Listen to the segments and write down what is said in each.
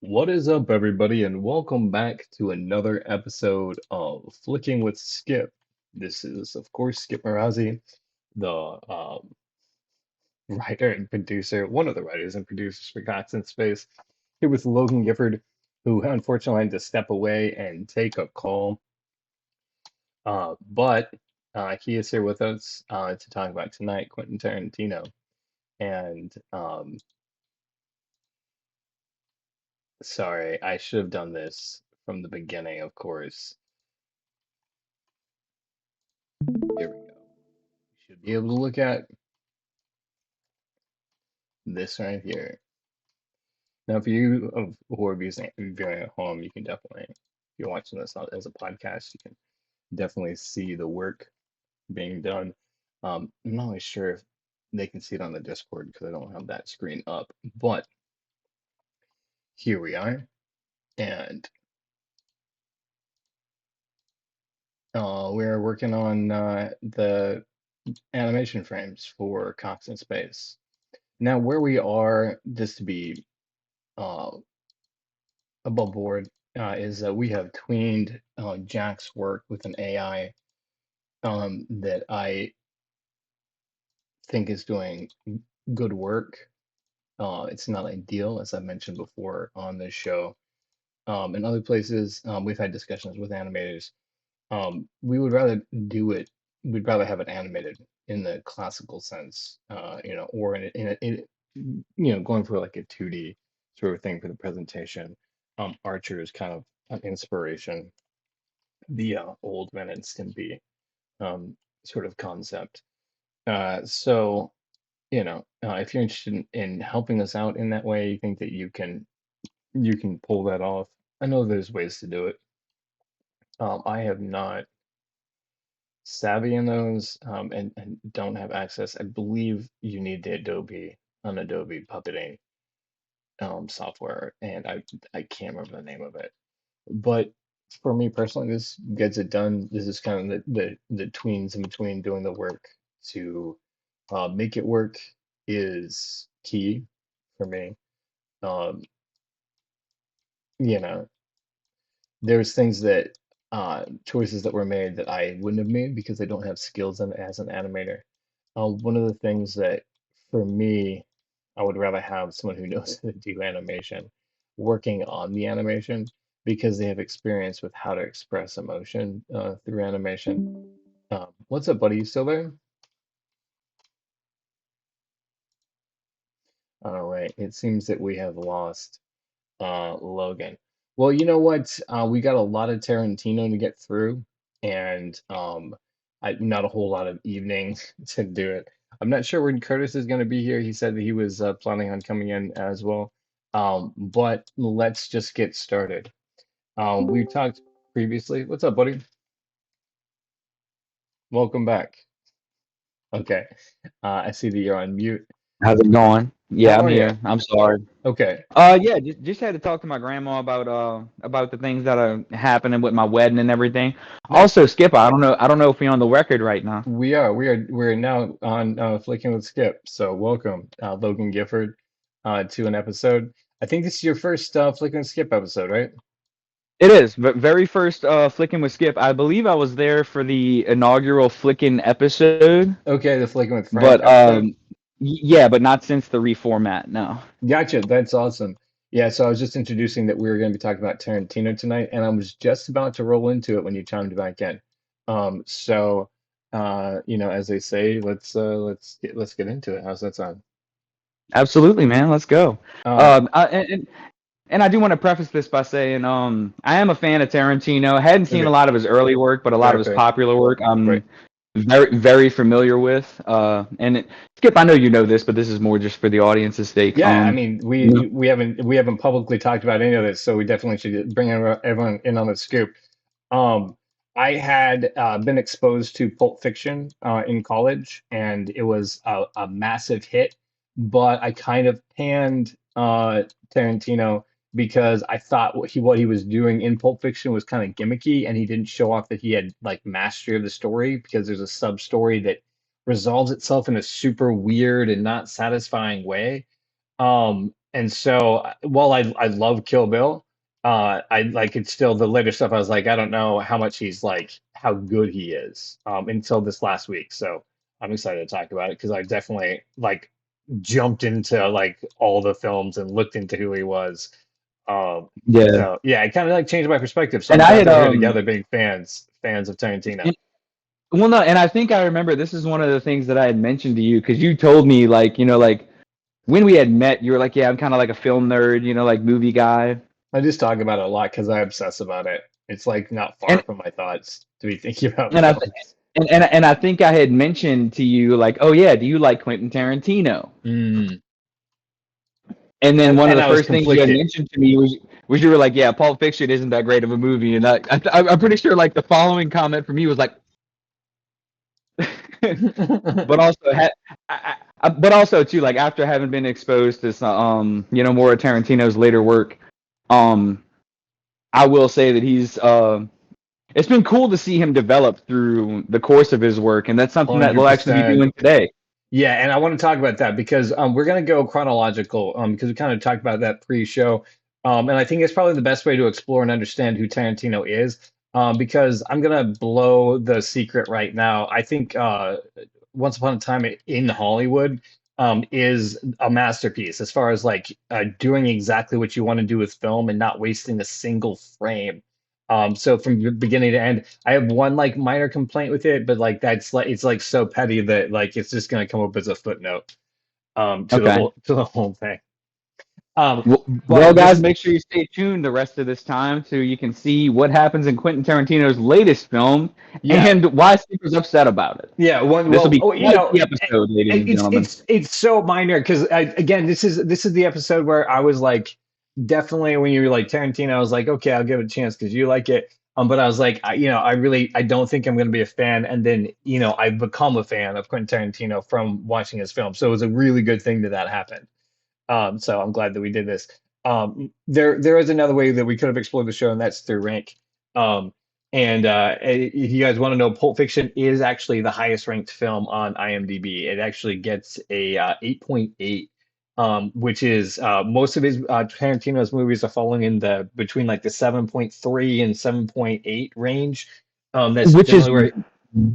What is up, everybody, and welcome back to another episode of Flicking with Skip. This is, of course, Skip Marazzi, the writer and producer, one of the writers and producers for Cox in Space, here with Logan Gifford, who unfortunately had to step away and take a call. But he is here with us to talk about tonight, Quentin Tarantino. And sorry, I should have done this from the beginning, of course. Here we go. You should be able to look at this right here. Now, for you who are viewing at home, you can definitely, if you're watching this as a podcast, you can definitely see the work being done. I'm not really sure if they can see it on the Discord because I don't have that screen up, but here we are, and we're working on the animation frames for Cox in Space. Now, where we are, just to be uh, above board, is that we have tweened Jack's work with an AI that I think is doing good work. It's not ideal, as I mentioned before on this show. In other places, we've had discussions with animators. We would rather do it, we'd rather have it animated in the classical sense, or going for like a 2D sort of thing for the presentation. Archer is kind of an inspiration, the old Man and Stimpy sort of concept. So, if you're interested in helping us out in that way, you think that you can pull that off. I know there's ways to do it. I have not savvy in those and don't have access. I believe you need the Adobe puppeting software, and I can't remember the name of it. But for me personally, this gets it done. This is kind of the tweens in between doing the work to make it work is key for me. Um, you know, there's things that choices that were made that I wouldn't have made because I don't have skills as an animator. One of the things that for me, I would rather have someone who knows how to do animation working on the animation because they have experience with how to express emotion through animation. What's up, buddy? You still there? All right. It seems that we have lost Logan. Well, you know what? We got a lot of Tarantino to get through, and not a whole lot of evening to do it. I'm not sure when Curtis is going to be here. He said that he was planning on coming in as well. But let's just get started. We talked previously. What's up, buddy? Welcome back. Okay. I see that you're on mute. How's it going? Yeah, How I'm are you? here. I'm sorry. Okay. Yeah, just had to talk to my grandma about the things that are happening with my wedding and everything. Nice. Also, Skip, I don't know if you're on the record right now. We are now on Flicking with Skip. So welcome, Logan Gifford, to an episode. I think this is your first Flicking with Skip episode, right? It is, but very first Flicking with Skip. I believe I was there for the inaugural Flicking episode, Okay, the Flicking with Frank but episode. yeah, but not since the reformat. No. Gotcha. That's awesome. Yeah, so I was just introducing that we were going to be talking about Tarantino tonight, and I was just about to roll into it when you chimed back in. So as they say, let's get into it. How's that sound? Absolutely, man. Let's go. Uh, Um, I, and, and I do want to preface this by saying, I am a fan of Tarantino. I hadn't seen a okay, lot of his early work, but a lot of fair, his fair, popular work right. I'm very, very familiar with. Skip, I know you know this, but this is more just for the audience's sake. Yeah, I mean, You know, we haven't publicly talked about any of this, so we definitely should bring everyone in on the scoop. Um, I had been exposed to Pulp Fiction in college, and it was a massive hit. But I kind of panned Tarantino because I thought what he was doing in Pulp Fiction was kind of gimmicky, and he didn't show off that he had like mastery of the story because there's a sub story that resolves itself in a super weird and not satisfying way. And so while I love Kill Bill, I like it's still the later stuff. I was like, I don't know how much he's like how good he is until this last week. So I'm excited to talk about it because I definitely like jumped into like all the films and looked into who he was. Um, Yeah. so yeah, it kind of like changed my perspective. So And I'm I glad had that we're here together, being fans of Tarantino. and, well, no, and I think I remember this is one of the things that I had mentioned to you because you told me like, like when we had met, you were like, yeah, I'm kind of like a film nerd, like movie guy. I just talk about it a lot because I obsess about it. It's like not far And from my thoughts to be thinking about and I films. and I think I had mentioned to you like, oh yeah, do you like Quentin Tarantino? Mm. And then one of And the I was first things you had conflicted. mentioned to me was you were like, yeah, Pulp Fiction isn't that great of a movie, and I'm pretty sure like the following comment from you was like, but also but also too like after having been exposed to some more of Tarantino's later work, um I will say that he's it's been cool to see him develop through the course of his work, and that's something that we'll actually be 100%. doing today. Yeah, and I want to talk about that because we're going to go chronological because we kind of talked about that pre-show. And I think it's probably the best way to explore and understand who Tarantino is because I'm going to blow the secret right now. I think Once Upon a Time in Hollywood is a masterpiece as far as like doing exactly what you want to do with film and not wasting a single frame. So from beginning to end, I have one like minor complaint with it, but like that's like it's like so petty that like it's just gonna come up as a footnote Okay. to the whole thing. Well, But guys, just make sure you stay tuned the rest of this time so you can see what happens in Quentin Tarantino's latest film yeah, and why Steve was upset about it. yeah, one This will well, be oh, quite the episode, ladies and it's gentlemen. it's so minor because again, this is the episode where I was like, definitely when you were like Tarantino, I was like, okay, I'll give it a chance because you like it. But I was like, I don't think I'm going to be a fan. And then, I've become a fan of Quentin Tarantino from watching his film. So it was a really good thing that happened. So I'm glad that we did this. There is another way that we could have explored the show, and that's through rank. Um, and if you guys want to know, Pulp Fiction is actually the highest ranked film on IMDb. It actually gets a 8.8, which is most of his Tarantino's movies are falling in the between like the 7.3 and 7.8 range. That's Which is generally where.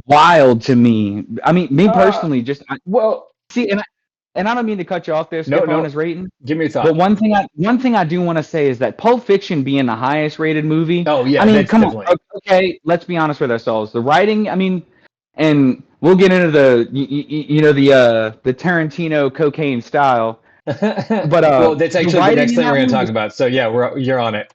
wild to me. I mean, me Uh, personally, just well, see, and I don't mean to cut you off there, no, Skip, on no. his rating. Give me a But thought. one thing I do want to say is that Pulp Fiction being the highest rated movie, Oh I yeah, mean, that's come on, definitely. okay, let's be honest with ourselves. The writing, I mean, and we'll get into the Tarantino cocaine style, but Well, that's the actually the writing next in thing we're that going to one talk was, about. So yeah, you're on it.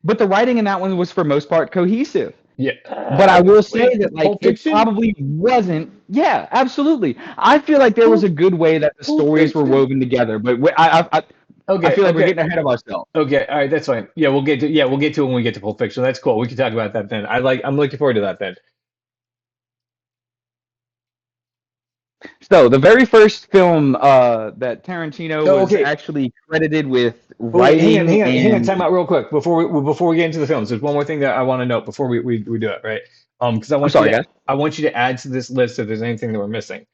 but the writing in that one was for most part cohesive. Yeah. But I will say Wait, that like Pulp it Fiction? probably wasn't. Yeah, absolutely. I feel like there was Pulp a good way that the Pulp stories were Fiction. woven together, but I Okay, feel like we're okay, getting ahead of ourselves. okay. All right, that's fine. We'll get to it when we get to Pulp Fiction. That's cool. We can talk about that then. I'm looking forward to that then. So the very first film that Tarantino So was okay, actually credited with wait, writing hang on, and time out real quick before we get into the films. There's one more thing that I want to note before we do it, right? Because I'm sorry, guys. I want you to add to this list if there's anything that we're missing.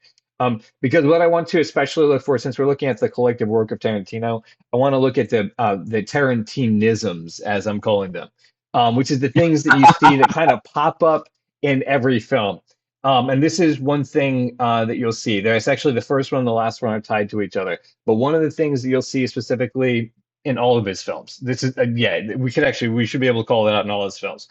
Because what I want to especially look for, since we're looking at the collective work of Tarantino, I want to look at the Tarantinisms, as I'm calling them, which is the things that you see that kind of pop up in every film. And this is one thing that you'll see. There's actually the first one and the last one are tied to each other. But one of the things that you'll see specifically in all of his films, this is we should be able to call that out in all his films.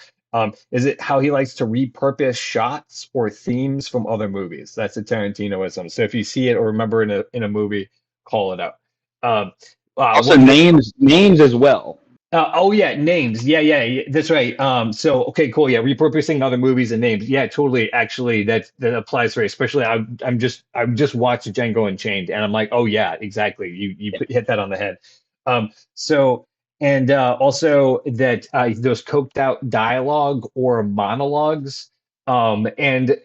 Is it how he likes to repurpose shots or themes from other movies? That's a Tarantinoism. So if you see it or remember in a movie, call it out. Um, Also one thing. names as well. Oh yeah, names. Yeah, that's right. So okay, cool. Yeah, repurposing other movies and names. Yeah, totally. Actually, that applies right. Especially, I've just watched Django Unchained, and I'm like, oh yeah, exactly. Hit that on the head. So and also that those coked out dialogue or monologues. And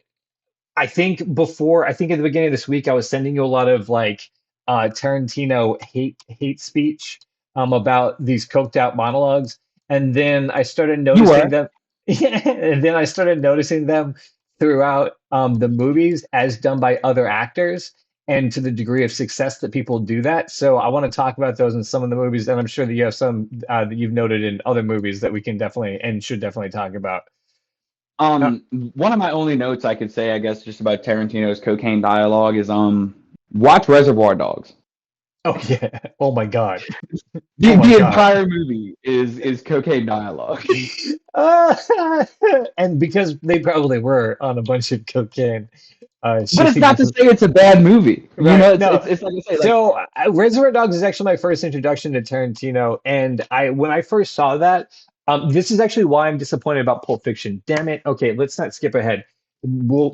I think at the beginning of this week, I was sending you a lot of like Tarantino hate speech about these coked out monologues, and then I started You noticing were. them. And then I started noticing them throughout the movies as done by other actors. and to the degree of success that people do that. So I want to talk about those in some of the movies, and I'm sure that you have some that you've noted in other movies that we can definitely and should definitely talk about. Uh, One of my only notes I could say, I guess, just about Tarantino's cocaine dialogue is watch Reservoir Dogs. oh yeah. Oh my God. Oh The my the God. entire movie is cocaine dialogue. Uh, and because they probably were on a bunch of cocaine, But it's she not to just say it's a bad movie. You right. know, No. it's like I say, like So Reservoir Dogs is actually my first introduction to Tarantino, and I when I first saw that, this is actually why I'm disappointed about Pulp Fiction. Damn it. Okay, let's not skip ahead.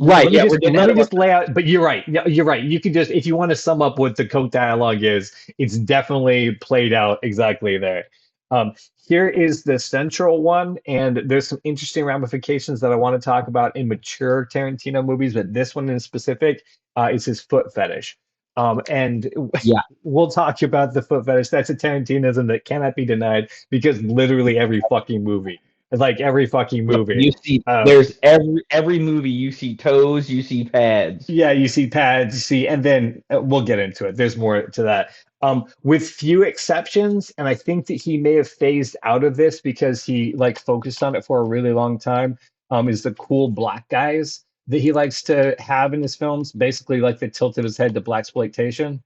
right, yeah, we're getting Let ahead me of our just lay out. But you're right. No, you're right. You can just if you want to sum up what the Coke dialogue is, it's definitely played out exactly there. Um, Here is the central one, and there's some interesting ramifications that I want to talk about in mature Tarantino movies, but this one in specific is his foot fetish. And yeah. we'll talk about the foot fetish. That's a Tarantinism that cannot be denied because literally every fucking Look, movie. you see, Um, there's every movie you see toes, you see pads. yeah, you see pads, you see, and then we'll get into it. There's more to that. With few exceptions, and I think that he may have phased out of this because he like focused on it for a really long time. Is the cool black guys that he likes to have in his films, basically like the tilt of his head to black exploitation.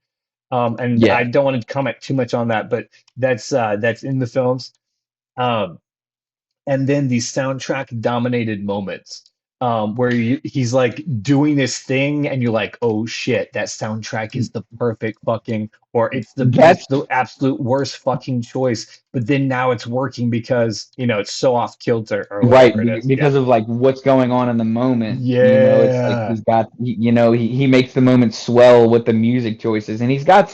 And I Yeah, don't want to comment too much on that, but that's in the films. Um, and then these soundtrack dominated moments where he's like doing this thing and you're like, oh shit, that soundtrack is the perfect fucking or it's that's the absolute worst fucking choice, but then now it's working because it's so off kilter or right whatever it is. Yeah. because of like what's going on in the moment. You know, it's like Yeah. he's got you know he makes the moment swell with the music choices, and he's got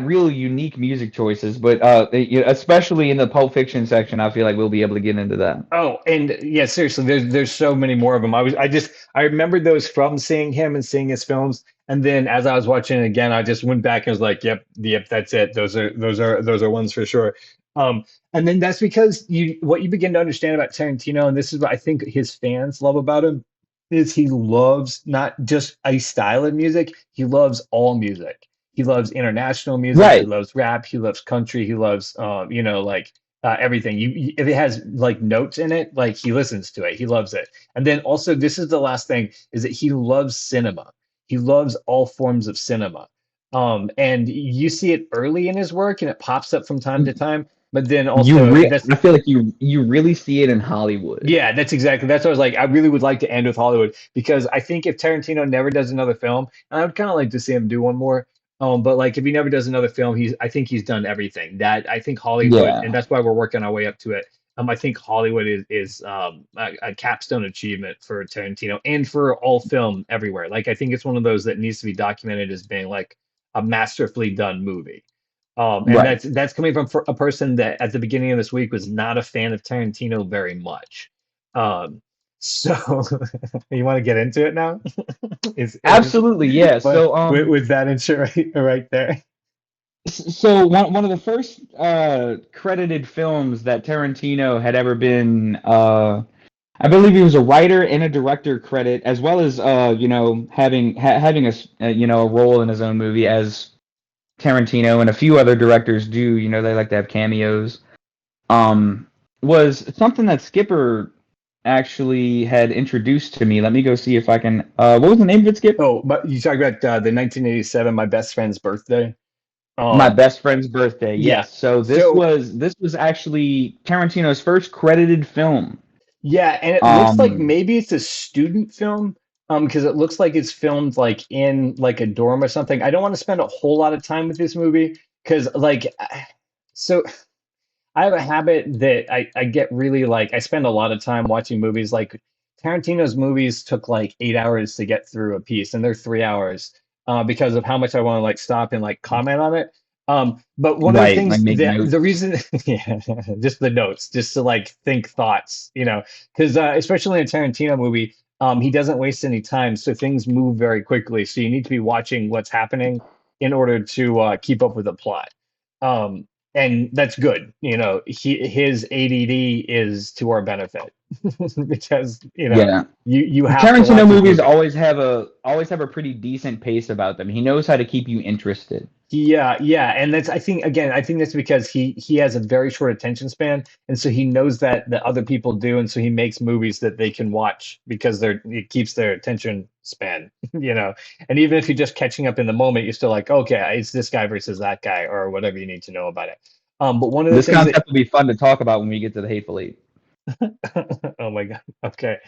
real unique music choices. But especially in the Pulp Fiction section, I feel like we'll be able to get into that. Oh, and yeah, seriously, there's so many more of them. I remembered those from seeing him and seeing his films, and then as I was watching it again, I just went back and was like, yep, that's it. Those are ones for sure. And then that's because what you begin to understand about Tarantino, and this is what I think his fans love about him, is he loves not just a style of music, he loves all music. He loves international music, he Right, loves rap, he loves country, he loves like everything. If it has like notes in it, like he listens to it, he loves it. And then also, this is the last thing: is that he loves cinema. He loves all forms of cinema. And you see it early in his work, and it pops up from time to time. But then also, that's I feel like you really see it in Hollywood. yeah, that's what I was like. I really would like to end with Hollywood because I think if Tarantino never does another film, and I would kind of like to see him do one more. But like if he never does another film, I think he's done everything. That I think Hollywood, and Yeah, that's why we're working our way up to it. I think Hollywood is a capstone achievement for Tarantino and for all film everywhere. Like I think it's one of those that needs to be documented as being like a masterfully done movie. And right. that's coming from a person that at the beginning of this week was not a fan of Tarantino very much. Um, so you want to get into it now? Is Absolutely, yeah. what So with that intro right there? So one of the first credited films that Tarantino had ever been, I believe he was a writer and a director credit, as well as having a role in his own movie as Tarantino and a few other directors do. You know, they like to have cameos. Um, was something that Skipper actually had introduced to me. Let me go see if I can. What was the name of it, Skip? Oh, but you talk about the 1987, My Best Friend's Birthday. My Um, best friend's birthday. yeah. Yes. So So this was actually Tarantino's first credited film. yeah, and it looks like Um, maybe it's a student film, because it looks like it's filmed like in like a dorm or something. I don't want to spend a whole lot of time with this movie because so I have a habit that I get really like I spend a lot of time watching movies. Like Tarantino's movies took like 8 hours to get through a piece, and they're 3 hours because of how much I want to like stop and like comment on it. But one of the right. Like things make that the notes. reason, yeah, just the notes, just to like think thoughts, because especially in a Tarantino movie, he doesn't waste any time, so things move very quickly. So you need to be watching what's happening in order to keep up with the plot. Um, and that's good. His ADD is to our benefit. because Yeah. you have to Tarantino watch his movies movie. always have a pretty decent pace about them. He knows how to keep you interested. Yeah, yeah, and that's I think again I think that's because he has a very short attention span, and so he knows that other people do, and so he makes movies that they can watch because it keeps their attention span, And even if you're just catching up in the moment, you're still like, okay, it's this guy versus that guy, or whatever you need to know about it. But one of the This things that concept will be fun to talk about when we get to the Hateful Eight. oh my God, okay.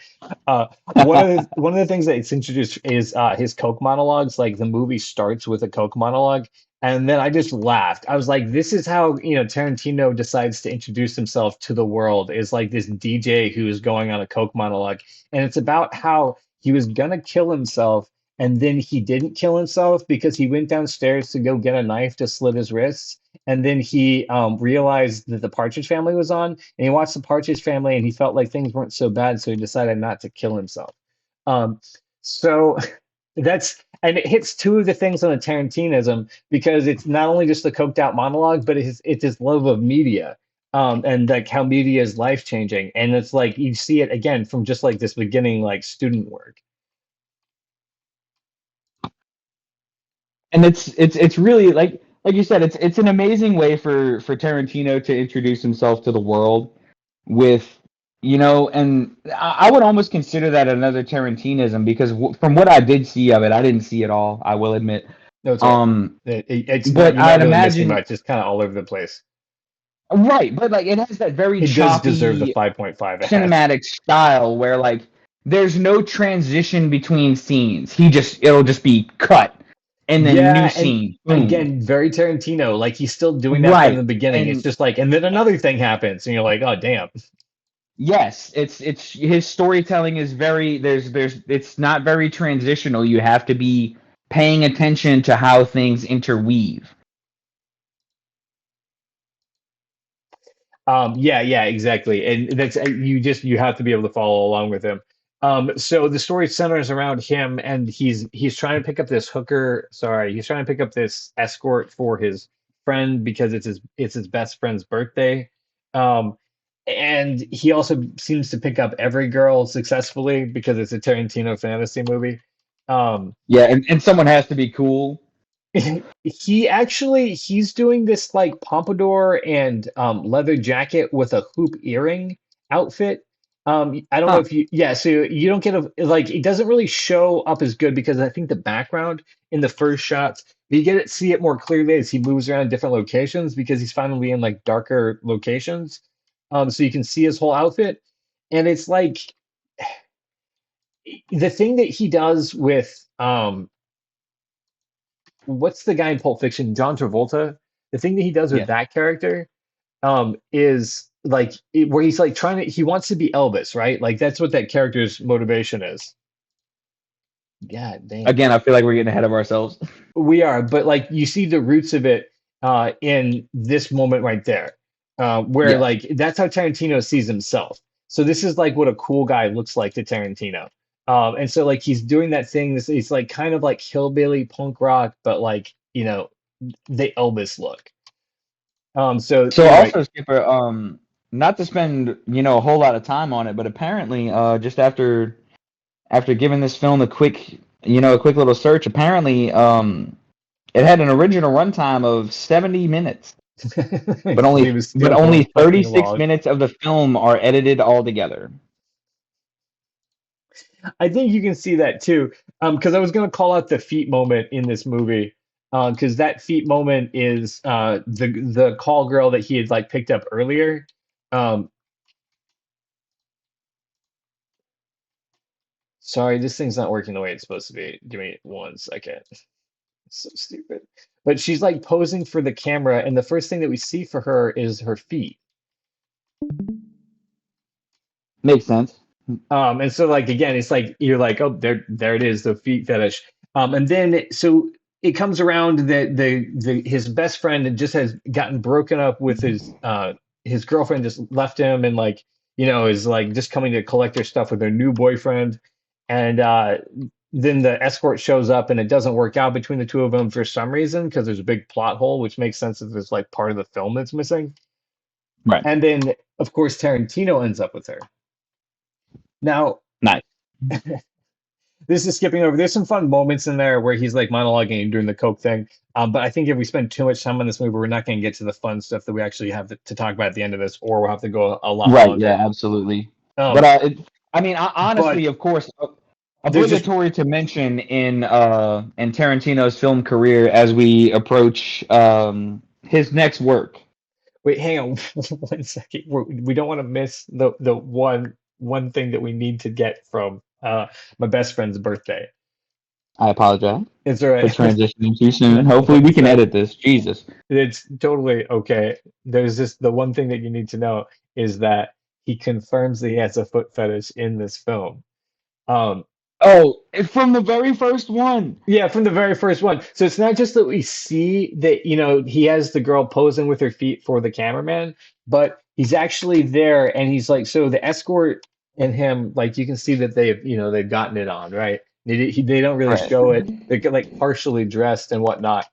One of the things that it's introduced is his Coke monologues. Like the movie starts with a Coke monologue, and then I just laughed. I was like, "This is how Tarantino decides to introduce himself to the world." Is like this DJ who is going on a Coke monologue, and it's about how he was gonna kill himself, and then he didn't kill himself because he went downstairs to go get a knife to slit his wrists, and then he realized that the Partridge Family was on, and he watched the Partridge Family, and he felt like things weren't so bad, so he decided not to kill himself. Um, so and it hits two of the things on the Tarantinism because it's not only just the coked out monologue, but it's his love of media. And like how media is life changing, and it's like you see it again from just like this beginning like student work. And it's really like you said, it's an amazing way for Tarantino to introduce himself to the world with and I would almost consider that another Tarantinism because from what I did see of it, I didn't see it all, I will admit. No, it's all right. Um, It's not but you're not I'd really missing imagine much. It's kind of all over the place. right, but like it has that very It does deserve the choppy 5.5 it has. cinematic style where like there's no transition between scenes. It'll just be cut and then new Yeah, and scene, boom. again, very Tarantino. Like he's still doing that from Right. the beginning. It's And just like, and then another thing happens, and you're like, oh damn. yes, it's his storytelling is very there's it's not very transitional. You have to be paying attention to how things interweave. Yeah, yeah, exactly. And that's you have to be able to follow along with him. So the story centers around him, and he's trying to pick up this hooker. Sorry, he's trying to pick up this escort for his friend because it's his best friend's birthday. Um, and he also seems to pick up every girl successfully because it's a Tarantino fantasy movie. Um, Yeah, and someone has to be cool. he's doing this like pompadour and leather jacket with a hoop earring outfit. I don't know Huh. if yeah, so you don't get a like it doesn't really show up as good because I think the background in the first shots you get to see it more clearly as he moves around different locations because he's finally in like darker locations. So you can see his whole outfit, and it's like the thing that he does with what's the guy in Pulp Fiction? John Travolta. The thing that he does with Yes. that character is like where he's like he wants to be Elvis, right? Like that's what that character's motivation is. God damn. Again, I feel like we're getting ahead of ourselves. We are, but like you see the roots of it in this moment right there, where Yes. like that's how Tarantino sees himself. So this is like what a cool guy looks like to Tarantino. And so like he's doing that thing. He's like kind of like hillbilly punk rock, but like the Elvis look. So So anyway, also, Skipper, not to spend, a whole lot of time on it, but apparently, just after giving this film a quick little search, apparently, it had an original runtime of 70 minutes, but because only he was but still going only fucking 36 along. minutes of the film are edited all together. I think you can see that too. Because I was going to call out the feet moment in this movie. Because that feet moment is the call girl that he had like picked up earlier. Um, sorry, this thing's not working the way it's supposed to be. Give me 1 second. It's so stupid. But she's like posing for the camera, and the first thing that we see for her is her feet. Makes sense. And so like again, it's like you're like, oh, there it is, the feet fetish. And then so it comes around that the his best friend just has gotten broken up with his girlfriend just left him and like is like just coming to collect her stuff with her new boyfriend. And then the escort shows up and it doesn't work out between the two of them for some reason because there's a big plot hole, which makes sense if there's like part of the film that's missing. Right. And then of course Tarantino ends up with her. Now, Nice. this is skipping over. There's some fun moments in there where he's like monologuing and doing the coke thing. But I think if we spend too much time on this movie, we're not going to get to the fun stuff that we actually have to talk about at the end of this, or we'll have to go a lot Right. longer. Yeah. Absolutely. But Um, I mean, but honestly, of course, there's just obligatory to mention in Tarantino's film career as we approach his next work. wait, hang on 1 second. We don't want to miss the one thing that we need to get from my best friend's birthday. I apologize It's all for right. transitioning too No, soon. Hopefully, we it's can all right. edit this. Jesus. It's totally okay. There's just the one thing that you need to know is that he confirms that he has a foot fetish in this film. Um, Oh, from the very first one. yeah, from the very first one. So it's not just that we see that, he has the girl posing with her feet for the cameraman, but he's actually there and he's like, so the escort and him, like you can see that they've gotten it on, right? They don't really Right. show it. They're like partially dressed and whatnot.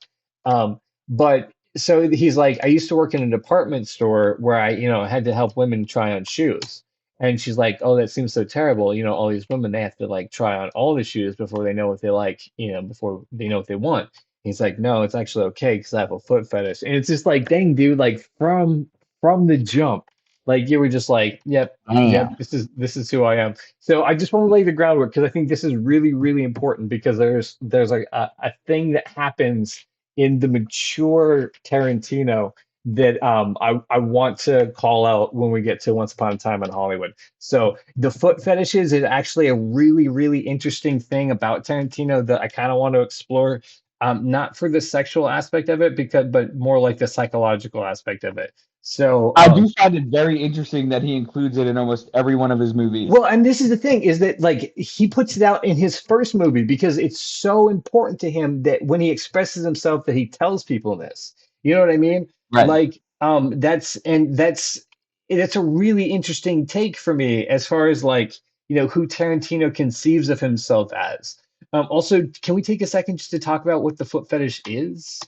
But so he's like, I used to work in a department store where I had to help women try on shoes. And she's like, "Oh, that seems so terrible. All these women, they have to like try on all the shoes before they know what they like, before they know what they want." He's like, "No, it's actually okay because I have a foot fetish." And it's just like, dang, dude, like from the jump, like you were just like, "Yep, yep, Damn. this is who I am." So I just want to lay the groundwork because I think this is really, really important because there's like a thing that happens in the mature Tarantino that I want to call out when we get to Once Upon a Time in Hollywood. So the foot fetishes is actually a really, really interesting thing about Tarantino that I kind of want to explore. Not for the sexual aspect of it, but more like the psychological aspect of it. So I do find it very interesting that he includes it in almost every one of his movies. well, and this is the thing is that like he puts it out in his first movie because it's so important to him that when he expresses himself that he tells people this. You know what I mean? Right. Like that's a really interesting take for me as far as like, who Tarantino conceives of himself as. Also, can we take a second just to talk about what the foot fetish is?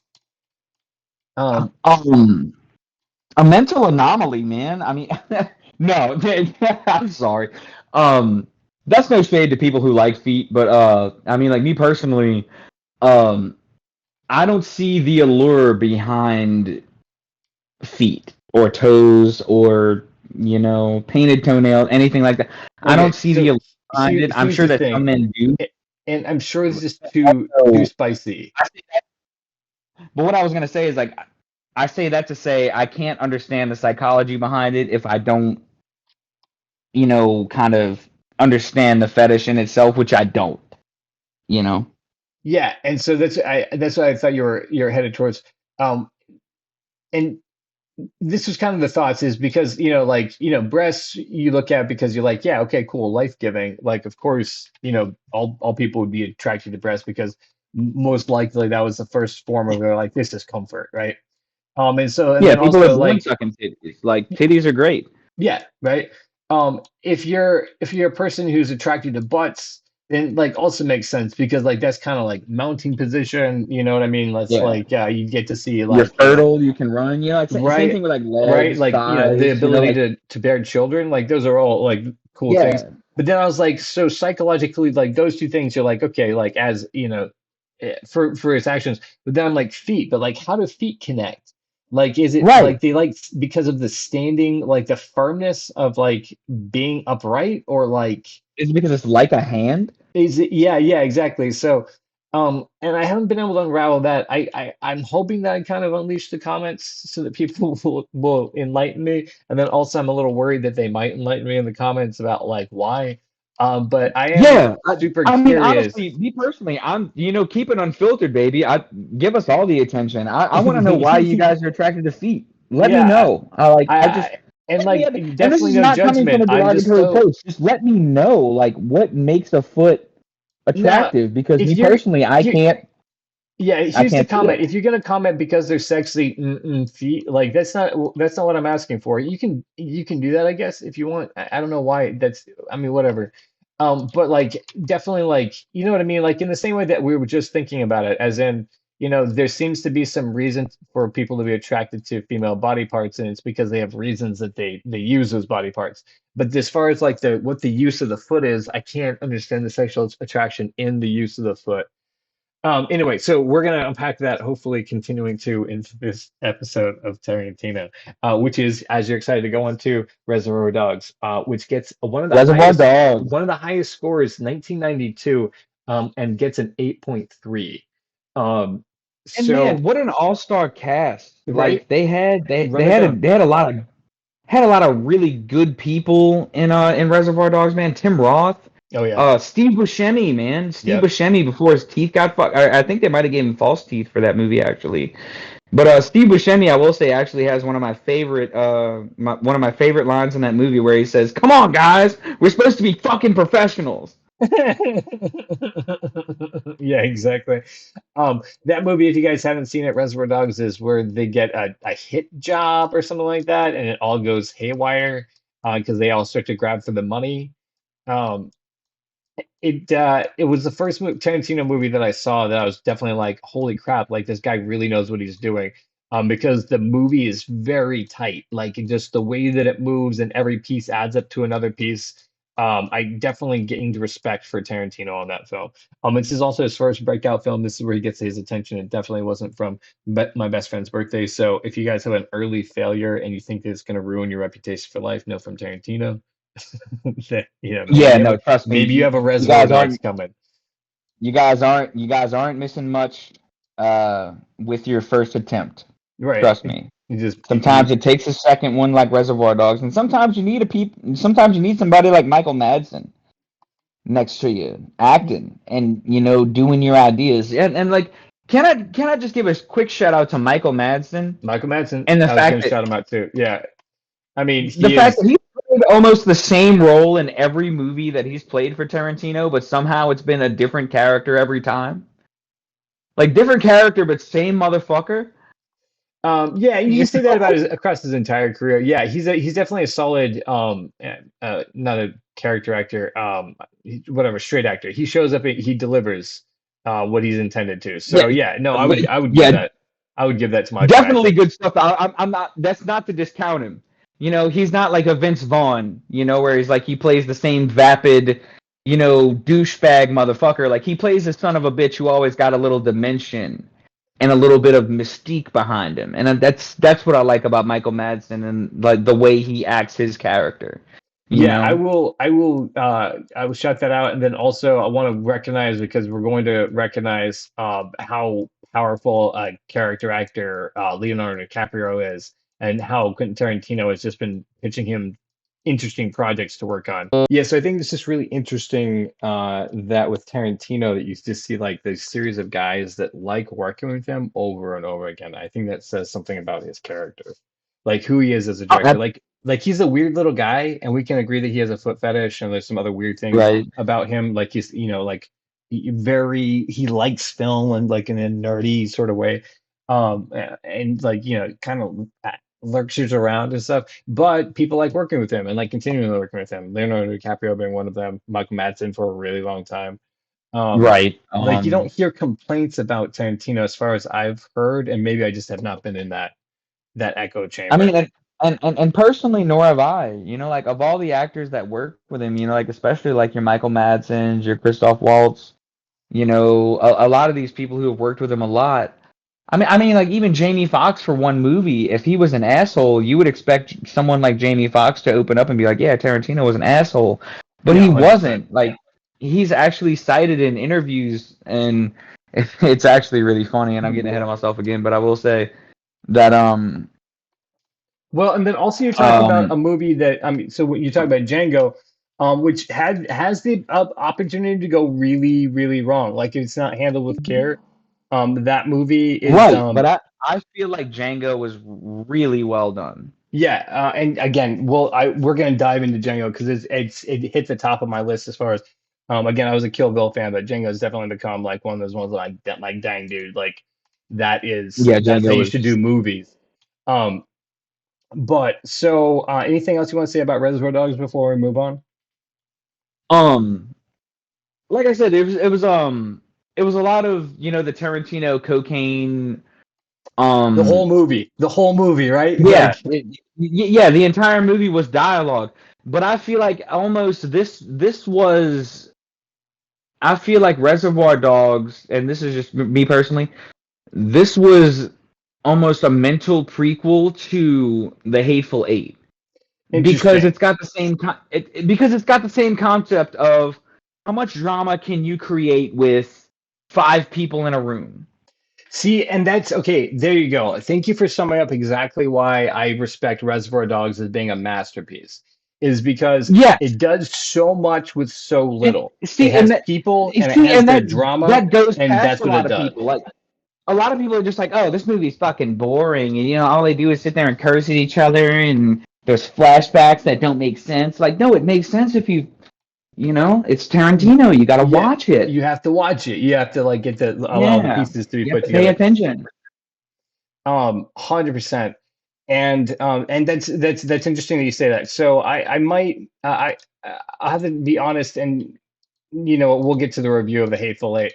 Um, Um, a mental anomaly, man. I mean, no, I'm sorry. Um, that's no shade to people who like feet, but I mean, like me personally, um, I don't see the allure behind feet or toes or painted toenails, anything like that. I okay, don't see the so allure behind it. I'm here's sure the that some thing, men do. and I'm sure it's just too Also, spicy. I say that, but what I was gonna say is like I say that to say I can't understand the psychology behind it if I don't, kind of understand the fetish in itself, which I don't, you know. Yeah, and so that's what I thought you're headed towards. Um, and this was kind of the thoughts is because like breasts you look at because you're like, yeah, okay, cool, life giving. Like of course all people would be attracted to breasts because most likely that was the first form of their like this is comfort, right? And Yeah, then people are also born like sucking titties. Like titties are great. yeah, right. If you're a person who's attracted to butts, then like also makes sense because like that's kind of like mounting position. You know what I mean? That's Yeah. like you get to see You're like fertile, you can run. It's same right, thing with like right, legs, like the thighs, ability like to bear children. Like those are all like cool things. yeah. But then I was like, so psychologically, like those two things, you're like, okay, like as for its actions. But then I'm like feet, but like how do feet connect? Like is it Right. like they like because of the standing, like the firmness of like being upright, or like Is it because it's like a hand? is it yeah, exactly. So and I haven't been able to unravel that. I'm hoping that I kind of unleash the comments so that people will enlighten me. And then also I'm a little worried that they might enlighten me in the comments about like why. But I am Yeah. super I mean, curious. honestly, me personally, I'm keep it unfiltered, baby. I give us all the attention. I want to know why you guys are attracted to feet. Let me Yeah, know. I just and let me like and this definitely is no not coming from judgment. a I'm just derogatory so place. Just let me know like what makes a foot now attractive because if me you're personally, here. Yeah, I here's the can't see comment. it. If you're gonna comment because they're sexy feet, like that's not what I'm asking for. You can do that, I guess, if you want. I don't know why. I mean, whatever. But like definitely like you know what I mean. Like in the same way that we were just thinking about it, as in there seems to be some reason for people to be attracted to female body parts, and it's because they have reasons that they use those body parts. But as far as like the what the use of the foot is, I can't understand the sexual attraction in the use of the foot. Anyway, so we're gonna unpack that, hopefully continuing to into this episode of Tarantino, which is, as you're excited to go on to, Reservoir Dogs, which gets Reservoir Dogs. one of the highest scores, 1992, and gets an 8.3. Um, And man, so what an all-star cast! right, Like they had run it down. they had a lot of really good people in Reservoir Dogs. Man, Tim Roth, Oh yeah, Steve Buscemi, man, Steve yep. Buscemi before his teeth got fucked. I think they might have given him false teeth for that movie actually. But Steve Buscemi, I will say, actually has one of my favorite one of my favorite lines in that movie where he says, "Come on, guys, we're supposed to be fucking professionals." Yeah, exactly. That movie, if you guys haven't seen it, Reservoir Dogs, is where they get a hit job or something like that, and it all goes haywire because they all start to grab for the money. Um, it was the first Tarantino movie that I saw that I was definitely like, holy crap, like this guy really knows what he's doing. Because the movie is very tight, like just the way that it moves and every piece adds up to another piece. I definitely gained respect for Tarantino on that film. This is also his first breakout film. This is where he gets his attention. It definitely wasn't from My Best Friend's Birthday. So if you guys have an early failure and you think it's going to ruin your reputation for life, no, from Tarantino. Yeah, Yeah, no, trust me, maybe you have a you Reservoir guys Dogs aren't coming. you guys aren't missing much with your first attempt. Right. Trust me. You just Sometimes it takes a second one like Reservoir Dogs, and sometimes you need sometimes you need somebody like Michael Madsen next to you, acting and doing your ideas. And like, can I just give a quick shout out to Michael Madsen Michael Madsen. and I was going to shout him out too. Yeah. I mean, the he fact is. that he played almost the same role in every movie that he's played for Tarantino, but somehow it's been a different character every time. Like different character, but same motherfucker. Yeah, you You say that about across his entire career. Yeah, he's definitely a solid not a character actor, whatever, straight actor. He shows up, he delivers what he's intended to. yeah, So yeah, no, I would give yeah, that, Michael definitely Madsen. good stuff. I'm not. That's not to discount him. He's not like a Vince Vaughn. Where he's like he plays the same vapid, douchebag motherfucker. Like he plays the son of a bitch who always got a little dimension and a little bit of mystique behind him. And that's what I like about Michael Madsen and like the way he acts his character. You Yeah, know? I will shout that out, and then also I want to recognize, because we're going to recognize how powerful a character actor Leonardo DiCaprio is, and how Quentin Tarantino has just been pitching him interesting projects to work on. Yeah, so I think it's just really interesting that with Tarantino that you just see like this series of guys that like working with him over and over again. I think that says something about his character, like who he is as a Oh, director. Like he's a weird little guy, and we can agree that he has a foot fetish, and there's some other weird things right. about him. Like he's, like he likes film and like in a nerdy sort of way, and like kind of lurches around and stuff. But people like working with him and like continuing working with him. Leonardo DiCaprio being one of them, Michael Madsen for a really long time. Um, Right. like you don't hear complaints about Tarantino as far as I've heard, and maybe I just have not been in that echo I chamber. mean, and personally, nor have I. Like of all the actors that work with him, like especially like your Michael Madsen's, your Christoph Waltz, a lot of these people who have worked with him a lot. I mean, like even Jamie Foxx for one movie, if he was an asshole, you would expect someone like Jamie Foxx to open up and be like, "Yeah, Tarantino was an asshole," but Yeah, he 100%. wasn't. Like he's actually cited in interviews, and it's actually really funny. And I'm getting ahead of myself again, but I will say that Well, and then also you're talking about a um movie that, I mean, so when you talk about Django, which has the opportunity to go really, really wrong. Like it's not handled with care. That movie is, right, but I feel like Django was really well done. yeah, and again, we're gonna dive into Django because it hit the top of my list as far as, again, I was a Kill Bill fan, but Django's definitely become like one of those ones that like, dang dude, like Yeah, that's how Django you should do was movies. Um, but so anything else you want to say about Reservoir Dogs before we move on? um like I said, it was it was a lot of the Tarantino cocaine. The whole movie, right? Yeah, Like, yeah. The entire movie was dialogue, but I feel like almost this was. I feel like Reservoir Dogs, and this is just me personally. This was almost a mental prequel to The Hateful Eight because interesting. it's got the same because it's got the same concept of how much drama can you create with five people in a room. See, and that's okay. There you go. Thank you for summing up exactly why I respect Reservoir Dogs as being a masterpiece, is because Yes, it does so much with so and little. It see, and has that people and it see, has and their that drama, that goes and past that's a what lot it of does. people. Like a lot of people are just like, oh, this movie's fucking boring, and all they do is sit there and curse at each other, and there's flashbacks that don't make sense. Like, no, it makes sense if it's Tarantino. You got to Yeah, watch it. you have to watch it. You have to like get to allow the Yeah, pieces to be you have put to pay together. attention. 100%. And that's interesting that you say that. So I might I'll have to be honest, and we'll get to the review of the Hateful Eight.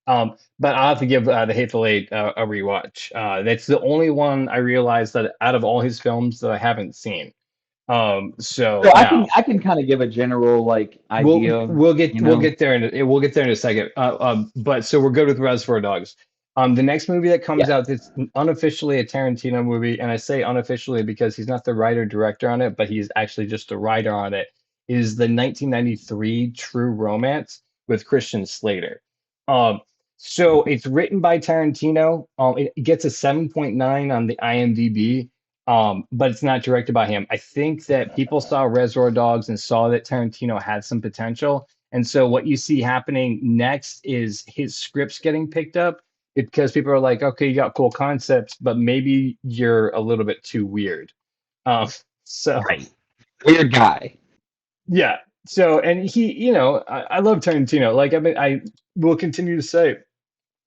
But I'll have to give the Hateful Eight a rewatch. That's the only one I realized that out of all his films that I haven't seen. So So now I can kind of give a general like idea. we'll get there in a second. But so we're good with Reservoir Dogs. The next movie that Yeah. comes out that's unofficially a Tarantino movie, and I say unofficially because he's not the writer director on it, but he's actually just a writer on it, is the 1993 True Romance with Christian Slater. Um, so it's written by Tarantino. It gets a 7.9 on the IMDb, but it's not directed by him. I think that people saw Reservoir Dogs and saw that Tarantino had some potential. And so what you see happening next is his scripts getting picked up because people are like, okay, you got cool concepts, but maybe you're a little bit too weird. Um, so Right. Weird guy. yeah. So and he, I love Tarantino. Like I will continue to say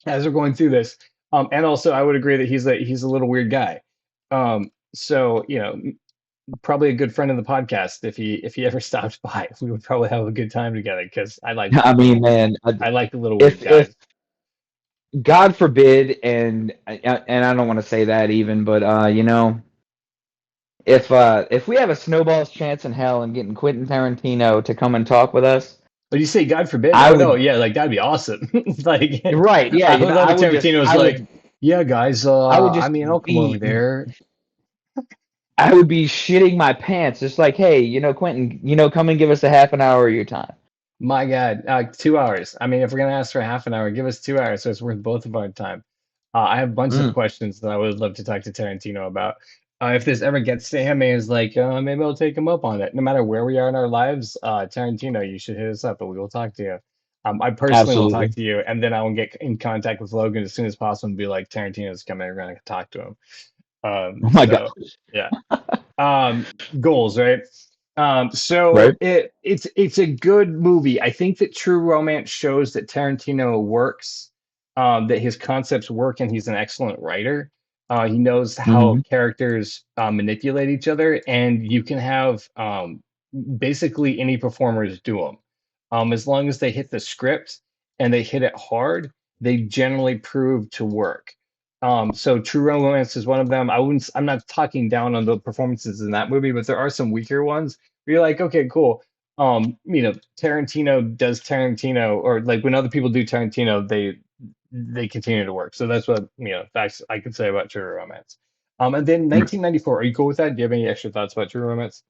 as we're going through this. And also I would agree that he's a little weird guy. So probably a good friend of the podcast. If he ever stopped by, we would probably have a good time together because I mean, man, I like the little weird if guys. God forbid, and I don't want to say that even, but if we have a snowball's chance in hell in getting Quentin Tarantino to come and talk with us, But you say God forbid? I Oh no, would. yeah, like that'd be awesome. Like Right? Yeah. I would love if Tarantino's I like, would. yeah, guys, I would I just mean, I'll come over be. there. I would be shitting my pants. Just like, hey, Quentin, come and give us a half an hour of your time. My God, 2 hours. I mean, if we're gonna ask for half an hour, give us 2 hours, so it's worth both of our time. I have a bunch of Mm, questions that I would love to talk to Tarantino about. If this ever gets to him, and he's like, maybe I'll take him up on it. No matter where we are in our lives, Tarantino, you should hit us up, and we will talk to you. I personally will talk absolutely. to you, and then I will get in contact with Logan as soon as possible and be like, Tarantino's coming, we're gonna talk to him. Oh my god. So yeah. Goals, right? So Right. it's a good movie. I think that True Romance shows that Tarantino works, that his concepts work, and he's an excellent writer. He knows how Hmm. characters manipulate each other, and you can have basically any performers do them. As long as they hit the script and they hit it hard, they generally prove to work. So True Romance is one of them. I'm not talking down on the performances in that movie, but there are some weaker ones where you're like, okay, cool. Tarantino does Tarantino, or like when other people do Tarantino, they continue to work. So that's what facts I could say about True Romance. And then 1994. Are you cool with that? Do you have any extra thoughts about True Romance?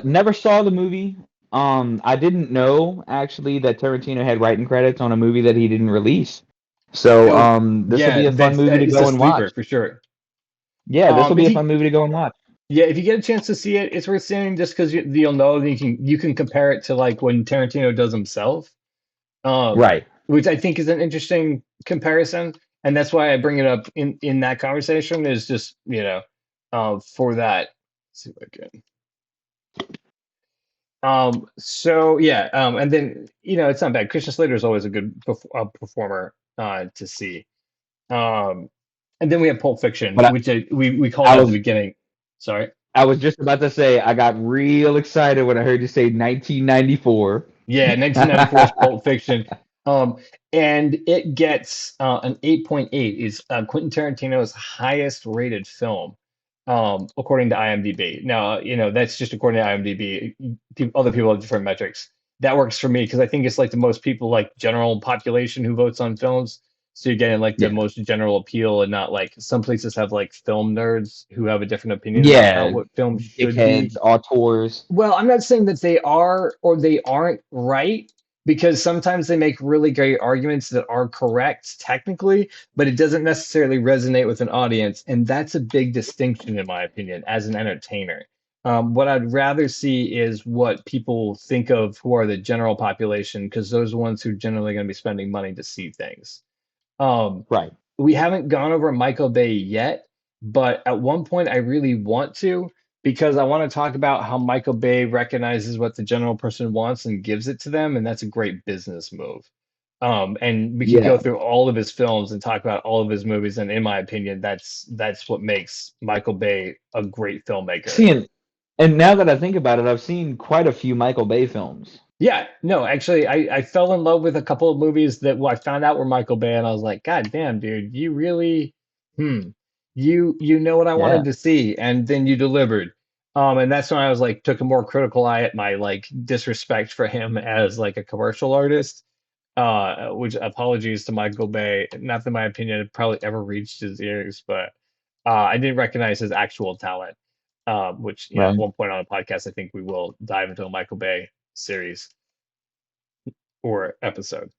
Never saw the movie. I didn't know actually that Tarantino had writing credits on a movie that he didn't release. So, So this will yeah, be a fun movie to it's a go and sleeper watch. for sure. Yeah, this will be If a you fun movie to go and watch. Yeah, if you get a chance to see it, it's worth seeing just because you'll know that you can compare it to like when Tarantino does himself, um, Right. which I think is an interesting comparison, and that's why I bring it up in that conversation is just for that. Let's see if I can. So yeah, and then it's not bad. Christian Slater is always a good performer to see. Um, and then we have Pulp Fiction, But which we called I out at the was beginning. Sorry. I was just about to say I got real excited when I heard you say 1994. Yeah, 1994's Pulp Fiction. Um, and it gets an 8.8. Is Quentin Tarantino's highest rated film, according to IMDb. Now, that's just according to IMDb. Other people have different metrics. That works for me because I think it's like the most people, like general population, who votes on films. So you're getting like the Yeah. most general appeal, and not like some places have like film nerds who have a different opinion about how Yeah. what films should be. Dickheads, auteurs. Well, I'm not saying that they are or they aren't right, because sometimes they make really great arguments that are correct technically, but it doesn't necessarily resonate with an audience. And that's a big distinction, in my opinion, as an entertainer. What I'd rather see is what people think of who are the general population, because those are the ones who are generally going to be spending money to see things. Um, Right. we haven't gone over Michael Bay yet, but at one point I really want to, because I want to talk about how Michael Bay recognizes what the general person wants and gives it to them, and that's a great business move. And we could go Yeah. through all of his films and talk about all of his movies, and in my opinion, that's what makes Michael Bay a great filmmaker. Seeing and now that I think about it, I've seen quite a few Michael Bay films. Yeah, no, actually, I fell in love with a couple of movies that, well, I found out were Michael Bay, and I was like, God damn, dude, you really, hmm, you know what I Yeah. wanted to see, and then you delivered. And that's when I was like, took a more critical eye at my like disrespect for him as like a commercial artist. Which, apologies to Michael Bay, not that my opinion had probably ever reached his ears, but I didn't recognize his actual talent. Which, at Right. one point on a podcast, I think we will dive into a Michael Bay series or episode.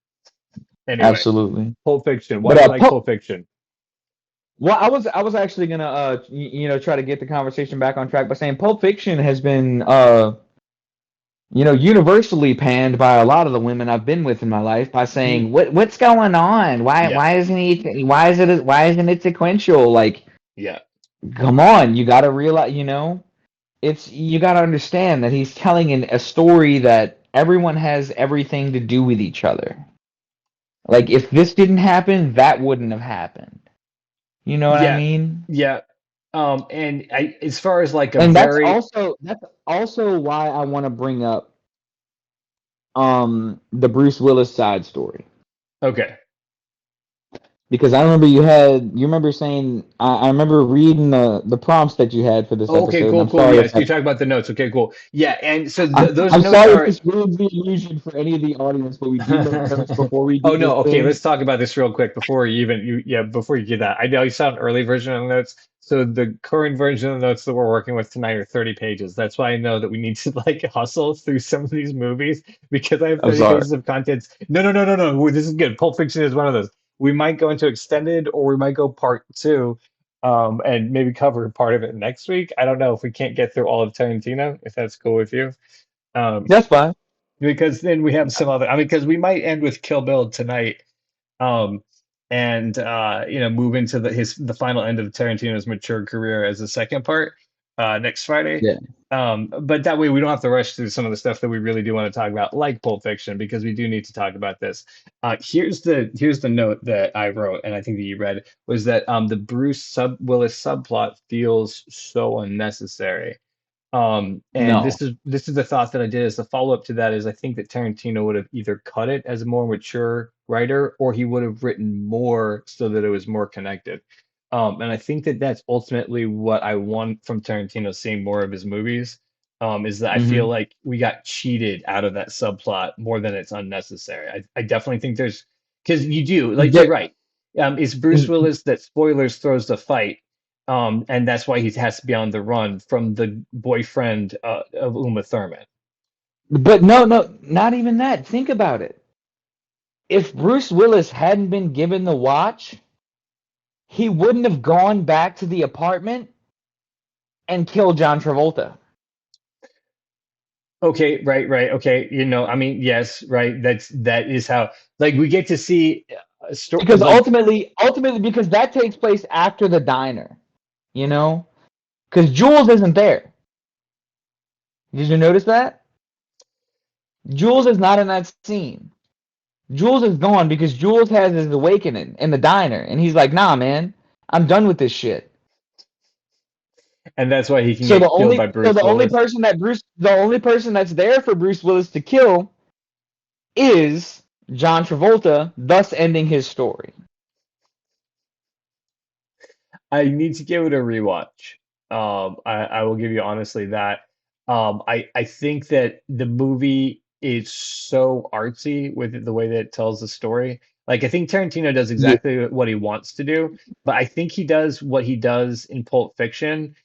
Anyway, Absolutely. Pulp Fiction. Why But do you like Pulp Fiction? well, I was actually gonna try to get the conversation back on track by saying Pulp Fiction has been universally panned by a lot of the women I've been with in my life by Mm, saying what's going on? Why yeah, why isn't it sequential? Like, yeah, come on, you got to realize, you got to understand that he's telling a story that everyone has everything to do with each other. Like, if this didn't happen, that wouldn't have happened. You know what I yeah, mean? yeah. And as far as like a And that's very also that's also why I want to bring up the Bruce Willis side story. okay, Because I remember you remember saying I remember reading the prompts that you had for this okay, episode, and cool, I'm cool. sorry if Yes, you're that talking about the notes. Okay, cool. Yeah, and so I'm, those I'm notes sorry if are. this ruins the illusion for any of the audience, but we do make notes before we do Oh this no, okay, thing. let's talk about this real quick before before you get that. I know you saw an early version of the notes. So the current version of the notes that we're working with tonight are 30 pages. That's why I know that we need to like hustle through some of these movies, because I have I'm 30 sorry. pages of content. No, no, no, no, no. This is good. Pulp Fiction is one of those. We might go into extended, or we might go part two, and maybe cover part of it next week. I don't know if we can't get through all of Tarantino, if that's cool with you. Um, That's fine. because then we have some other, I mean, because we might end with Kill Bill tonight, um, and move into the final end of Tarantino's mature career as the second part next Friday. Yeah. But that way we don't have to rush through some of the stuff that we really do want to talk about, like Pulp Fiction, because we do need to talk about this. Here's the note that I wrote, and I think that you read, was that the Bruce Willis subplot feels so unnecessary. And No. this is the thought that I did as a follow up to that, is I think that Tarantino would have either cut it as a more mature writer, or he would have written more so that it was more connected. And I think that that's ultimately what I want from Tarantino, seeing more of his movies. Is that I feel Hmm. like we got cheated out of that subplot more than it's unnecessary. I definitely think there's, because you do, like, you're There, right. It's Bruce Willis that, spoilers, throws the fight, and that's why he has to be on the run from the boyfriend of Uma Thurman. but no, no, not even that. Think about it. If Bruce Willis hadn't been given the watch, he wouldn't have gone back to the apartment and killed John Travolta. Okay, right, right. Okay, I mean, yes, right. That is how, like, we get to see a story, Because like, ultimately, because that takes place after the diner, you know? Because Jules isn't there. Did you notice that? Jules is not in that scene. Jules is gone because Jules has his awakening in the diner, and he's like, "Nah, man, I'm done with this shit." and that's why he can So the get killed only, by so Bruce Willis. the only person that's there for Bruce Willis to kill is John Travolta, thus ending his story. I need to give it a rewatch. I will give you honestly that. I think that the movie is so artsy with the way that it tells the story. Like I think Tarantino does Yeah, exactly what he wants to do, but I think he does what he does in Pulp Fiction,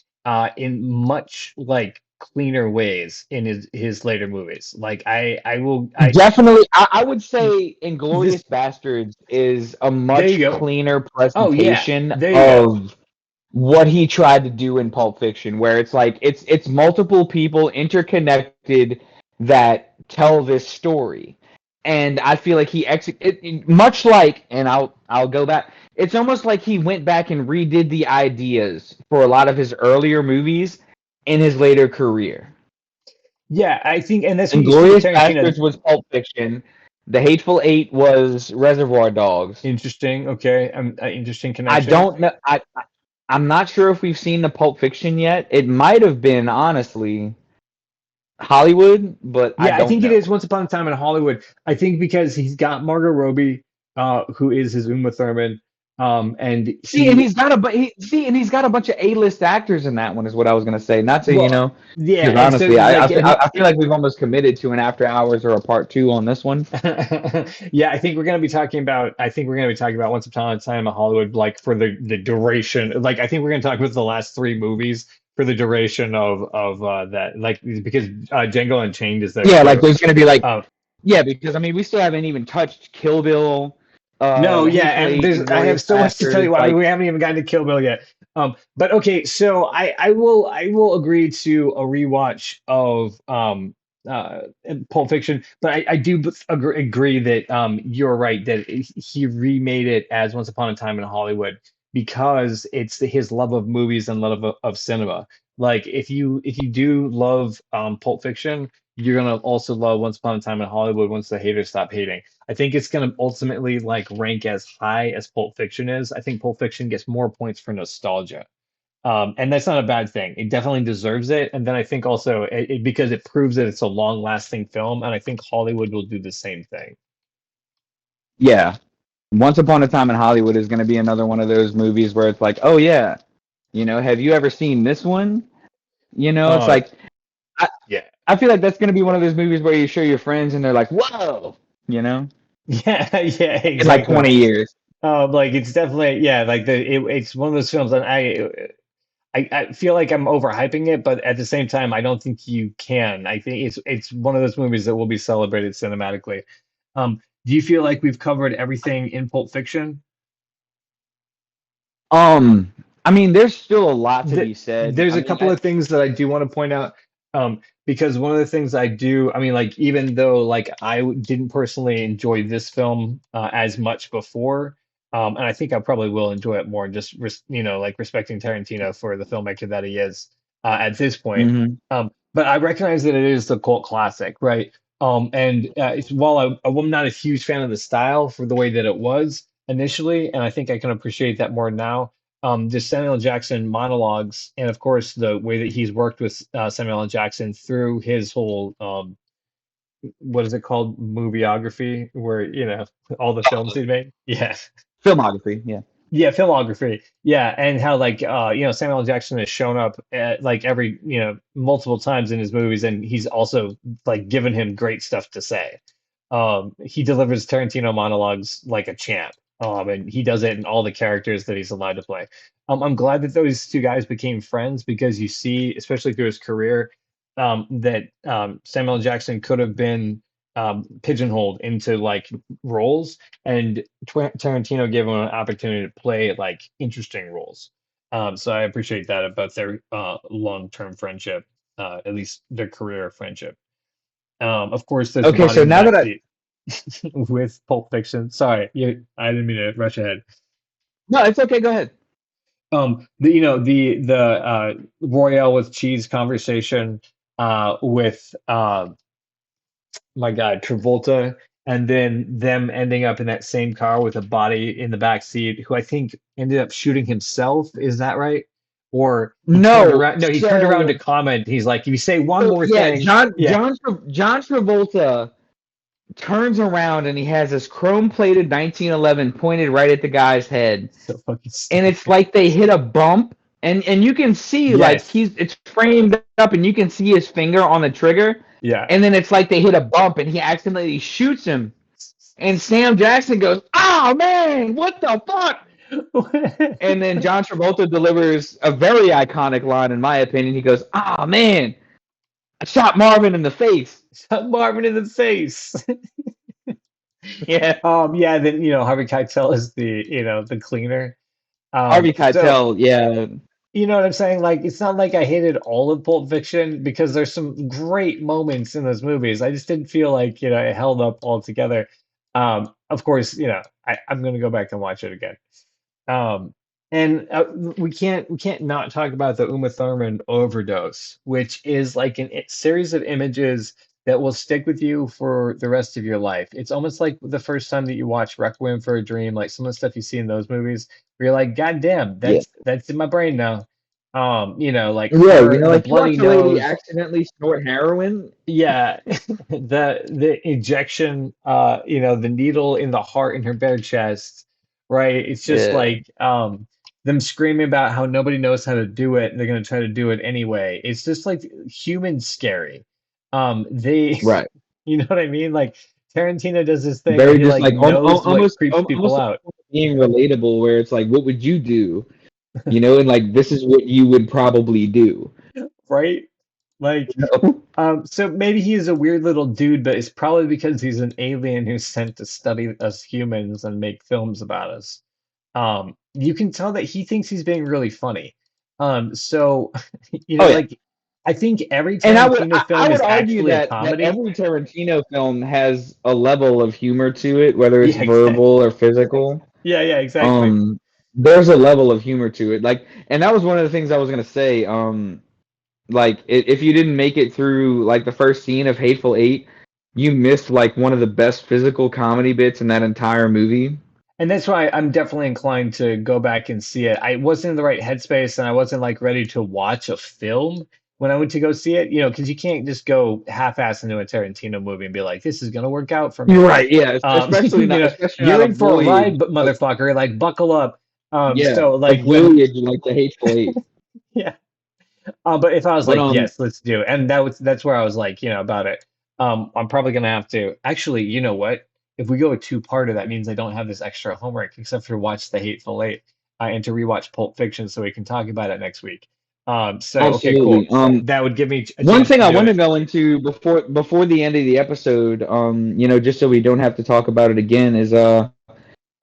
in much like cleaner ways in his later movies. Like I will I definitely. I would say this Inglorious Bastards is a there you much go. cleaner Oh yeah, presentation there you go. of what he tried to do in Pulp Fiction, where it's like it's multiple people interconnected that tell this story, and I feel like he much like, and I'll go back. It's almost like he went back and redid the ideas for a lot of his earlier movies in his later career. Yeah, I think, and that's what you see with Inglorious Tarantino. Bastards was Pulp Fiction. The Hateful Eight was Reservoir Dogs. Interesting. Okay, interesting I connection. don't know. I'm not sure if we've seen the Pulp Fiction yet. It might have been honestly Hollywood, but I Yeah, I don't think it is know. Once Upon a Time in Hollywood. I think because he's got Margot Robbie, who is his Uma Thurman, and See, and he, he's got a bunch of A-list actors in that one. Is what I was gonna say. Not to well, yeah, because and so honestly, like, and I feel like we've almost committed to an after hours or a part two on this one. yeah, I think we're going to be talking about. I think we're going to be talking about Once Upon a Time in Hollywood, like for the duration. Like I think we're going to talk about the last three movies for the duration of that. Like because Django Unchained is there Yeah, like too. there's gonna be like Um, yeah, because I mean we still haven't even touched Kill Bill, no, The yeah, Hateful and Eight, I have Inglorious so much to tell Bastards. you. I mean, Like we haven't even gotten to Kill Bill yet. But okay, so I will agree to a rewatch of uh Pulp Fiction, but I do agree that you're right that he remade it as Once Upon a Time in Hollywood because it's his love of movies and love of cinema. Like if you do love Pulp Fiction, you're gonna also love Once Upon a Time in Hollywood once the haters stop hating. I think it's going to ultimately like rank as high as Pulp Fiction is. I think Pulp Fiction gets more points for nostalgia. And that's not a bad thing. It definitely deserves it. And then I think also because it proves that it's a long lasting film. And I think Hollywood will do the same thing. yeah, Once Upon a Time in Hollywood is gonna be another one of those movies where it's like, oh yeah, have you ever seen this one? It's Uh, like I yeah. I feel like that's gonna be one of those movies where you show your friends and they're like, whoa, Yeah, yeah, in like exactly. 20 years. Like it's definitely, yeah, like it's one of those films and I feel like I'm overhyping it, but at the same time, I don't think you can. I think it's one of those movies that will be celebrated cinematically. Do you feel like we've covered everything in Pulp Fiction? Um, I mean, there's still a lot to Th be said. There's I a mean, couple of things that I do want to point out. Because one of the things I do, I mean, like even though like didn't personally enjoy this film as much before, and I think I probably will enjoy it more, just like respecting Tarantino for the filmmaker that he is at this point. mhm. But I recognize that it is the cult classic, right? And while I'm not a huge fan of the style for the way that it was initially, and I think I can appreciate that more now, the Samuel L. Jackson monologues, and of course the way that he's worked with Samuel L. Jackson through his whole what is it called, movieography, where all the films he made. Yeah, Filmography, yeah. yeah, filmography. Yeah, and how like Samuel L. Jackson has shown up like every multiple times in his movies, and he's also like given him great stuff to say. He delivers Tarantino monologues like a champ. And he does it in all the characters that he's allowed to play. I'm glad that those two guys became friends because you see, especially through his career, that Samuel L. Jackson could have been pigeonholed into like roles, and Tarantino gave him an opportunity to play like interesting roles. So I appreciate that about their long-term friendship, at least their career friendship. Of course, there's the Okay, body so in the now that back I seat with Pulp Fiction. Sorry, I didn't mean to rush ahead. no, it's okay. Go ahead. The Royale with cheese conversation with my God, Travolta, and then them ending up in that same car with a body in the back seat, who I think ended up shooting himself. Is that right? Or he turned No, around. No, he turned around so to comment. He's like, "If you say one so more yeah, thing, yeah, John Travolta. turns around and he has this chrome-plated 1911 pointed right at the guy's head, So fucking and it's stupid. like they hit a bump, and you can see like Yes. it's framed up, and you can see his finger on the trigger, Yeah. and then it's like they hit a bump, and he accidentally shoots him, and Sam Jackson goes, "Oh man, what the fuck?" And then John Travolta delivers a very iconic line, in my opinion. He goes, "Oh man, I shot Marvin in the face." Shot Marvin in the face. Yeah, Yeah, then Harvey Keitel is the cleaner. Harvey So Keitel. Yeah, you know what I'm saying? Like, it's not like I hated all of Pulp Fiction because there's some great moments in those movies. I just didn't feel like, it held up altogether. Of course, I'm gonna go back and watch it again. Um, and we can't not talk about the Uma Thurman overdose, which is like a series of images that will stick with you for the rest of your life. It's almost like the first time that you watch Requiem for a Dream, like some of the stuff you see in those movies, where you're like, God damn, yeah, that's in my brain now. Like yeah. You her, know, the like you bloody watch a lady nose, accidentally snort heroin. yeah, the injection, the needle in the heart in her bare chest, right? It's just Yeah, like them screaming about how nobody knows how to do it and they're gonna try to do it anyway. It's just like human scary. They right. you know what I mean? Like Tarantino does this thing where Very he just like like knows what almost creeps people almost out, being relatable, where it's like, what would you do? You know, and like this is what you would probably do. right? Like, You know? so maybe he's a weird little dude, but it's probably because he's an alien who's sent to study us humans and make films about us. You can tell that he thinks he's being really funny. So, Oh yeah. like, I think every And Tarantino I film would is argue actually a that comedy. every Tarantino film has a level of humor to it, whether it's Yeah, verbal exactly. or physical. Yeah, exactly. Um, there's a level of humor to it. Like, and that was one of the things I was gonna say. Like if you didn't make it through like the first scene of Hateful Eight, you missed like one of the best physical comedy bits in that entire movie. And that's why I'm definitely inclined to go back and see it. I wasn't in the right headspace and I wasn't like ready to watch a film when I went to go see it, because you can't just go half-ass into a Tarantino movie and be like, this is gonna work out for You're me. right, yeah, especially not You're a in for a ride, voyage. but motherfucker, like buckle up. Yeah, So a like when voyage like the Hateful Eight. yeah. But if I was But like, yes, let's do it, and that's where I was like, about it. I'm probably gonna have to actually, you know what? If we go a two-parter, that means I don't have this extra homework except for watch The Hateful Eight, and to rewatch Pulp Fiction so we can talk about it next week. So okay, absolutely. cool. That would give me a One chance thing to I do want to it. go into before the end of the episode, just so we don't have to talk about it again, is I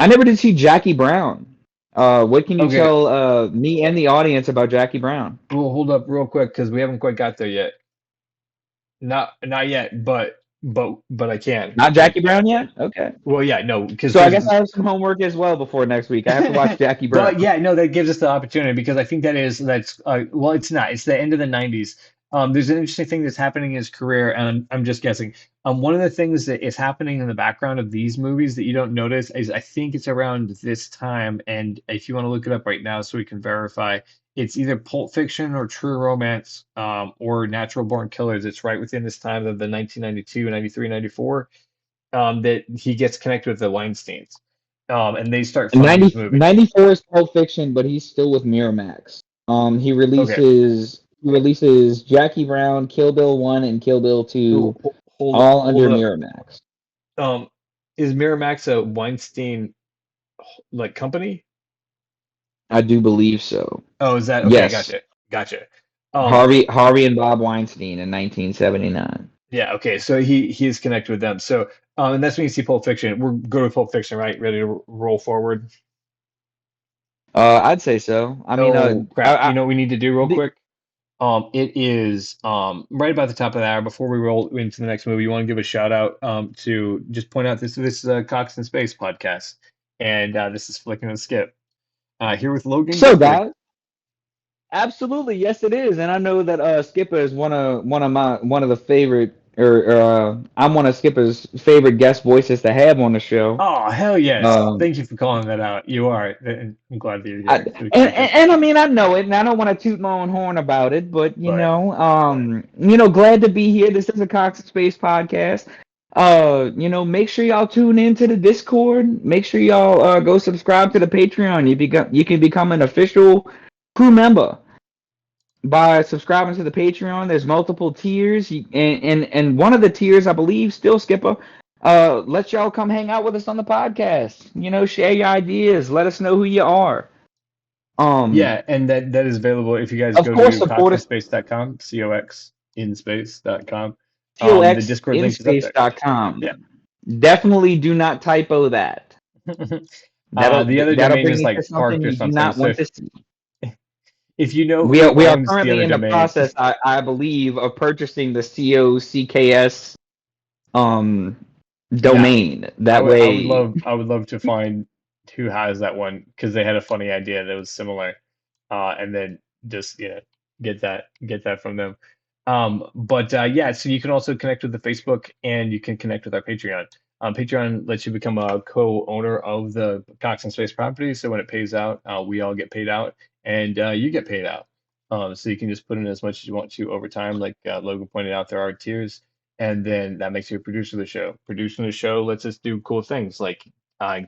never did see Jackie Brown. What can you Okay, tell me and the audience about Jackie Brown? we'll hold up real quick because we haven't quite got there yet. Not yet, but I can. Not Like, Jackie Brown yet? Okay. well, yeah, no, because So I there's guess I have some homework as well before next week. I have to watch Jackie Brown. But yeah, no, that gives us the opportunity because I think that's well, it's not. It's the end of the '90s. There's an interesting thing that's happening in his career, and I'm just guessing. One of the things that is happening in the background of these movies that you don't notice is I think it's around this time, and if you want to look it up right now so we can verify, it's either Pulp Fiction or True Romance, or Natural Born Killers. It's right within this time of the 1992, 93, 94, that he gets connected with the Weinsteins, and they start And funding his movies. 94 is Pulp Fiction, but he's still with Miramax. He Okay. releases Jackie Brown, Kill Bill 1 and Kill Bill 2 all Hold under up. Miramax. Um, is Miramax a Weinstein like company? I do believe so. Oh, is that okay? Yes. Gotcha. Um, Harvey and Bob Weinstein in 1979. yeah, okay. So he is connected with them. So and that's when you see Pulp Fiction. We're go to Pulp Fiction, right? Ready to roll forward. I'd say so. I mean, Oh crap! You know what we need to do real the, quick? It is right about the top of the hour. Before we roll into the next movie, you want to give a shout out to just point out this is a Cox and Space podcast, and this is Flicking and Skip. Here with Logan so Guthrie. guys, absolutely, yes, it is, and I know that Skipper is one of the favorite, or I'm one of Skipper's favorite guest voices to have on the show. Oh, hell yes. Um, Thank you for calling that out. You are. And I'm glad that you're I, here so we can and, make and this. and I mean I know it, and I don't want to toot my own horn about it, but But glad to be here. This is a Cox and Space podcast. Make sure y'all tune into the Discord. Make sure y'all go subscribe to the Patreon. You can become an official crew member by subscribing to the Patreon. There's multiple tiers, and one of the tiers, I believe, still Skipper, let y'all come hang out with us on the podcast. Share your ideas. Let us know who you are. Yeah, and that is available if you guys Of go course, to support us. coxinspace.com, coxinspace.com. The Discord link is up there. coxinspace.com. Yeah. Definitely do not typo that. The other That'll domain bring is you to like something parked or you do something. not So want to see. if you know We who are we are owns the currently other in the domain, process, I believe, of purchasing the COCKS um yeah, domain. That way, I would love to find who has that one because they had a funny idea that was similar, and then just get that from them. But yeah, so you can also connect with the Facebook and you can connect with our Patreon. Patreon lets you become a co-owner of the Cox and Space property, so when it pays out, we all get paid out, and you get paid out. So you can just put in as much as you want to over time. Like Logan pointed out, there are tiers, and then that makes you a producer of the show. Producing the show lets us do cool things like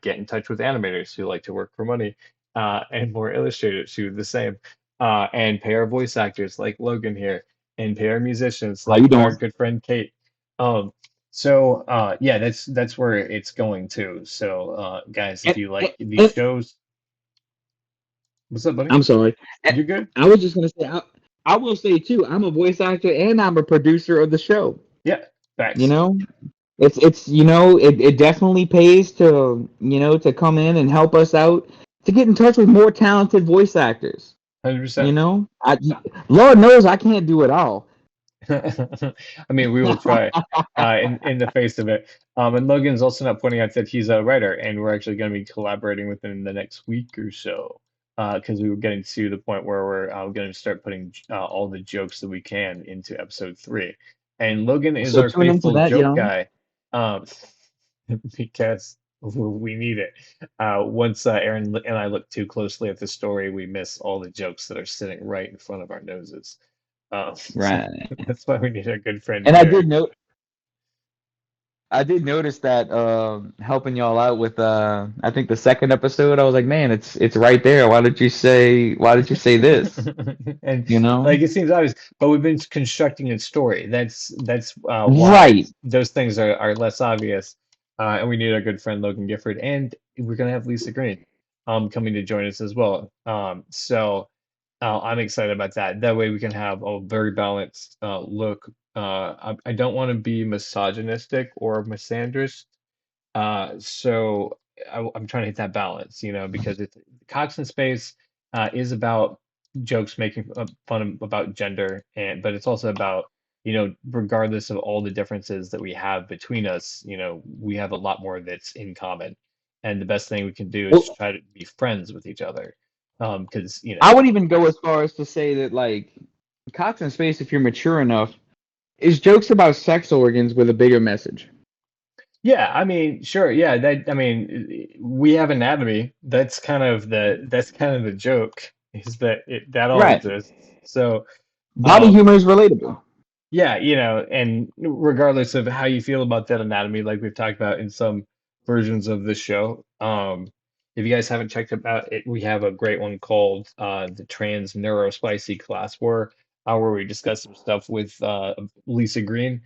get in touch with animators who like to work for money, and more illustrators who do the same, and pay our voice actors like Logan here, and pay our musicians how you like our doing? good friend Kate. Um, so yeah, that's where it's going to. So guys, if And, you and, like these and shows, what's up, buddy? I'm sorry. You're good. I was just gonna say, I will say too, I'm a voice actor and I'm a producer of the show. Yeah, You facts. know, it definitely pays to to come in and help us out to get in touch with more talented voice actors. 100%. Lord knows I can't do it all. I mean, we will try in the face of it. And Logan's also not pointing out that he's a writer, and we're actually going to be collaborating with him in the next week or so. Because we were getting to the point where we're going to start putting all the jokes that we can into episode 3. And Logan is So our tune into faithful that, joke y'all. guy, um, because we need it. Once Aaron and I look too closely at the story, we miss all the jokes that are sitting right in front of our noses. Um, Right. that's why we need our good friend And Aaron. I did notice that helping y'all out with I think the second episode, I was like, man, it's right there. Why did you say this? And You know? like it seems obvious, but we've been constructing a story. That's why Right. those things are less obvious. And we need our good friend Logan Gifford, and we're gonna have Lisa Green coming to join us as well. So I'm excited about that. That way we can have a very balanced look. I don't want to be misogynistic or misandrist, so I'm trying to hit that balance, because it's Cox in Space is about jokes making fun about gender, and but it's also about, regardless of all the differences that we have between us, we have a lot more that's in common, and the best thing we can do is Well, try to be friends with each other, because I would even go as far as to say that like Cox in Space, if you're mature enough, is jokes about sex organs with a bigger message. yeah, I mean, sure, yeah, that I mean, we have anatomy. That's kind of the joke is that that all Right. exists. So, Body um, humor is relatable. yeah, and regardless of how you feel about that anatomy, like we've talked about in some versions of the show, if you guys haven't checked about it, we have a great one called the Trans Neurospicy Class War, where we discuss some stuff with Lisa Green,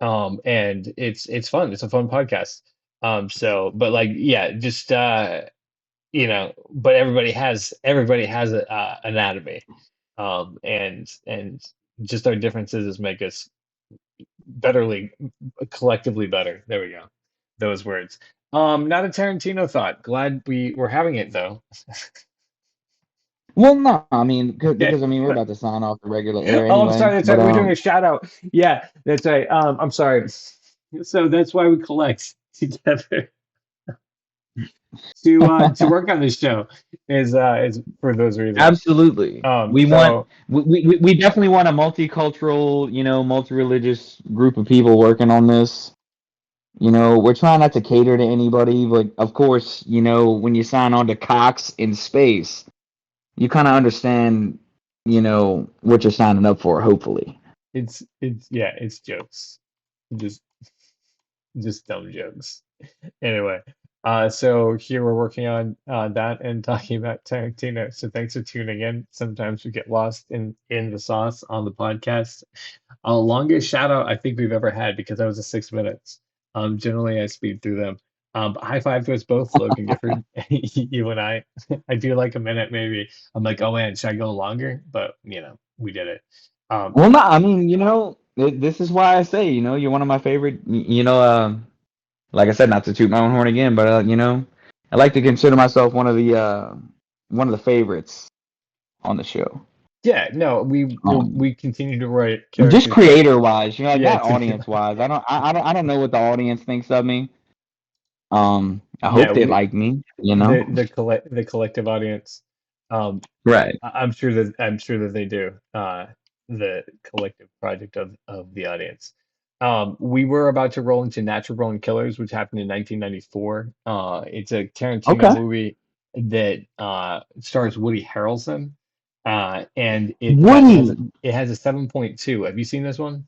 and it's fun. It's a fun podcast. So, but like, yeah, just but everybody has a anatomy, and just our differences make us betterly collectively better. There we go. Those words. Not a Tarantino thought. Glad we were having it though. Well, no, I mean, Okay. because I mean, we're about to sign off the regular air Oh, I'm anyway. sorry. That's right. But We're doing a shout out. Yeah, that's right. I'm sorry. So that's why we collect together to work on this show is for those reasons. absolutely, So we definitely want a multicultural, multi-religious group of people working on this. We're trying not to cater to anybody, but of course, when you sign on to Cox in Space, you kind of understand, what you're signing up for, hopefully. it's yeah, it's jokes. Just just dumb jokes. Anyway, so here we're working on that and talking about Tarantino. So thanks for tuning in. Sometimes we get lost in the sauce on the podcast. Longest shout out I think we've ever had because that was a 6 minutes. Generally I speed through them. But high five to us both, Logan Gifford, you and I. I do like a minute maybe. I'm like, oh man, should I go longer? But we did it. Um, Well, no, I mean, this is why I say, you're one of my favorite. Like I said, not to toot my own horn again, but I like to consider myself one of the favorites on the show. yeah, no, Um, we continue to write just characters that creator wise, like yeah, not to be audience wise. I don't know what the audience thinks of me. I yeah, hope they like me. the collective audience. Um, Right. I'm sure that they do. The collective project of the audience. We were about to roll into Natural Born Killers, which happened in 1994. It's a Tarantino Okay. movie that stars Woody Harrelson, and Woody. it has a 7.2. Have you seen this one?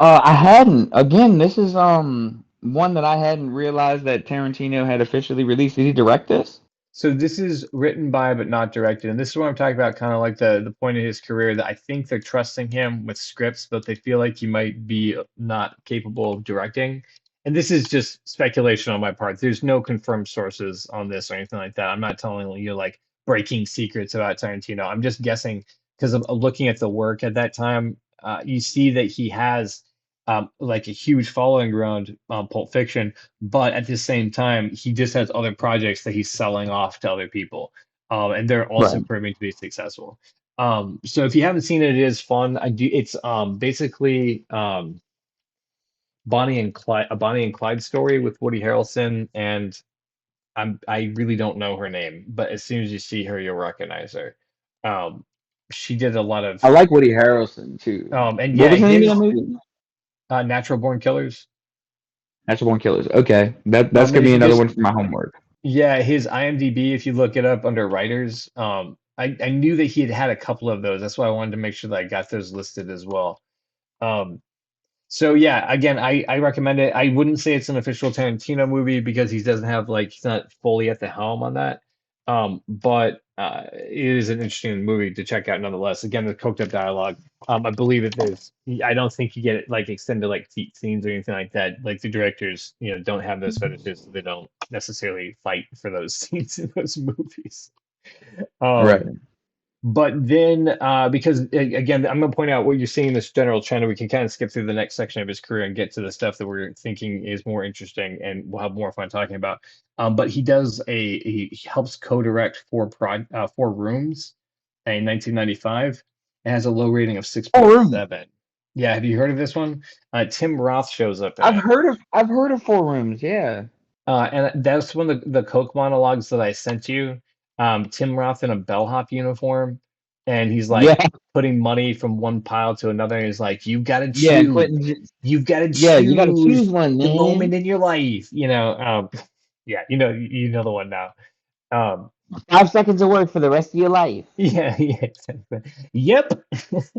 I hadn't. Again, this is one that I hadn't realized that Tarantino had officially released. Did he direct this? So this is written by but not directed, and this is what I'm talking about, kind of like the point of his career that I think they're trusting him with scripts, but they feel like he might be not capable of directing. And this is just speculation on my part. There's no confirmed sources on this or anything like that. I'm not telling you like breaking secrets about Tarantino. I'm just guessing because I'm looking at the work at that time. You see that he has like a huge following around Pulp Fiction, but at the same time, he just has other projects that he's selling off to other people, and they're also Right. proving to be successful. So if you haven't seen it, it is fun. I do. It's basically a Bonnie and Clyde story with Woody Harrelson, and I really don't know her name, but as soon as you see her, you'll recognize her. Um, she did a lot of, I like Woody Harrelson too. and What yeah, was the name of his that movie? Natural Born Killers. Natural Born Killers. Okay, that's And gonna if be you another just one for my homework. Yeah, his IMDb, if you look it up under writers, I knew that he had had a couple of those. That's why I wanted to make sure that I got those listed as well. Um, so yeah, again, I recommend it. I wouldn't say it's an official Tarantino movie because he doesn't have like he's not fully at the helm on that. But it is an interesting movie to check out nonetheless. Again, the coked up dialogue. I believe that there's. I don't think you get like extended like feet scenes or anything like that. Like the directors, don't have those fetishes, so they don't necessarily fight for those scenes in those movies. Right. Um, but then, because again, I'm going to point out what you're seeing this general trend, and we can kind of skip through the next section of his career and get to the stuff that we're thinking is more interesting and we'll have more fun talking about. But he helps co-direct four rooms in 1995. It has a low rating of Oh, Room. 6.7. Yeah, have you heard of this one? Tim Roth shows up in it. I've heard of Four Rooms. Yeah. And that's one of the Coke monologues that I sent you. Tim Roth in a bellhop uniform, and he's Yeah. like putting money from one pile to another, and he's like, Yeah. And putting. you've got to Yeah, you got to choose choose one, the moment man. in your life, yeah, you know the one now. Um, 5 seconds of work for the rest of your life. yeah, yeah, exactly. Yep,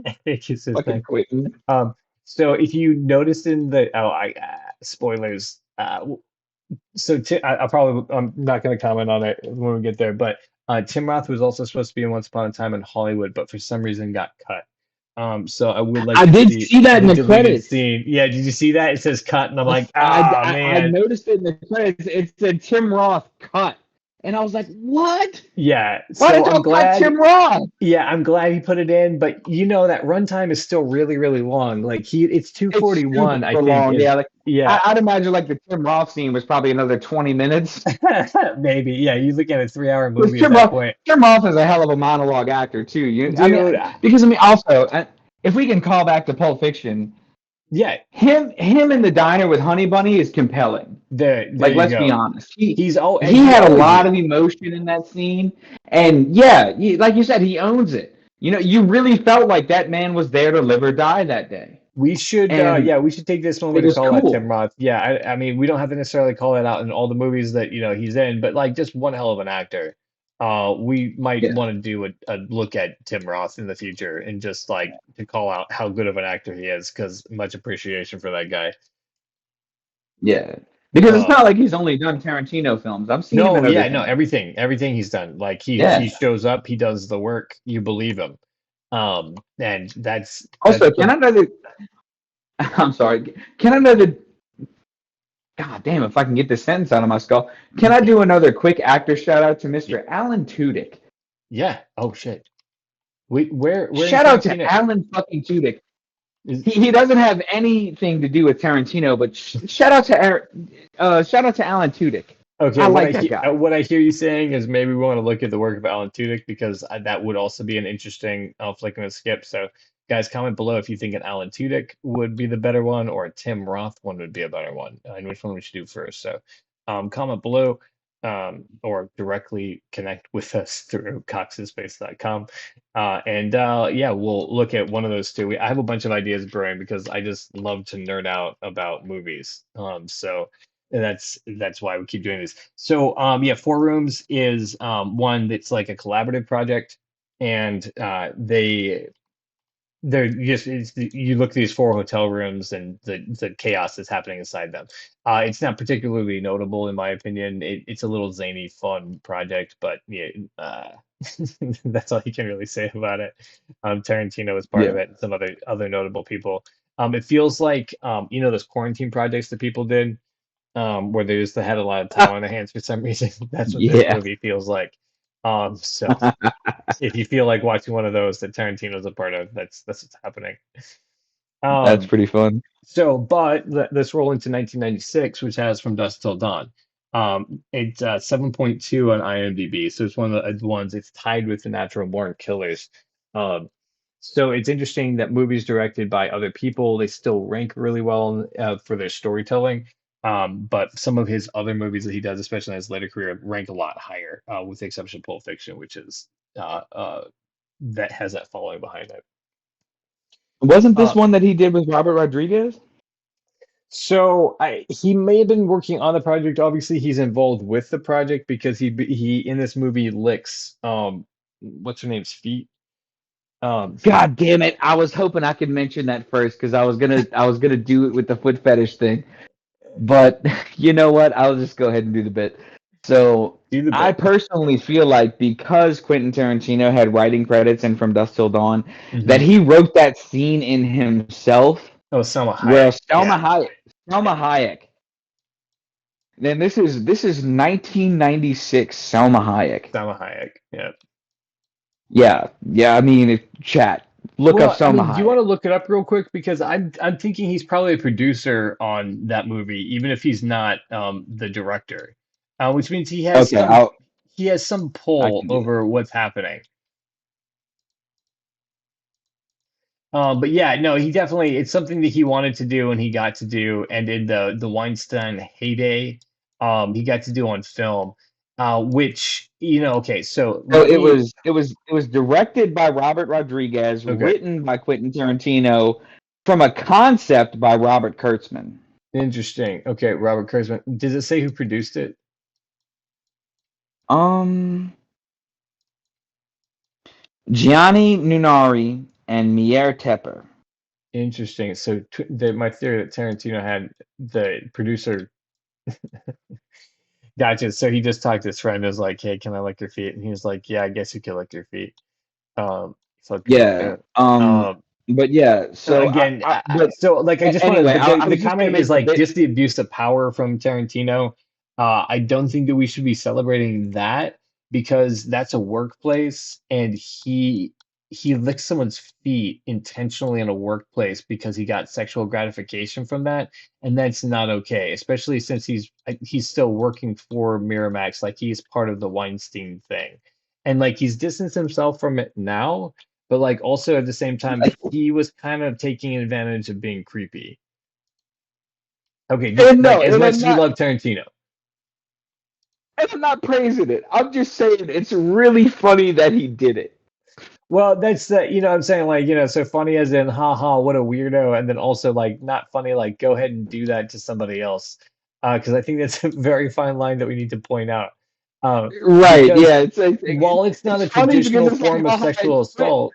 I think it's his Fucking thing. quitting. Um, so if you noticed in the spoilers, I'm not going to comment on it when we get there, but Tim Roth was also supposed to be in Once Upon a Time in Hollywood, but for some reason got cut. So I would like I to did see see that in the the deleted credits. scene. Yeah, did you see that? It says cut, and I'm like, I, ah, I, I man. noticed it in the credits. It said Tim Roth cut. And I was like, what? Yeah. Why So did y'all cut Tim Roth? I'm glad he put it in, but that runtime is still really, really long. Like it's It's 241, I super think, long. is Yeah, like yeah. I'd imagine like the Tim Roth scene was probably another 20 minutes. Maybe. Yeah, you look at a 3 hour Because movie at that point. Tim Roth is a hell of a monologue actor too. Dude, Because also, if we can call back to Pulp Fiction, yeah, him in the diner with Honey Bunny is compelling. there Like, you let's be go. honest. And He he had a owns lot it. of emotion in that scene, and yeah, like you said, he owns it. You really felt like that man was there to live or die that day, and We should take this it moment to was call out Tim cool. Roth. Yeah, I mean, we don't have to necessarily call it out in all the movies that he's in, but like just one hell of an actor. We might Yeah. want to do a look at Tim Roth in the future and just like to call out how good of an actor he is, because much appreciation for that guy. Yeah, because it's Uh, not like he's only done Tarantino films. I've seen him no, in other yeah, no, things. everything he's done. Like he Yeah. shows up, he does the work, you believe him. And that's Also, can I know the? I'm sorry. Can I know the? God damn, if I can get this sentence out of my skull, can I do another quick actor shout out to Mr. Alan Tudyk? yeah. Oh shit. Where in Shout out to Tarantino Alan fucking Tudyk. is He doesn't have anything to do with Tarantino, but shout out to Alan Tudyk. okay? I like that guy. What I hear you saying is maybe we want to look at the work of Alan Tudyk because that would also be an interesting flick and a skip. So guys, comment below if you think an Alan Tudyk would be the better one or a Tim Roth one would be a better one, and which one we should do first. So comment below. Or directly connect with us through coxspace.com. Yeah, we'll look at one of those two. I have a bunch of ideas brewing because I just love to nerd out about movies. So that's why we keep doing this. So yeah, Four Rooms is one that's like a collaborative project, and they're just you look at these four hotel rooms and the chaos that's happening inside them. It's not particularly notable in my opinion. It's a little zany, fun project, but yeah, that's all you can really say about it. Tarantino was part of Yeah. it, and some other notable people. It feels like those quarantine projects that people did, where they just had a lot of time on their hands for some reason. That's what this Yeah. movie feels like. So if you feel like watching one of those that Tarantino's a part of, that's what's happening. That's Um, pretty fun. but let's roll into 1996, which has From Dusk Till Dawn. It's 7.2 on IMDb, so it's one of the ones. It's tied with The Natural Born Killers. Um, so it's interesting that movies directed by other people, they still rank really well for their storytelling. But some of his other movies that he does, especially in his later career, rank a lot higher, with the exception of Pulp Fiction, which is that has that following behind it. Wasn't this Uh, one that he did with Robert Rodriguez? he may have been working on the project. Obviously, he's involved with the project because he in this movie licks what's her name's feet. So God damn it! I was hoping I could mention that first because I was gonna do it with the foot fetish thing. But you know what? I'll just go ahead and do the bit. So do the I bit. personally feel like because Quentin Tarantino had writing credits in From Dusk Till Dawn, that Hmm. he wrote that scene in himself. Oh, Selma Where Hayek. Yeah, Selma Hayek. Then this is 1996 Selma Hayek. Selma Hayek. Yeah. Yeah, yeah. I mean, chat. Look up Well, I Selma mean, do you want Hayek. to look it up real quick because I'm thinking he's probably a producer on that movie, even if he's not the director, which means Okay, he has some I pull can do that. over what's happening. But yeah, no, he definitely it's something that he wanted to do and he got to do, and in the Weinstein heyday, he got to do on film, which okay, so So let it me was it was it was directed by Robert Rodriguez, okay, written by Quentin Tarantino, from a concept by Robert Kurtzman. interesting. Okay, Robert Kurtzman. Does it say who produced it? Um, Gianni Nunari and Mier Tepper. Interesting. So my theory that Tarantino had the producer. Gotcha. So he just talked to his friend and was like, "Hey, can I lick your feet?" And he was like, "Yeah, I guess you can lick your feet." So good on Yeah. you. Um, But yeah. So again, but so like I just want to anyway, I the was just gonna comment is make the like bit. just the abuse of power from Tarantino. I don't think that we should be celebrating that because that's a workplace and he licked someone's feet intentionally in a workplace because he got sexual gratification from that, and that's not okay, especially since he's still working for Miramax, like he's part of the Weinstein thing. And like he's distanced himself from it now, but like also at the same time, he was kind of taking advantage of being creepy. Okay, just And like no, as and much I'm as we not. love Tarantino. And I'm not praising it. I'm just saying it's really funny that he did it. Well, that's the I'm saying like so funny as in haha what a weirdo, and then also like not funny like go ahead and do that to somebody else, because I think that's a very fine line that we need to point out, uh, Right? because Yeah. while it's not It's a funny because traditional it's like, form of haha, sexual it's Quentin. assault,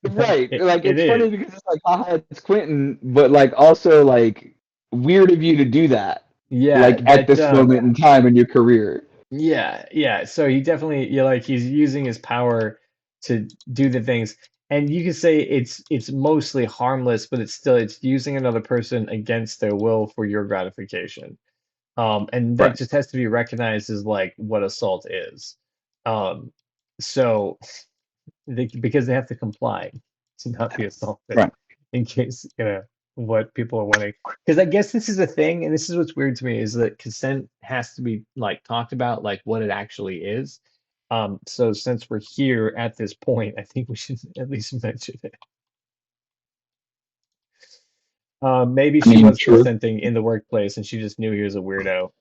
Right. Like it it's is. funny because it's like, haha, it's Quentin, but like also like weird of you to do that, Yeah, like at that this moment in time in your career. yeah, yeah. So he definitely, yeah, like he's using his power to do the things. And you could say it's mostly harmless, but it's using another person against their will for your gratification. And that Right. just has to be recognized as like what assault is. Um, so because they have to comply to not be assaulted Right. in case, what people are wanting. Because I guess this is a thing, and this is what's weird to me, is that consent has to be like talked about, like what it actually is. So since we're here at this point, I think we should at least mention it. Maybe I she mean, was true. consenting in the workplace and she just knew he was a weirdo.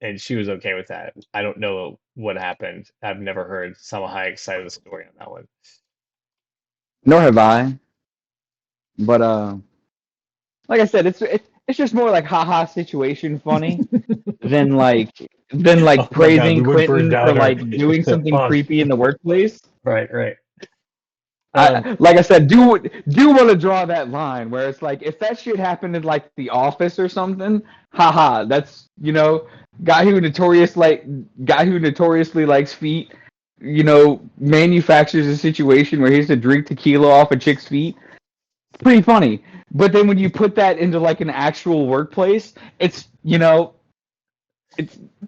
And she was okay with that. I don't know what happened. I've never heard Salma Hayek's side of the story on that one. Nor have I. But like I said, it's just more like haha situation funny than Oh my God, the praising Woodford Quentin for Downer. like doing something Fun. creepy in the workplace. Right, right. Um, I like I said, do want to draw that line where it's like if that shit happened in like The Office or something, haha, that's guy who guy who notoriously likes feet, manufactures a situation where he has to drink tequila off a chick's feet. Pretty funny. But then when you put that into like an actual workplace, it's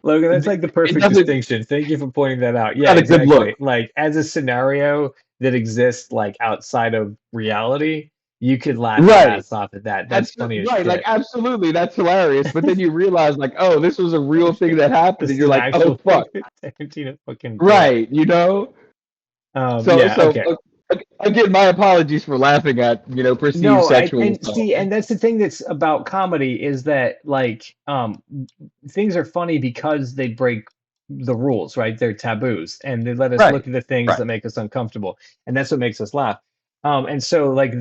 Logan, that's like the it perfect doesn't distinction. Thank you for pointing that out. Yeah, not a good look. exactly. Like as a scenario that exists like outside of reality, you could laugh your Right. ass off at that. That's That's funny as right, like shit. absolutely, that's hilarious. But then you realize, like, oh, this was a real thing that happened, This and is you're an like, oh actual thing fuck, that Tarantino fucking did. right, you know. So, Yeah, so okay. again, my apologies for laughing at perceived No, sexual and assault. see, and that's the thing that's about comedy is that like things are funny because they break the rules, right? They're taboos, and they let us Right, look at the things right. that make us uncomfortable, and that's what makes us laugh. And so like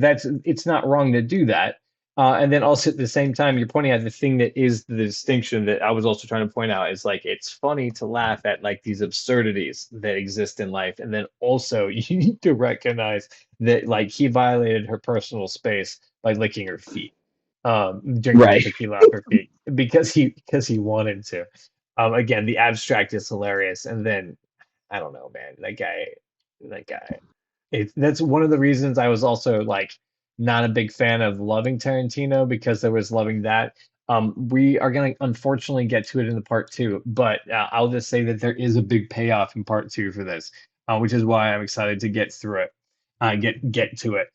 it's not wrong to do that. And then also at the same time, you're pointing out the thing that is the distinction that I was also trying to point out is like it's funny to laugh at like these absurdities that exist in life, and then also you need to recognize that like he violated her personal space by licking her feet, drinking the Right. tequila off her feet because he wanted to. Again, the abstract is hilarious, and then I don't know, man, that guy. That's one of the reasons I was also like not a big fan of loving Tarantino because there was loving that. We are going to unfortunately get to it in the part two, but I'll just say that there is a big payoff in part two for this, which is why I'm excited to get through it, get to it,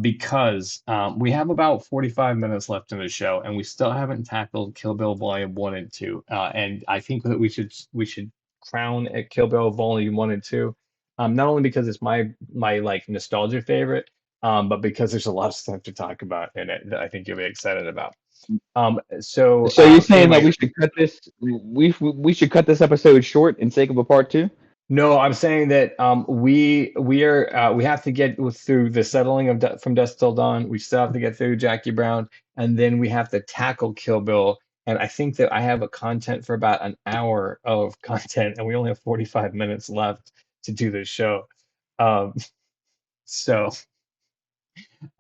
because we have about 45 minutes left in the show, and we still haven't tackled Kill Bill Volume One and Two, and I think that we should crown at Kill Bill Volume One and Two, not only because it's my like nostalgia favorite, but because there's a lot of stuff to talk about in it that I think you'll be excited about. So you're saying that Anyway, we should cut this episode short and sake of a part two? no, I'm saying that we have to get through the settling of From Dusk Till Dawn. We still have to get through Jackie Brown, and then we have to tackle Kill Bill. And I think that I have a content for about an hour of content, and we only have 45 minutes left to do this show. Um, so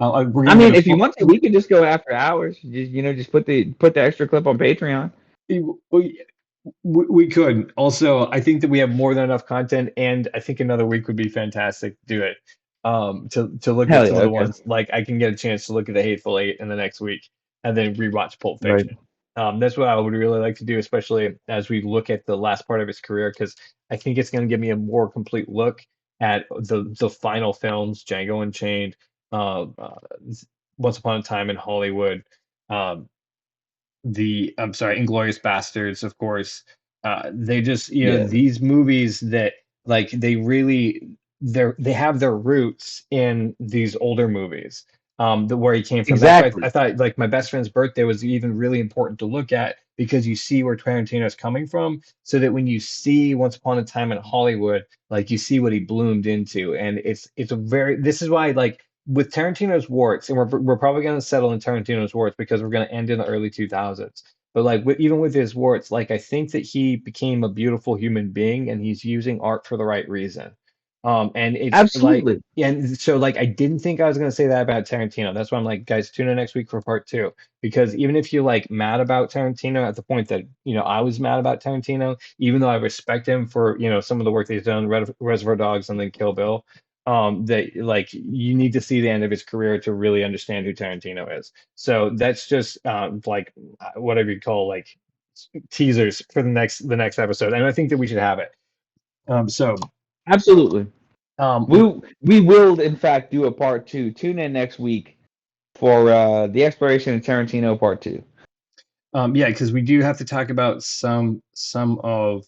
we're I gonna get mean, a if you full. want to, we could just go after hours. Just put the extra clip on Patreon. We could. Also, I think that we have more than enough content, and I think another week would be fantastic to do it. To look at Hell some yeah, of the okay. ones, like I can get a chance to look at The Hateful Eight in the next week, and then rewatch Pulp Right. Fiction. That's what I would really like to do, especially as we look at the last part of his career, because I think it's going to give me a more complete look at the final films, Django Unchained, Once Upon a Time in Hollywood, um, I'm sorry, Inglorious Bastards, of course. They just, Yeah. these movies that like they have their roots in these older movies, where he came from. That's why I Exactly. thought like My Best Friend's Birthday was even really important to look at because you see where Tarantino's coming from, so that when you see Once Upon a Time in Hollywood, like you see what he bloomed into, and it's a very this is why like with Tarantino's warts, and we're probably going to settle in Tarantino's warts because we're going to end in the early 2000s. But like even with his warts, like I think that he became a beautiful human being, and he's using art for the right reason. And it's like, Absolutely. and so like I didn't think I was gonna say that about Tarantino. That's why I'm like, guys, tune in next week for part two. Because even if you're like mad about Tarantino at the point that, I was mad about Tarantino, even though I respect him for, some of the work that he's done, Reservoir Dogs and then Kill Bill, that like you need to see the end of his career to really understand who Tarantino is. So that's just like whatever you call like teasers for the next episode. And I think that we should have it. So Absolutely. um, We will in fact do a part two. Tune in next week for the exploration of Tarantino part two. yeah, because we do have to talk about some of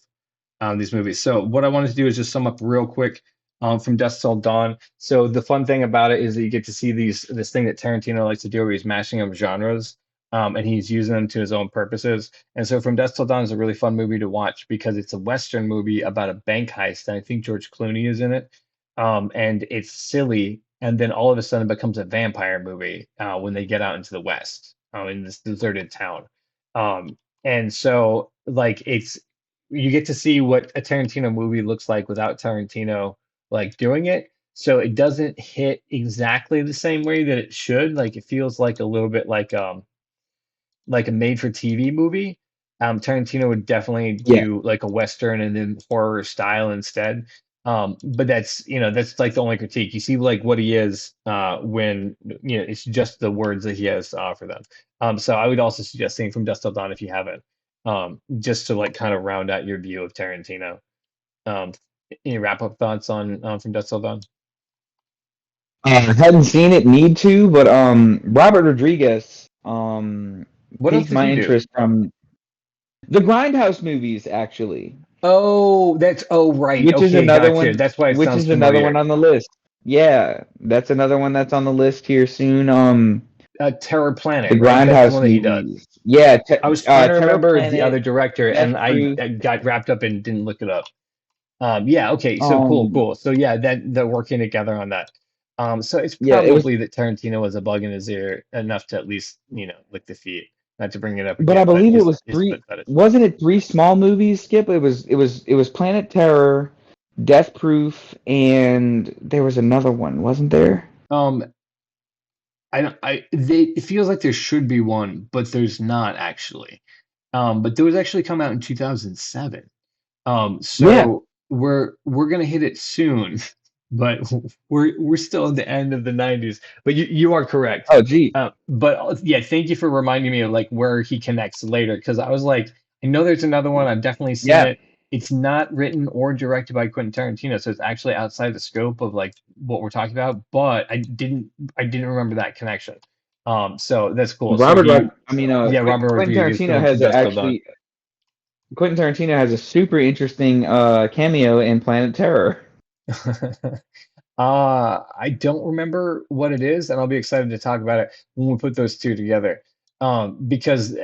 these movies. So what I wanted to do is just sum up real quick from Dusk Till Dawn. So the fun thing about it is that you get to see this thing that Tarantino likes to do, where he's mashing up genres, and he's using them to his own purposes. And so From Dusk Till Dawn is a really fun movie to watch because it's a Western movie about a bank heist, and I think George Clooney is in it. And it's silly, and then all of a sudden it becomes a vampire movie when they get out into the West, in this deserted town. And so like it's you get to see what a Tarantino movie looks like without Tarantino like doing it. So it doesn't hit exactly the same way that it should. Like it feels like a little bit like a made for TV movie. Tarantino would definitely Yeah. do like a Western and then horror style instead. But that's like the only critique. You see like what he is when it's just the words that he has to offer them. So I would also suggest seeing From Dusk Till Dawn if you haven't, just to like kind of round out your view of Tarantino. Um, any wrap up thoughts on From Dusk Till Dawn? Hadn't seen it, need to, but Robert Rodriguez What else piqued did my he do? interest from the Grindhouse movies, actually, Oh right. which is Okay, another gotcha. one. That's why it Which sounds is another one familiar. on the list. Yeah, that's another one that's on the list here soon. Terror The Planet, right? That's the Grindhouse one that he does. movies. Yeah, I was trying to Terror remember the Planet, other director, Death and I, Proof. I got wrapped up and didn't look it up. Yeah, okay, so cool, Um, cool. So yeah, that they're working together on that. So it's yeah, it was. probably that Tarantino was a bug in his ear enough to at least, lick the feet. Not to bring it up But I again, but believe it his was his three. foot fetish. Wasn't it three small movies, Skip? It was Planet Terror, Death Proof, and there was another one, wasn't there? Um, I don't, I they it feels like there should be one, but there's not actually. But those actually come out in 2007. Yeah. So we're gonna hit it soon, but we're still at the end of the 90s. But you are correct. Oh, gee. But yeah, thank you for reminding me of like where he connects later, because I was like, I know there's another one. I've definitely seen Yeah. it. It's not written or directed by Quentin Tarantino, so it's actually outside the scope of like what we're talking about. But I didn't remember that connection. So that's cool. So yeah, Robert Quentin Rodriguez Tarantino from has Dust Till Dawn. Quentin Tarantino has a super interesting cameo in Planet Terror. I don't remember what it is, and I'll be excited to talk about it when we put those two together. Because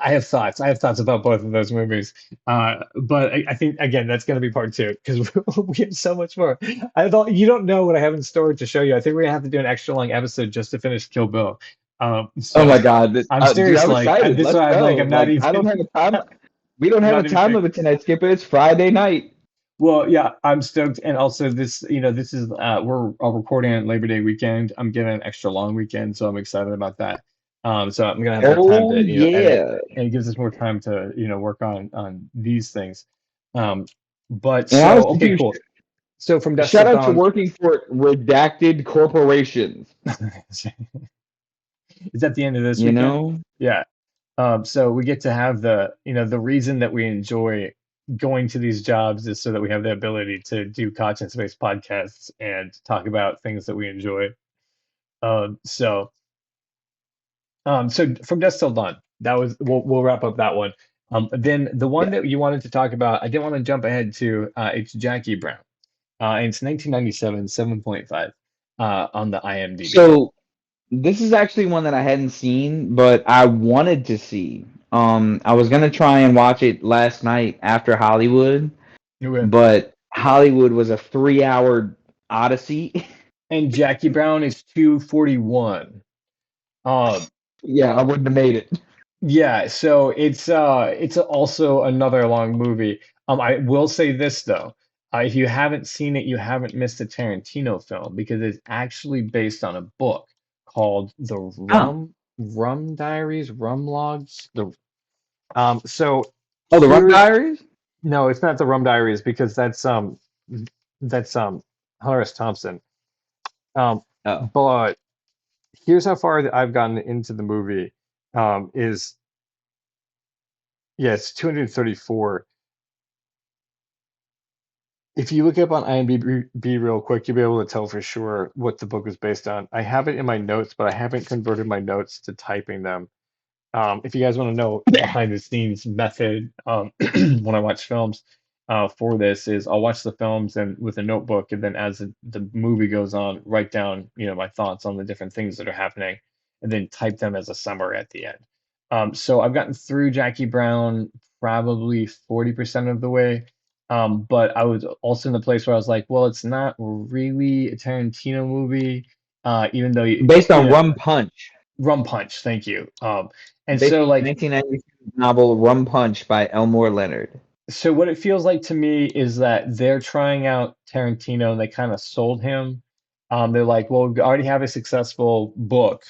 I have thoughts. I have thoughts about both of those movies. But I think again that's going to be part two because we have so much more. You don't know what I have in store to show you. I think we're gonna have to do an extra long episode just to finish Kill Bill. Oh So my God, I'm dude, serious. I'm Like excited. this is Let's why I'm like go. I'm not Like, I even don't have a time. We don't I'm have a not even time sure. limit tonight, Skip. It's Friday night. Well, yeah, I'm stoked. And also this is we're all recording on Labor Day weekend. I'm getting an extra long weekend, so I'm excited about that. So I'm gonna have more time Oh to, edit, yeah. and it gives us more time to, work on these things. Um, but And so honestly, okay, too, cool. So From Dusk Till shout out to Dawn, working for redacted corporations. is that the end of this You weekend? know? Yeah. So we get to have the reason that we enjoy going to these jobs is so that we have the ability to do content-based podcasts and talk about things that we enjoy. So so From Dusk Till Dawn, that was we'll wrap up that one. Then the one Yeah. that you wanted to talk about, I didn't want to jump ahead to. It's Jackie Brown. And it's 1997, 7.5 on the IMDb. So this is actually one that I hadn't seen, but I wanted to see. I was gonna try and watch it last night after Hollywood, Okay. but Hollywood was a 3 hour odyssey. And Jackie Brown is 241. Um, Yeah, I wouldn't have made it. Yeah, so it's also another long movie. I will say this though. If you haven't seen it, you haven't missed a Tarantino film because it's actually based on a book called the Oh, Rum Diaries, Rum Logs. So oh, the Rum here, Diaries. no, it's not the Rum Diaries because that's Hunter S. Thompson. Um, Oh, but here's how far that I've gotten into the movie. Is Yeah, it's 234. If you look up on IMDb real quick, you'll be able to tell for sure what the book was based on. I have it in my notes, but I haven't converted my notes to typing them. If you guys want to know behind the scenes method, when I watch films, for this is I'll watch the films and with a notebook, and then as the movie goes on, write down, my thoughts on the different things that are happening, and then type them as a summary at the end. So I've gotten through Jackie Brown probably 40% of the way. But I was also in the place where I was like, well, it's not really a Tarantino movie, even though based on Rum Punch, Rum Punch, thank you. And based so on the like 1992 novel Rum Punch by Elmore Leonard. so what it feels like to me is that they're trying out Tarantino and they kind of sold him. They're like, well, we already have a successful book.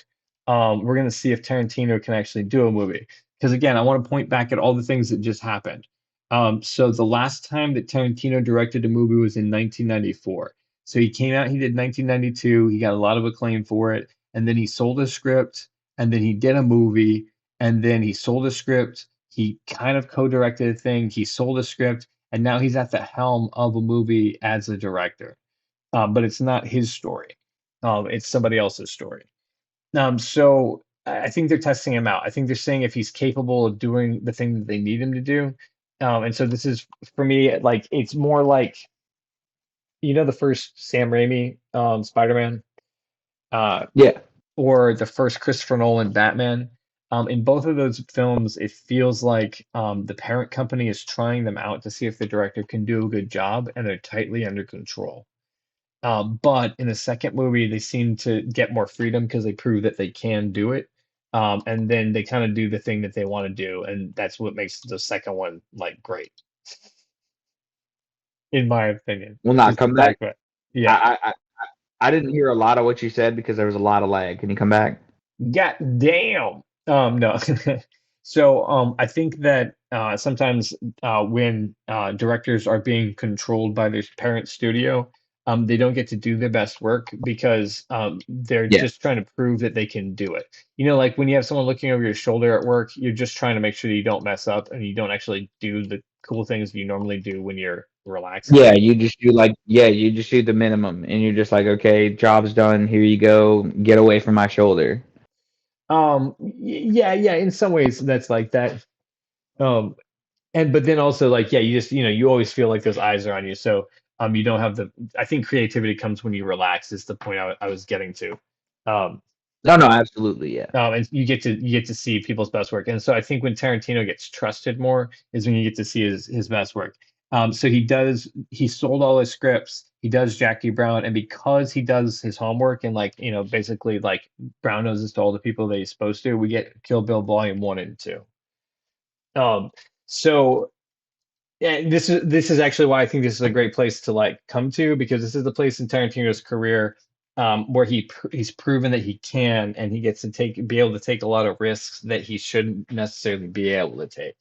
We're going to see if Tarantino can actually do a movie. Because again, I want to point back at all the things that just happened. So the last time that Tarantino directed a movie was in 1994. So he came out, he did 1992. He got a lot of acclaim for it. And then he sold a script, and then he did a movie, and then he sold a script, he kind of co-directed a thing. He sold a script, and now he's at the helm of a movie as a director. But it's not his story. It's somebody else's story. So I think they're testing him out. I think they're seeing if he's capable of doing the thing that they need him to do. And so this is for me like it's more like the first Sam Raimi Spider-Man. Uh, Yeah, or the first Christopher Nolan Batman. In both of those films, it feels like the parent company is trying them out to see if the director can do a good job, and they're tightly under control. But in the second movie, they seem to get more freedom because they prove that they can do it. And then they kind of do the thing that they want to do, and that's what makes the second one like great, in my opinion. will not Just the come back. fact that, yeah. I, I I I didn't hear a lot of what you said because there was a lot of lag. Can you come back? God damn. No. So I think that sometimes when directors are being controlled by their parent studio, they don't get to do their best work because they're Yeah. just trying to prove that they can do it. Like when you have someone looking over your shoulder at work, you're just trying to make sure that you don't mess up and you don't actually do the cool things you normally do when you're relaxing. You just do the minimum, and you're just like, okay, job's done. Here you go. Get away from my shoulder. Yeah, yeah, in some ways that's like that. Um, And but then also like yeah, you just you always feel like those eyes are on you. So you don't have the I think creativity comes when you relax is the point I was getting to. Um, No, no, absolutely, yeah. and you get to see people's best work. And so I think when Tarantino gets trusted more is when you get to see his best work. So he sold all his scripts, he does Jackie Brown, and because he does his homework and like basically like brown noses to all the people that he's supposed to, we get Kill Bill Volume 1 and 2. Um, so Yeah, this is actually why I think this is a great place to like come to because this is the place in Tarantino's career where he's proven that he can and he gets to be able to take a lot of risks that he shouldn't necessarily be able to take.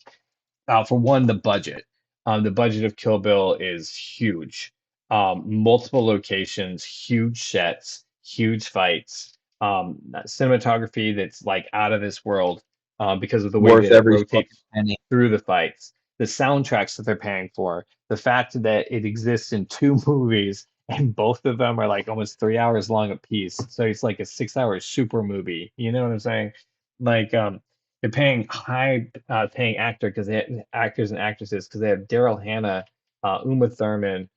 For one, the budget. The budget of Kill Bill is huge. Multiple locations, huge sets, huge fights, cinematography that's like out of this world because of the way Worth that it every fucking rotates penny. through the fights, the soundtracks that they're paying for, the fact that it exists in two movies and both of them are like almost 3 hours long a piece. So it's like a 6 hour super movie. You know what I'm saying? Like, they're paying high paying actors and actresses because they have Daryl Hannah, Uma Thurman,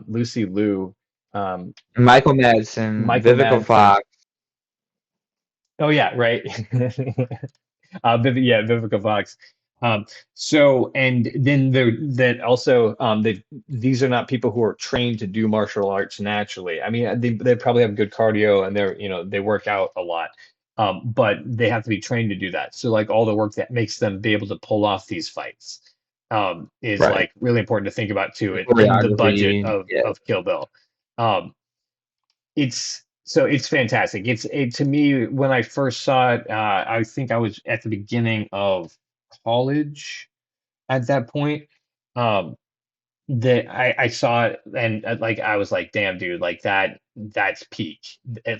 Lucy Liu, um, Michael Madsen, Michael Vivica Madsen. Fox. Oh yeah, right. Yeah, Vivica Fox. So and then that also these are not people who are trained to do martial arts naturally. I mean, they probably have good cardio and they work out a lot. But they have to be trained to do that. So like all the work that makes them be able to pull off these fights. is Right. like really important to think about too in the budget Choreography. Yeah. of Kill Bill. Um, it's fantastic. To me when I first saw it, I think I was at the beginning of college at that point. Um, that I saw it and like I was like, damn, dude, like that's peak.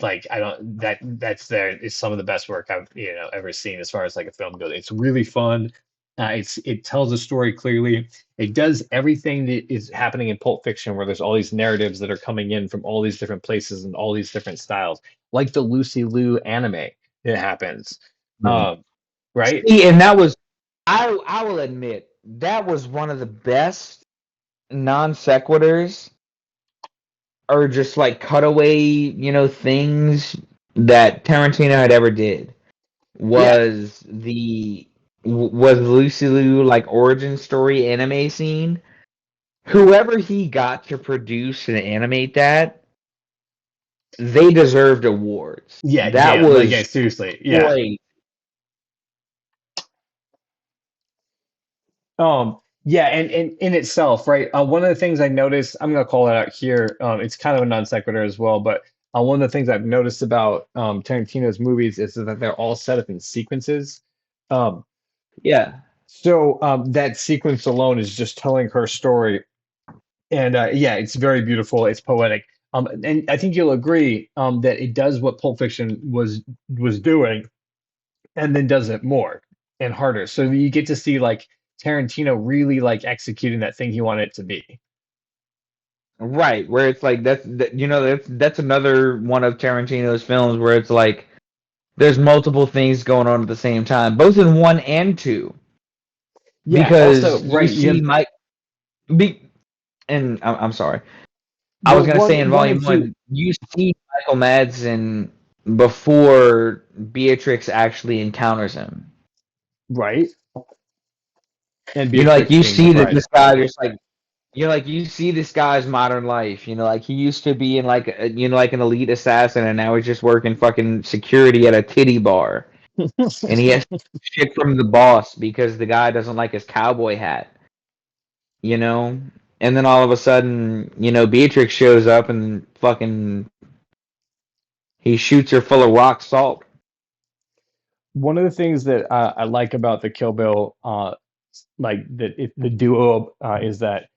Like I don't that's there is some of the best work I've ever seen as far as like a film goes. It's really fun. It tells a story clearly. It does everything that is happening in Pulp Fiction, where there's all these narratives that are coming in from all these different places and all these different styles, like the Lucy Liu anime that happens. Yeah. Um, right? See, and that was I will admit that was one of the best non sequiturs or just like cutaway, things that Tarantino had ever did Yeah, was was Lucy Liu like origin story anime scene. Whoever he got to produce and animate that, they deserved awards. yeah, That damn, like yeah, was seriously, yeah. great. Yeah, and in itself, right? One of the things I noticed, I'm gonna call it out here. It's kind of a non sequitur as well, but one of the things I've noticed about Tarantino's movies is that they're all set up in sequences. Um, Yeah. that sequence alone is just telling her story, and yeah, it's very beautiful. It's poetic. And I think you'll agree that it does what Pulp Fiction was doing, and then does it more and harder. So you get to see like Tarantino really like executing that thing he wanted it to be. Right, where it's like that's another one of Tarantino's films where it's like there's multiple things going on at the same time, both in one and two, Yeah. Also, because you right. You see have Mike be and I'm sorry, I was well, gonna say in one and volume two, one you see Michael Madsen before Beatrix actually encounters him. right? And Like Beatrix you being the see that bride. this guy just like like you see this guy's modern life. Like he used to be in like like an elite assassin, and now he's just working fucking security at a titty bar, and he has shit from the boss because the guy doesn't like his cowboy hat. You know, and then all of a sudden, Beatrix shows up and fucking he shoots her full of rock salt. One of the things that I like about the Kill Bill, the duo, is that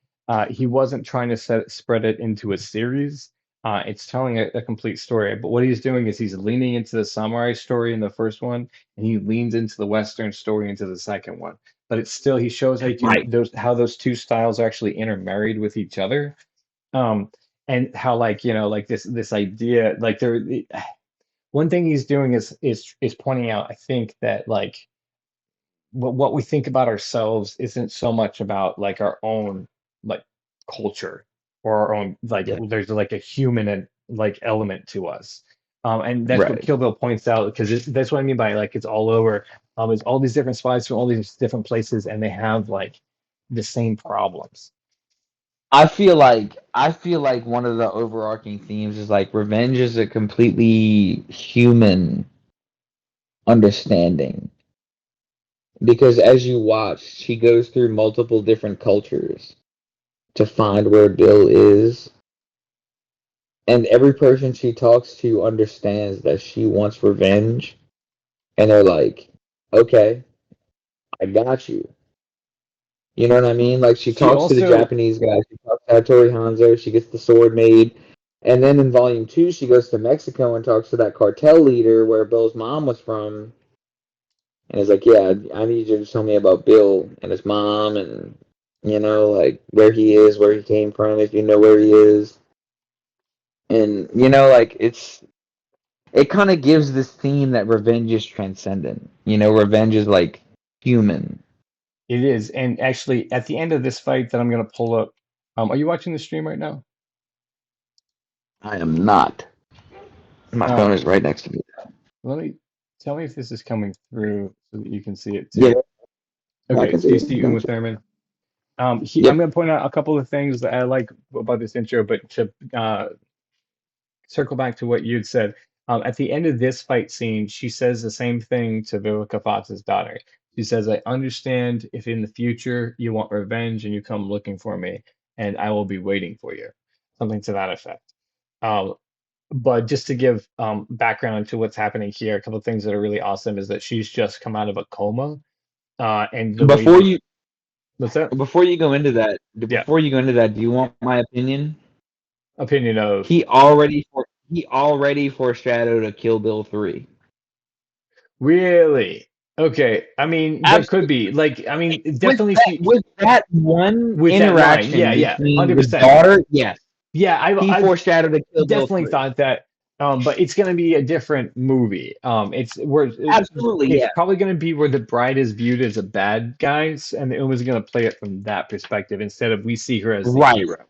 he wasn't trying to spread it into a series. It's telling a complete story. But what he's doing is he's leaning into the samurai story in the first one, and he leans into the Western story into the second one. But it's still he shows Right. how those two styles are actually intermarried with each other. Um, and how like like this idea like there one thing he's doing is pointing out I think that like what we think about ourselves isn't so much about like our own like culture or our own like Yeah. there's like a human and like element to us. And that's what Right. Kill Bill points out because that's what I mean by like it's all over. It's all these different spies from all these different places and they have like the same problems. I feel like one of the overarching themes is like revenge is a completely human understanding, because as you watch, she goes through multiple different cultures to find where Bill is, and every person she talks to understands that she wants revenge, and they're like, "Okay, I got you." You know what I mean? Like she She talks to the also Japanese guy, she talks to Hattori Hanzo, she gets the sword made, and then in volume two, she goes to Mexico and talks to that cartel leader where Bill's mom was from, and is like, "Yeah, I need you to tell me about Bill and his mom, and like where he is, where he came from, if you know where he is." And like it kind of gives this theme that revenge is transcendent. Revenge is like human. it is. And actually, at the end of this fight that I'm going to pull up, are you watching the stream right now? I am not. My phone Um, is right next to me. let me tell me if this is coming through so that you can see it Yeah, too. I Okay, can do see you it. see Uma Gotcha. Thurman? I'm Yep. going to point out a couple of things that I like about this intro, but to circle back to what you'd said, at the end of this fight scene, she says the same thing to Vivica Fox's daughter. She says, I understand if in the future you want revenge and you come looking for me, and I will be waiting for you. Something to that effect. Um, but just to give background to what's happening here, a couple of things that are really awesome is that she's just come out of a coma. And the way Before that, you what's that? before you go into that, Yeah, do you want my opinion? opinion of He already foreshadowed a Kill Bill 3. really. Okay, I mean, there could Absolutely. be like, I mean, With definitely that, she with that one with that line. interaction Yeah, yeah, between the 100%. daughter, yes, Yeah, he I've foreshadowed a Kill Bill definitely 3. thought that, but it's going to be a different movie. Absolutely, It's yeah. probably going to be where the bride is viewed as a bad guys, and Uma's going to play it from that perspective instead of we see her as the Right. hero.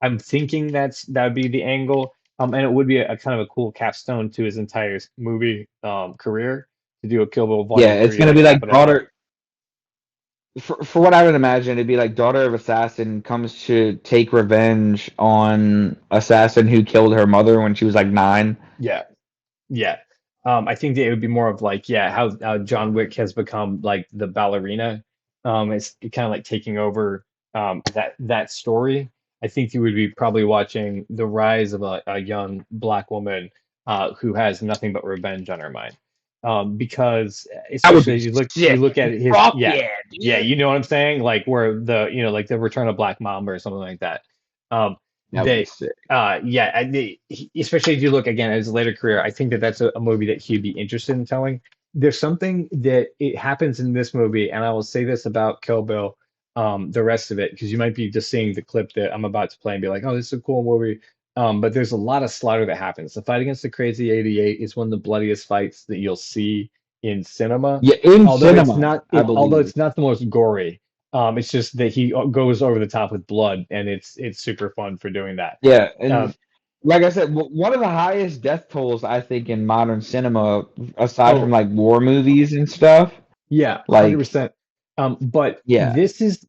I'm thinking that would be the angle, and it would be a kind of a cool capstone to his entire movie career to do a Kill Bill Yeah, Volume it's Three, gonna like be wrap like it up. daughter. For what I would imagine, it'd be like daughter of assassin comes to take revenge on assassin who killed her mother when she was like 9. Yeah, yeah. I think that it would be more of like, yeah, how John Wick has become like the ballerina. It's kind of like taking over that story. I think you would be probably watching the rise of a young black woman who has nothing but revenge on her mind. Because That would especially be as you sick. look at his, Fuck yeah, yeah, yeah, dude. you know what I'm saying? Like where like the Return of Black Mamba or something like that. Um, That would be they sick. yeah, especially if you look again at his later career, I think that that's a movie that he'd be interested in telling. There's something that it happens in this movie, and I will say this about Kill Bill, the rest of it, because you might be just seeing the clip that I'm about to play and be like, oh, this is a cool movie. But there's a lot of slaughter that happens. The fight against the Crazy 88 is one of the bloodiest fights that you'll see in cinema. Yeah, in cinema, I Although believe. it's not the most gory. It's just that he goes over the top with blood, and it's super fun for doing that. Yeah, and Um, like I said, one of the highest death tolls I think in modern cinema, aside from oh, like war movies and stuff. yeah, Like, 100%. But yeah, this is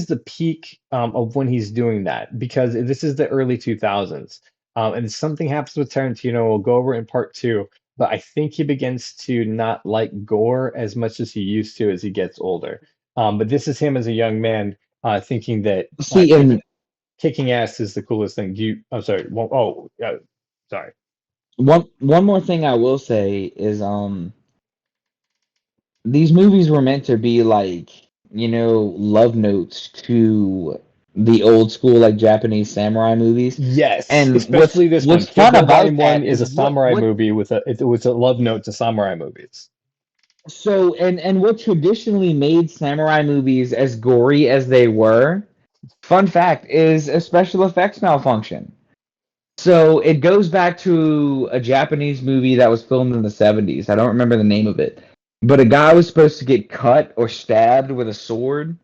the peak of when he's doing that because this is the early 2000s. And something happens with Tarantino. We'll go over in part two, but I think he begins to not like gore as much as he used to as he gets older. But this is him as a young man thinking that see, and kicking ass is the coolest thing. Do you? I'm sorry. Sorry. one more thing I will say is these movies were meant to be like, love notes to the old school like Japanese samurai movies. Yes, And especially this one. what's Kill fun Bill about Volume One that is is a samurai movie with it was a love note to samurai movies. and what traditionally made samurai movies as gory as they were, fun fact, is a special effects malfunction. So it goes back to a Japanese movie that was filmed in the 70s. I don't remember the name of it. But a guy was supposed to get cut or stabbed with a sword,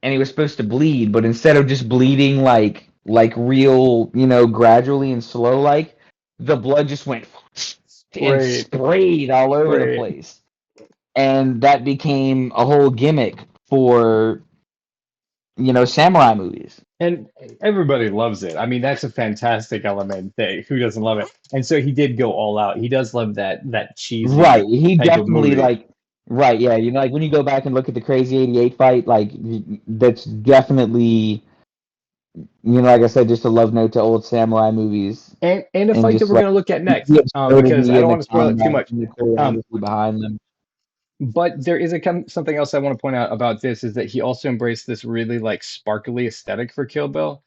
and he was supposed to bleed, but instead of just bleeding like real, gradually and slow like, the blood just went and Sprayed, sprayed all over the sprayed. place. And that became a whole gimmick for, samurai movies. And everybody loves it. I mean, that's a fantastic element. That who doesn't love it? And so he did go all out. He does love that Right. cheesy He type of definitely movie. right, yeah, like when you go back and look at the Crazy 88 fight, like that's definitely, like I said, just a love note to old samurai movies And a and fight that just we're like going to look at the next, because I absurdity don't and the want to spoil it too combat much. and the Um, choreography behind them. But there is something else I want to point out about this is that he also embraced this really like sparkly aesthetic for Kill Bill,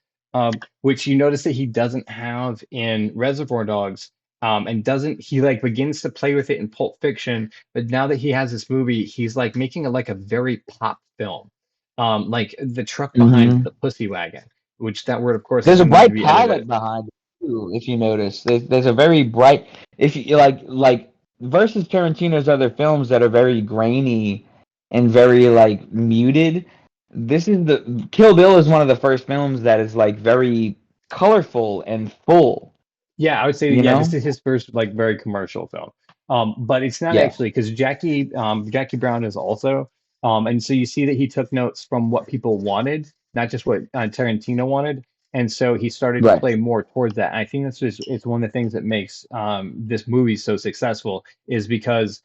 which you notice that he doesn't have in Reservoir Dogs, and doesn't he like begins to play with it in Pulp Fiction, but now that he has this movie, he's like making a very pop film, like the truck behind Hmm. the pussy wagon, which that word of course is There's a going to need to bright be edited. palette behind it too, if you notice. There's a very bright, if you like versus Tarantino's other films that are very grainy and very like muted. This is the Kill Bill is one of the first films that is like very colorful and full. Yeah, I would say You yeah, this know? is his first like very commercial film. But it's not Yeah. actually because Jackie Brown is also, and so you see that he took notes from what people wanted, not just what Tarantino wanted, and so he started to Right. play more towards that. And I think that's just it's one of the things that makes this movie so successful is because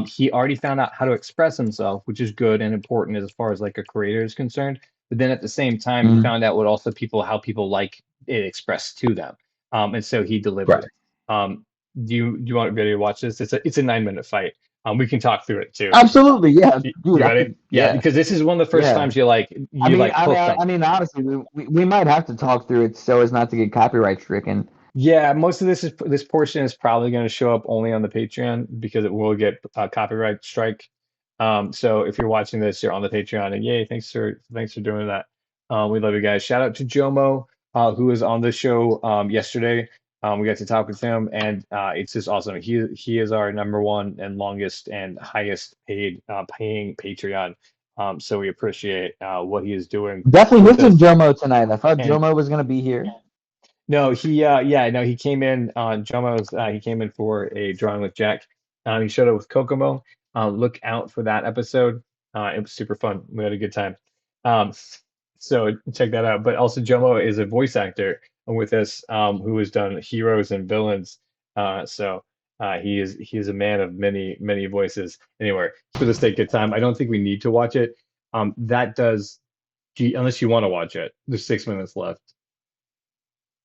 He already found out how to express himself, which is good and important as far as like a creator is concerned. But then at the same time, he Mm, found out what also how people like it expressed to them, and so he right. delivered. Um, do you want ready to watch this? It's a 9 minute fight. We can talk through it too. Absolutely, yeah, dude. You ready? Yeah, Yeah, because this is one of the first yeah. times you hooked on. Honestly, we might have to talk through it so as not to get copyright stricken. Yeah, most of this portion is probably going to show up only on the Patreon because it will get a copyright strike. So if you're watching this, you're on the Patreon, and yay, thanks for doing that. We love you guys. Shout out to Jomo, who was on the show yesterday. We got to talk with him, and it's just awesome. He is our number one and longest and highest paying Patreon. So we appreciate what he is doing Definitely with missing us. Jomo tonight. I thought And Jomo was gonna be here. no, he came in on Jomo's. He came in for a drawing with Jack. He showed up with Kokomo. Look out for that episode. It was super fun. We had a good time. Um, so check that out. But also, Jomo is a voice actor with us, who has done heroes and villains. He is a man of many voices. Anyway, for the sake of time, I don't think we need to watch it. That does, unless you want to watch it. There's 6 minutes left.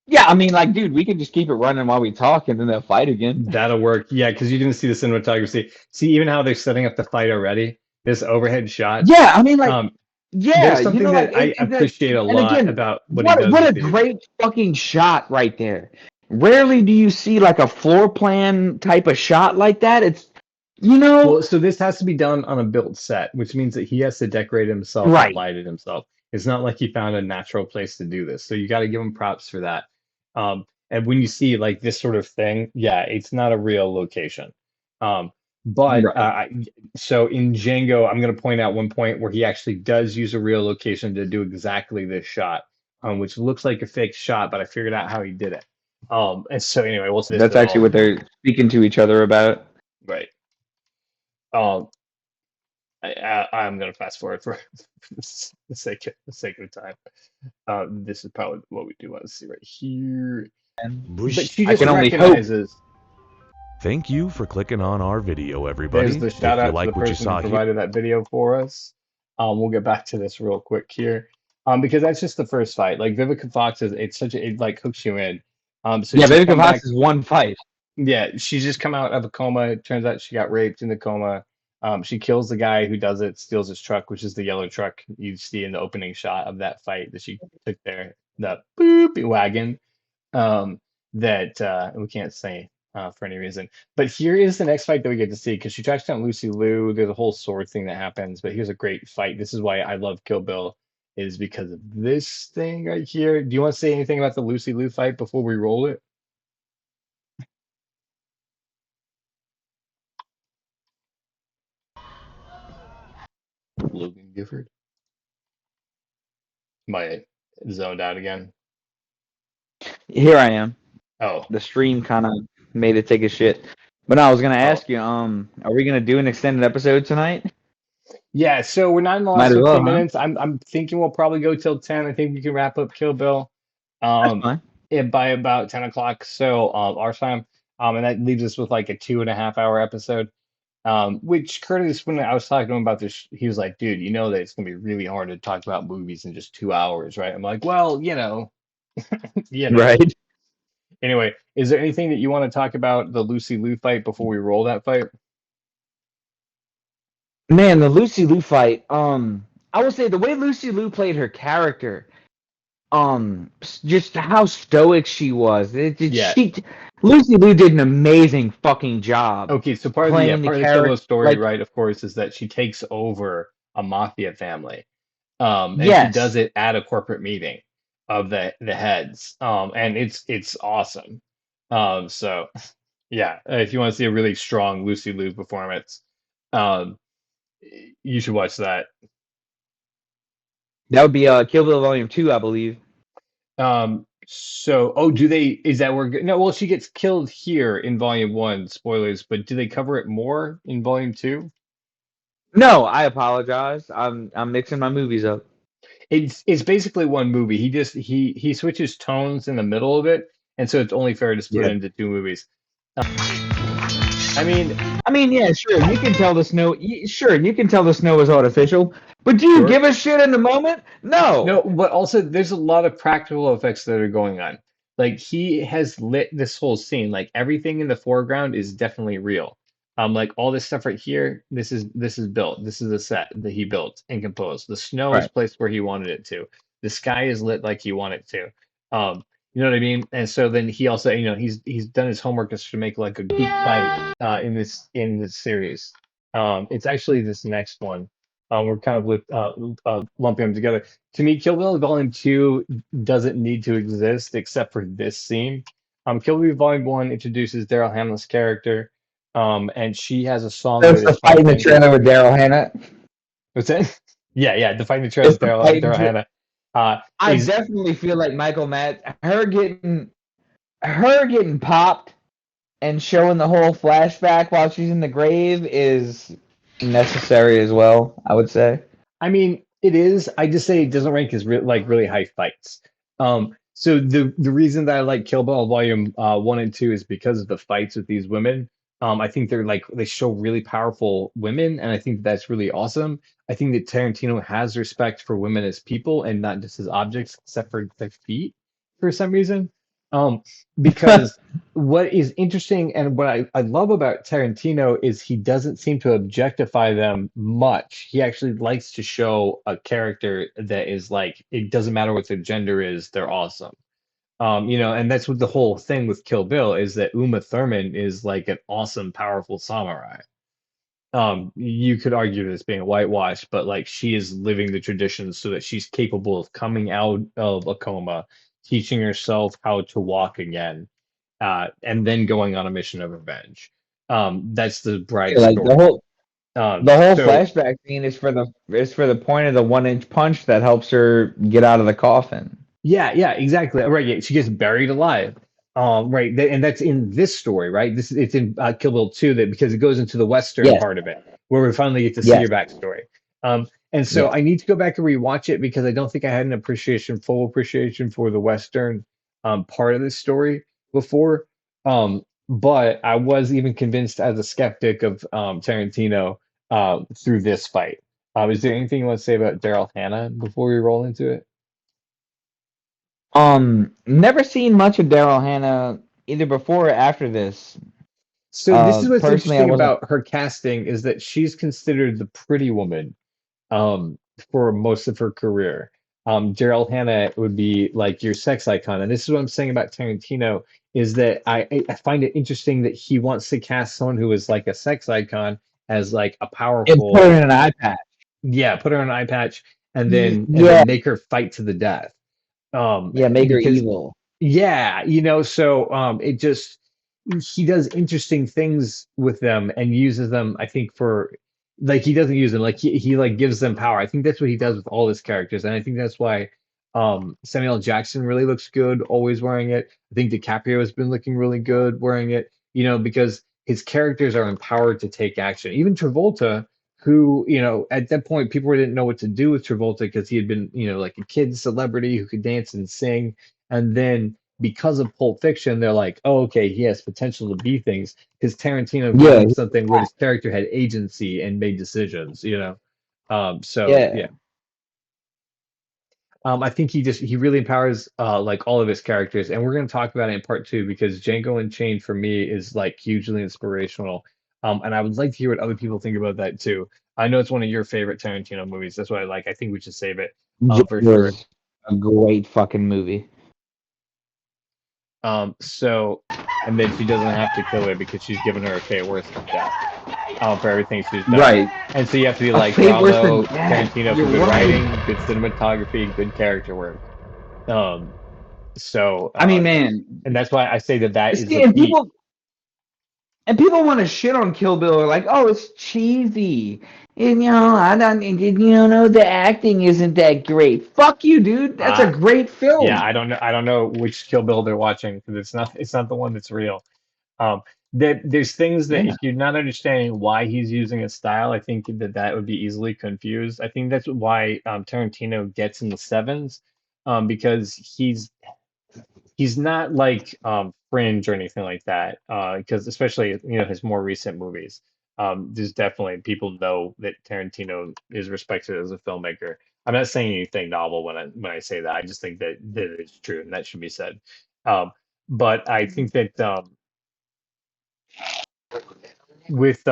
Yeah, I mean, like, dude, we could just keep it running while we talk, and then they'll fight again. That'll work. Yeah, because you didn't see the cinematography. See, even how they're setting up the fight already. This overhead shot. Yeah, I mean, like, Um, yeah, there's something like, that I appreciate a and lot again, about what he what does with a these. great fucking shot right there. Rarely do you see like a floor plan type of shot like that. It's, you know, Well, so this has to be done on a built set, which means that he has to decorate himself and right. light it himself. It's not like he found a natural place to do this. So you got to give him props for that. And when you see like this sort of thing, yeah, it's not a real location. Um, but Right. so in Django, I'm going to point out one point where he actually does use a real location to do exactly this shot, which looks like a fake shot, but I figured out how he did it. And so anyway, we'll see this That's at actually all. what they're speaking to each other about. Right. Um, I'm gonna fast forward for the sake of time. This is probably what we do want to see right here. But she I just can only hope. recognizes. Thank you for clicking on our video, There's everybody. the If shout you out to the like what you person who saw here, provided that video for us. We'll get back to this real quick here. Because that's just the first fight. Like Vivica Fox is, it like hooks you in. So Yeah, she's Vivica come back. Fox is one fight. Yeah, she's just come out of a coma. It turns out she got raped in the coma. She kills the guy who does it, steals his truck, which is the yellow truck you see in the opening shot of that fight that she took there, the boop wagon, that we can't say for any reason. But here is the next fight that we get to see because she tracks down Lucy Liu. There's a whole sword thing that happens, but here's a great fight. This is why I love Kill Bill, is because of this thing right here. Do you want to say anything about the Lucy Liu fight before we roll it? Logan Gifford. Am I zoned out again? Here I am. Oh, The stream kind of made it take a shit. But no, I was gonna oh. ask you, are we gonna do an extended episode tonight? Yeah, so we're not in the Might last as well, 15 huh? minutes. I'm thinking we'll probably go till 10. I think we can wrap up Kill Bill That's um fine. by about 10 o'clock. So our time. And that leaves us with like a 2.5 hour episode. Which Curtis, when I was talking to him about this, he was like, dude, you know that it's gonna be really hard to talk about movies in just 2 hours, right? I'm like, well, you know. Right. Anyway, is there anything that you want to talk about the Lucy Liu fight before we roll that fight? Man, the Lucy Liu fight. I would say the way Lucy Liu played her character, just how stoic she was. Yeah. Lucy Liu did an amazing fucking job Okay, so playing the part of the Kill Bill character. story, Like, right, of course, is that she takes over a mafia family. And she does yes, it at a corporate meeting of the heads. And it's awesome. So yeah, if you want to see a really strong Lucy Liu performance, um, you should watch that. that would be Kill Bill Volume 2, I believe. Do they, is that where, no, well, she gets killed here in volume one, spoilers, but do they cover it more in volume two? No, I apologize. I'm mixing my movies up. It's basically one movie. He switches tones in the middle of it, and so it's only fair to split Yeah. it into two movies. I mean, I mean, yeah, sure, you can tell the snow. Sure, you can tell the snow is artificial, but do you Sure. give a shit in the moment? No. No, but also there's a lot of practical effects that are going on. Like he has lit this whole scene. Like everything in the foreground is definitely real. Like all this stuff right here, this is built. This is a set that he built and composed. The snow is Right. placed where he wanted it to. The sky is lit like he wanted to. You know what I mean? And so then he also, he's done his homework just to make like a good fight in this series. It's actually this next one. We're kind of lumping them together. To me, Kill Bill Volume 2 doesn't need to exist except for this scene. Kill Bill Volume 1 introduces Daryl Hannah's character, and she has a song So where it's they the fight fight in the and trailer with Daryl Hannah. what's that? Yeah, the fight in the trailer It's with the Daryl fight. Daryl Hannah. I Is definitely feel like Michael Matt, her getting popped and showing the whole flashback while she's in the grave is necessary as well, I would say. I mean, it is. I just say it doesn't rank as like really high fights. So the reason that I like Kill Bill Volume 1 and 2 is because of the fights with these women. I think they show really powerful women, and I think that's really awesome. I think that Tarantino has respect for women as people and not just as objects, except for their feet for some reason. Um, because what is interesting and what I love about Tarantino is he doesn't seem to objectify them much. He actually likes to show a character that is like, it doesn't matter what their gender is, they're awesome. And that's what the whole thing with Kill Bill is that Uma Thurman is like an awesome, powerful samurai. You could argue this being whitewashed, but like she is living the traditions so that she's capable of coming out of a coma, teaching herself how to walk again, and then going on a mission of revenge. That's the bride's Like the story. whole the whole So flashback scene is for the point of the 1 inch punch that helps her get out of the coffin. yeah, exactly. Right, yeah, she gets buried alive. Right, and that's in this story, right? It's in Kill Bill 2 that because it goes into the Western Yes, part of it, where we finally get to see her yes, backstory. And so yes. I need to go back and rewatch it because I don't think I had full appreciation for the Western part of this story before. But I was even convinced as a skeptic of Tarantino through this fight. Is there anything you want to say about Daryl Hannah before we roll into it? Never seen much of Daryl Hannah either before or after this. So this is what's Personally, I interesting wasn't. about her casting is that she's considered the pretty woman um, for most of her career. Daryl Hannah would be like your sex icon, and this is what I'm saying about Tarantino is that I find it interesting that he wants to cast someone who is like a sex icon as like a It put her powerful, in an eye patch. yeah, put her on an eye patch and Yeah, then make her fight to the death. yeah, make her Because evil. yeah, so it just he does interesting things with them and uses them, I think, for like he doesn't use them, like he like gives them power. I think that's what he does with all his characters, and I think that's why Samuel L. Jackson really looks good always wearing it. I think DiCaprio has been looking really good wearing it, because his characters are empowered to take action. Even Travolta, who, at that point people didn't know what to do with Travolta because he had been, like a kid celebrity who could dance and sing. And then because of Pulp Fiction, they're like, oh, okay, he has potential to be things because Tarantino gave Yeah, him something where his character had agency and made decisions. So yeah. yeah. I think he really empowers like all of his characters, and we're going to talk about it in part two because Django Unchained for me is like hugely inspirational. And I would like to hear what other people think about that too. I know it's one of your favorite Tarantino movies. That's what I like. I think we should save it for Django sure. is a great fucking movie. So, and then she doesn't have to kill her because she's given her a fate worse than death for everything she's done. Right. And so you have to be A like, fate worse than bravo, death. Tarantino for You're good right. writing, good cinematography, good character work. Um, so, I mean, man, and that's why I say that is see, the and peak. people want to shit on Kill Bill. They're like, oh, it's cheesy. And I don't, know, the acting isn't that great. Fuck you, dude. That's a Uh, great yeah, film. I don't know which Kill Bill they're watching because it's not the one that's real. Um, there's things that Yeah. if you're not understanding why he's using a style, I think that would be easily confused. I think that's why Tarantino gets in the sevens, because he's not like fringe or anything like that. Because especially his more recent movies, there's definitely people know that Tarantino is respected as a filmmaker. I'm not saying anything novel when I say that. I just think that it's true and that should be said. Um, but I think that with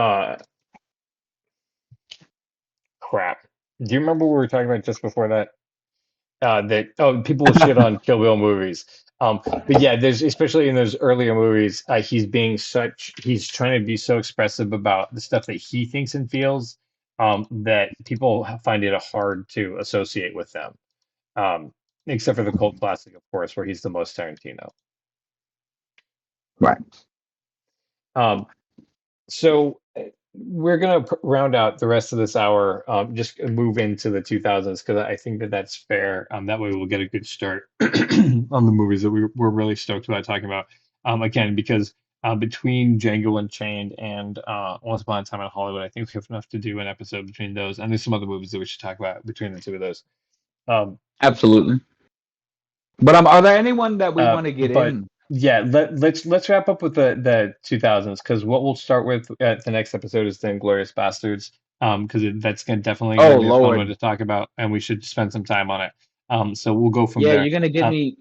crap. Do you remember what we were talking about just before that? People will shit on Kill Bill movies. But yeah, there's especially in those earlier movies, he's trying to be so expressive about the stuff that he thinks and feels, that people find it hard to associate with them. Um, Except for the cult classic, of course, where he's the most Tarantino. Right. Um, So we're gonna round out the rest of this hour, just move into the 2000s because I think that that's fair. That way we'll get a good start on the movies that we're really stoked about talking about. Again, because between Django Unchained and Once Upon a Time in Hollywood, I think we have enough to do an episode between those, and there's some other movies that we should talk about between the two of those. Um, Absolutely. But are there anyone that we want to get but in? yeah, let's wrap up with the 2000s because what we'll start with at the next episode is the Inglorious Bastards. Because that's definitely Oh gonna be a fun one Lord. to talk about, and we should spend some time on it. So we'll go from Yeah, there. you're gonna get me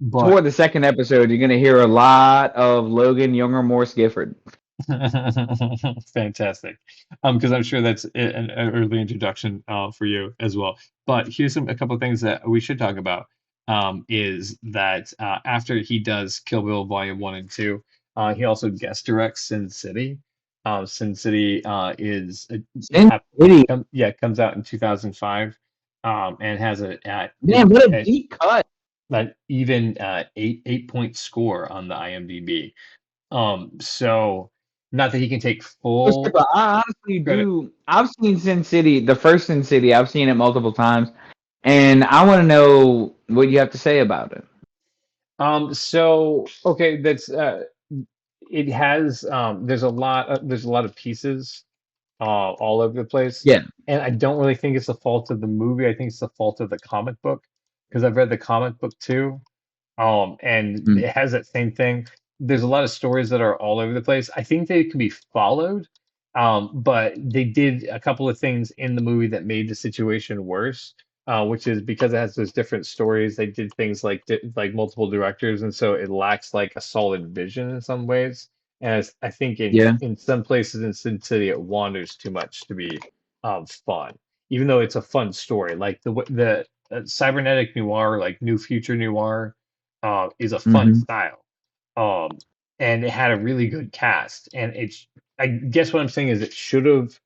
But toward the second episode. You're gonna hear a lot of Logan Younger Morse Gifford. fantastic, because I'm sure that's an early introduction for you as well. But here's a couple of things that we should talk about. Is that after he does Kill Bill Volume 1 and 2, he also guest directs Sin City. Sin City is Sin City. comes out in 2005, and has Man, what a deep cut. an even 8 point score on the IMDb. So not that he can take full But I honestly credit. do. I've seen Sin City, the first Sin City. I've seen it multiple times, and I want to know what you have to say about it. So okay, that's it has there's a lot of pieces all over the place. Yeah. And I don't really think it's the fault of the movie. I think it's the fault of the comic book because I've read the comic book too. And Mm. it has that same thing. There's a lot of stories that are all over the place. I think they can be followed, but they did a couple of things in the movie that made the situation worse. Which is because it has those different stories. They did things like multiple directors, and so it lacks like a solid vision in some ways. And I think in Yeah. in some places in Sin City, it wanders too much to be fun, even though it's a fun story. Like the cybernetic noir, like New Future Noir, is a fun Mm-hmm. style, um, and it had a really good cast. And I guess what I'm saying is it should have,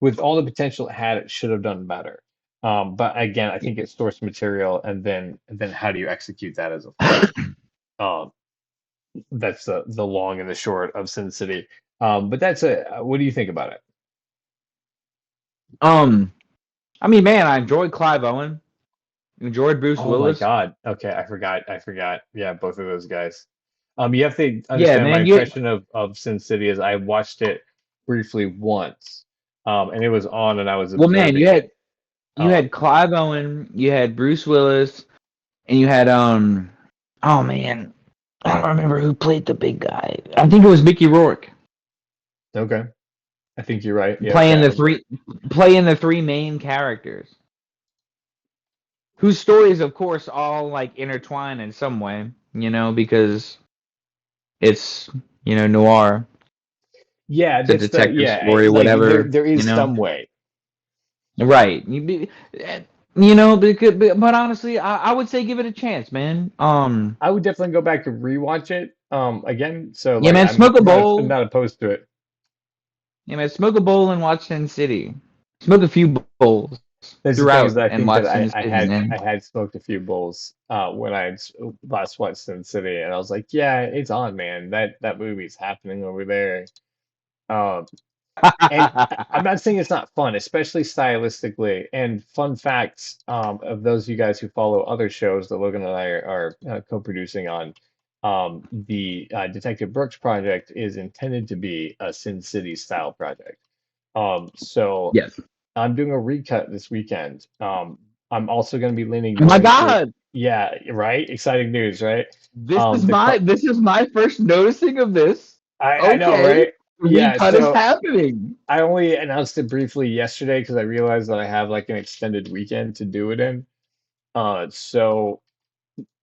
with all the potential it had, it should have done better. But again, I think it's source material, and then how do you execute that as a film? Um, that's the long and the short of Sin City. But what do you think about it? I mean, man, I enjoyed Clive Owen. Enjoyed Bruce Oh my Willis. God. Okay, I forgot. Yeah, both of those guys. You have to Yeah, understand my man. You impression of Sin City is I watched it briefly once, and it was on, and I was well, man. observing it. You Um, had Clive Owen. You had Bruce Willis, and you had Oh man, I don't remember who played the big guy. I think it was Mickey Rourke okay, I think you're right. Yeah, okay, playing I the remember. three main characters, whose stories, of course, all like intertwine in some way. Because it's noir. Yeah, It's a that's the detective yeah. story, Like there whatever. there is some way. Right. But honestly, I would say give it a chance, man. I would definitely go back to rewatch it again. So Yeah, like man, I'm smoke a not bowl. not opposed to it. Yeah, man, smoke a bowl and watch Sin City. Smoke a few bowls That's the thing is throughout that I and think that watch I, Sin I City, had man. I had smoked a few bowls when I last watched Sin City, and I was like, yeah, it's on, man. That movie's happening over there. Um, and I'm not saying it's not fun, especially stylistically. And fun facts of those of you guys who follow other shows that Logan and I are co-producing on. The Detective Brooks project is intended to be a Sin City style project. So Yes. I'm doing a recut this weekend. I'm also going to be leaning Oh more my into God. Yeah, right. Exciting news, right? This is The my car. this is my first noticing of this. I know, Okay, right? Yeah. recut is So happening. I only announced it briefly yesterday because I realized that I have like an extended weekend to do it in. So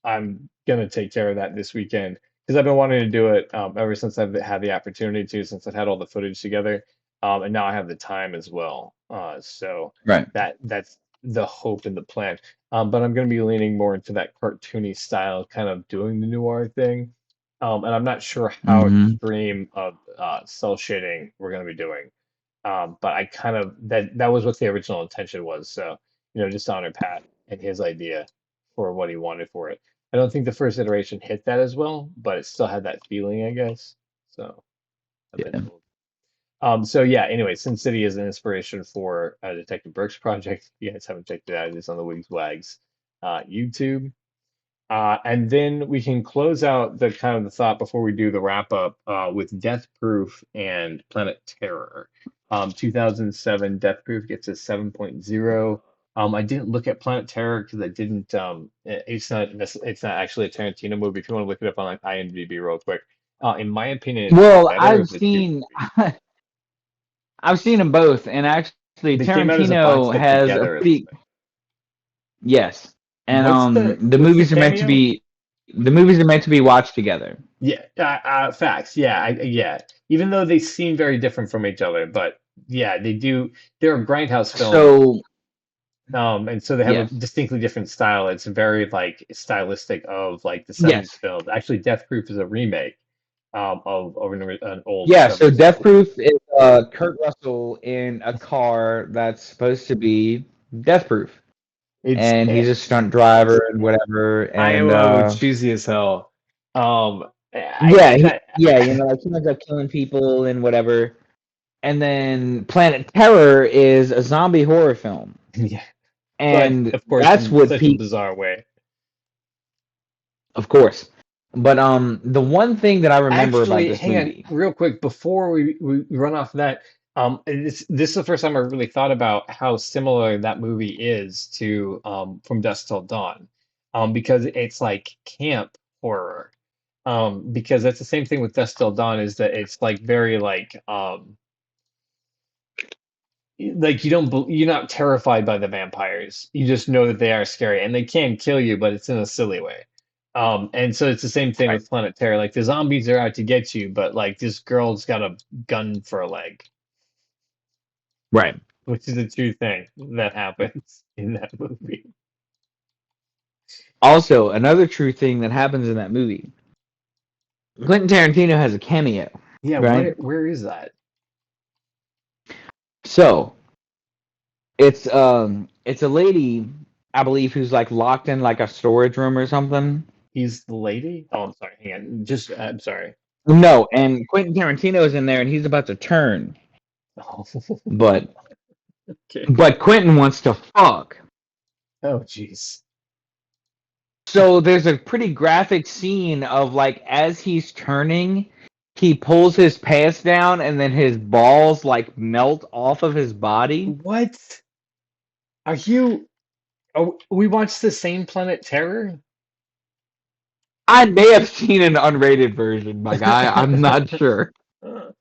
I'm gonna take care of that this weekend because I've been wanting to do it ever since I've had the opportunity to, since I've had all the footage together, and now I have the time as well. So Right. that's the hope and the plan. But I'm gonna be leaning more into that cartoony style, kind of doing the noir thing. And I'm not sure how Hmm. extreme of cell shading we're gonna be doing. But I kind of that was what the original intention was. So, just to honor Pat and his idea for what he wanted for it. I don't think the first iteration hit that as well, but it still had that feeling, I guess. So I've been Yeah. told. So yeah, anyway, Sin City is an inspiration for Detective Burke's project. If you guys haven't checked it out, it's on the Wigs Wags YouTube. And then we can close out the kind of the thought before we do the wrap up with Death Proof and Planet Terror. 2007 Death Proof gets a 7.0. I didn't look at Planet Terror because I didn't. It's not actually a Tarantino movie. If you want to look it up on like IMDb real quick, in my opinion, it's the Well, better I've of the two seen movies. I've seen them both, and actually They came out as a box Tarantino set has a together or pretty something. yes, and What's the cameo? the movies are meant to be watched together. Yeah, facts. Yeah, yeah. Even though they seem very different from each other, but yeah, they do. They're a grindhouse film, So and so they have a yes, distinctly different style. It's very like stylistic of like the '70s yes, films. Actually, Death Proof is a remake of an old yeah. So '70s Death film. Proof is Kurt Russell in a car that's supposed to be death proof, It's and he's a stunt driver and whatever, and IMO cheesy as hell. I yeah, that like he ends up killing people and whatever. And then Planet Terror is a zombie horror film, yeah, but and of course that's in what such a peaked, bizarre way. of course. But the one thing that I remember about Actually, this hang on movie, real quick before we run off that. This is the first time I really thought about how similar that movie is to From Dusk Till Dawn, because it's like camp horror. Because that's the same thing with Dusk Till Dawn is that it's like very like you're not terrified by the vampires. You just know that they are scary and they can kill you, but it's in a silly way. And so it's the same thing right? with Planet Terror. Like the zombies are out to get you, but like this girl's got a gun for a leg, Right. which is a true thing that happens in that movie. Also, another true thing that happens in that movie, Quentin Tarantino has a cameo, Yeah, right? where is that? So it's a lady, I believe, who's like locked in like a storage room or something. He's the lady? Oh, I'm sorry. Hang on. Just I'm sorry. No, and Quentin Tarantino is in there, and he's about to turn, Oh, but okay. Quentin wants to fuck. Oh, jeez. So there's a pretty graphic scene of like as he's turning, he pulls his pants down and then his balls like melt off of his body. What? Are you? Oh, we watched the same Planet Terror? I may have seen an unrated version, my guy. I'm not sure. I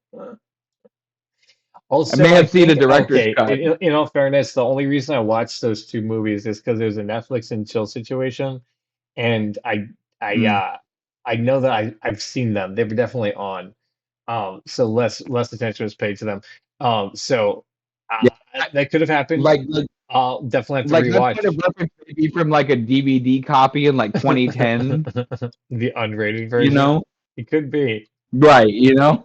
Also, may I have seen a think, director's okay, cut. in all fairness, the only reason I watched those two movies is because there's a Netflix and chill situation, and I Mm, I know that I've seen them. They were definitely on. So less attention was paid to them. So yeah, that could have happened. like I'll definitely have to that point of rewatch reference may be from like a DVD copy in like 2010. the unrated You version. know, It could be. right? You know,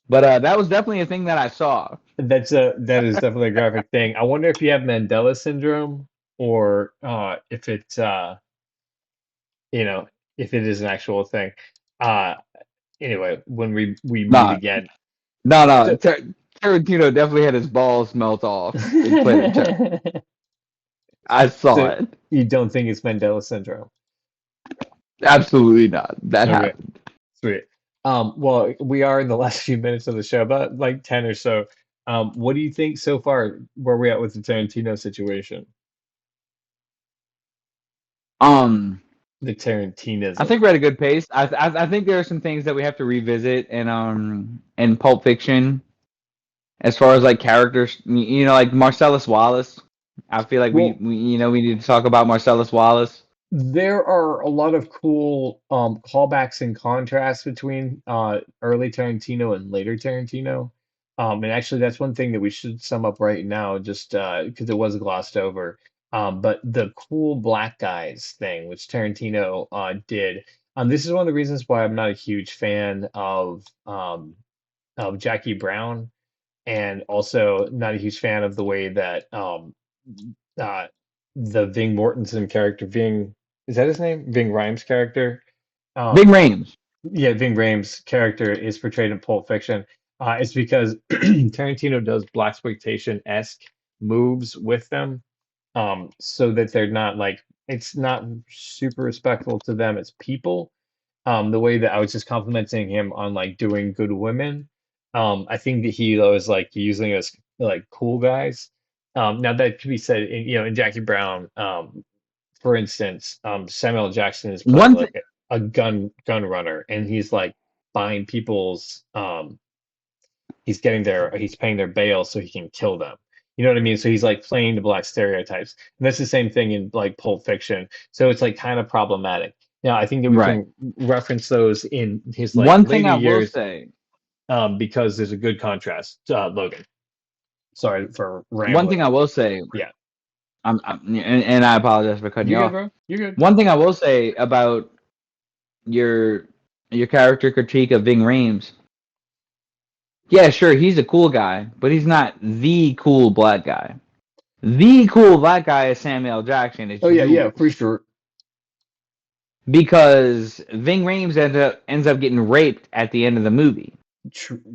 but that was definitely a thing that I saw. That is definitely a graphic thing. I wonder if you have Mandela syndrome or if it's you know if it is an actual thing. Uh anyway, when we meet Nah, again. no. So, Tarantino definitely had his balls melt off in Planet Terror. I saw so it. you don't think it's Mandela syndrome? Absolutely not. That Okay, happened. sweet. Well, we are in the last few minutes of the show, about like 10 or so. What do you think so far? Where we at with the Tarantino situation? Um, The I Tarantinism. think we're at a good pace. I think there are some things that we have to revisit in Pulp Fiction as far as like characters. Like Marcellus Wallace. I feel like Well, we need to talk about Marcellus Wallace. there are a lot of cool callbacks and contrasts between early Tarantino and later Tarantino. And actually, that's one thing that we should sum up right now, just because it was glossed over. But the cool black guys thing, which Tarantino did, this is one of the reasons why I'm not a huge fan of Jackie Brown, and also not a huge fan of the way that uh, the Ving Mortensen character, Ving, is that his name? Ving Rhames character. Big Um, Rames. yeah, Ving Rhames character is portrayed in Pulp Fiction. It's because Tarantino does blaxploitation-esque moves with them, so that they're not like it's not super respectful to them as people. The way that I was just complimenting him on like doing Good Women. I think that he was like using us like cool guys. Now that could be said in in Jackie Brown, for instance, Samuel L. Jackson is playing One like thing. a gun runner, and he's like buying people's he's paying their bail so he can kill them. You know what I mean? So he's like playing the black stereotypes. And that's the same thing in like Pulp Fiction. So it's like kind of problematic. Now, I think that we Right. can reference those in his like One thing later I will years, say. because there's a good contrast. Logan, sorry for One thing rambling. I will say. Yeah, And I apologize for cutting you you good, off. bro? You good? One thing I will say about your your character critique of Ving Rhames. Yeah, sure, he's a cool guy, but he's not the cool black guy. The cool black guy is Samuel L. Jackson. It's Oh yeah, yeah, you. for sure. Because Ving Rhames ends up getting raped at the end of the movie.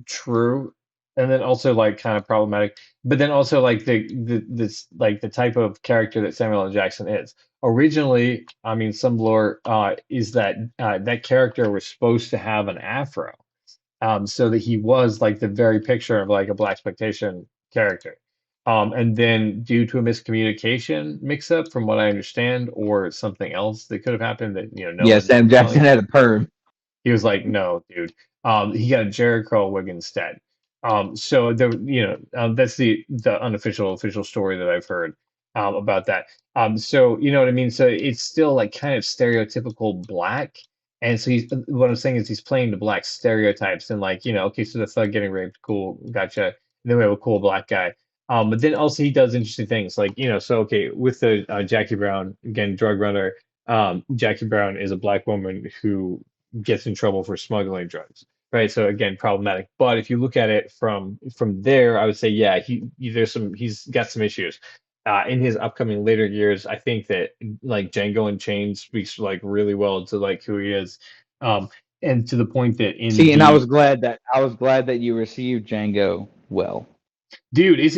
True, and then also like kind of problematic, but then also like the this like the type of character that Samuel L. Jackson is. Originally, I mean, some lore is that that character was supposed to have an afro, so that he was like the very picture of like a black expectation character. And then due to a miscommunication mix-up, from what I understand, or something else that could have happened that no Yeah, one Sam Jackson telling. had a perm. He was like, "No, dude." He got a Jerry curl wig instead. So that's the unofficial official story that I've heard about that. So you know what I mean. So it's still like kind of stereotypical black, and so he's what I'm saying is he's playing the black stereotypes and like okay, so the thug getting raped, cool, gotcha. And then we have a cool black guy. But then also he does interesting things like so okay, with the Jackie Brown again, drug runner. Jackie Brown is a black woman who gets in trouble for smuggling drugs, right? So again, problematic. But if you look at it from there, I would say, yeah, he's got some issues. In his upcoming later years, I think that like Django Unchained speaks like really well to like who he is, um, and to the point that in See, and I the was glad that you received Django well. dude, it's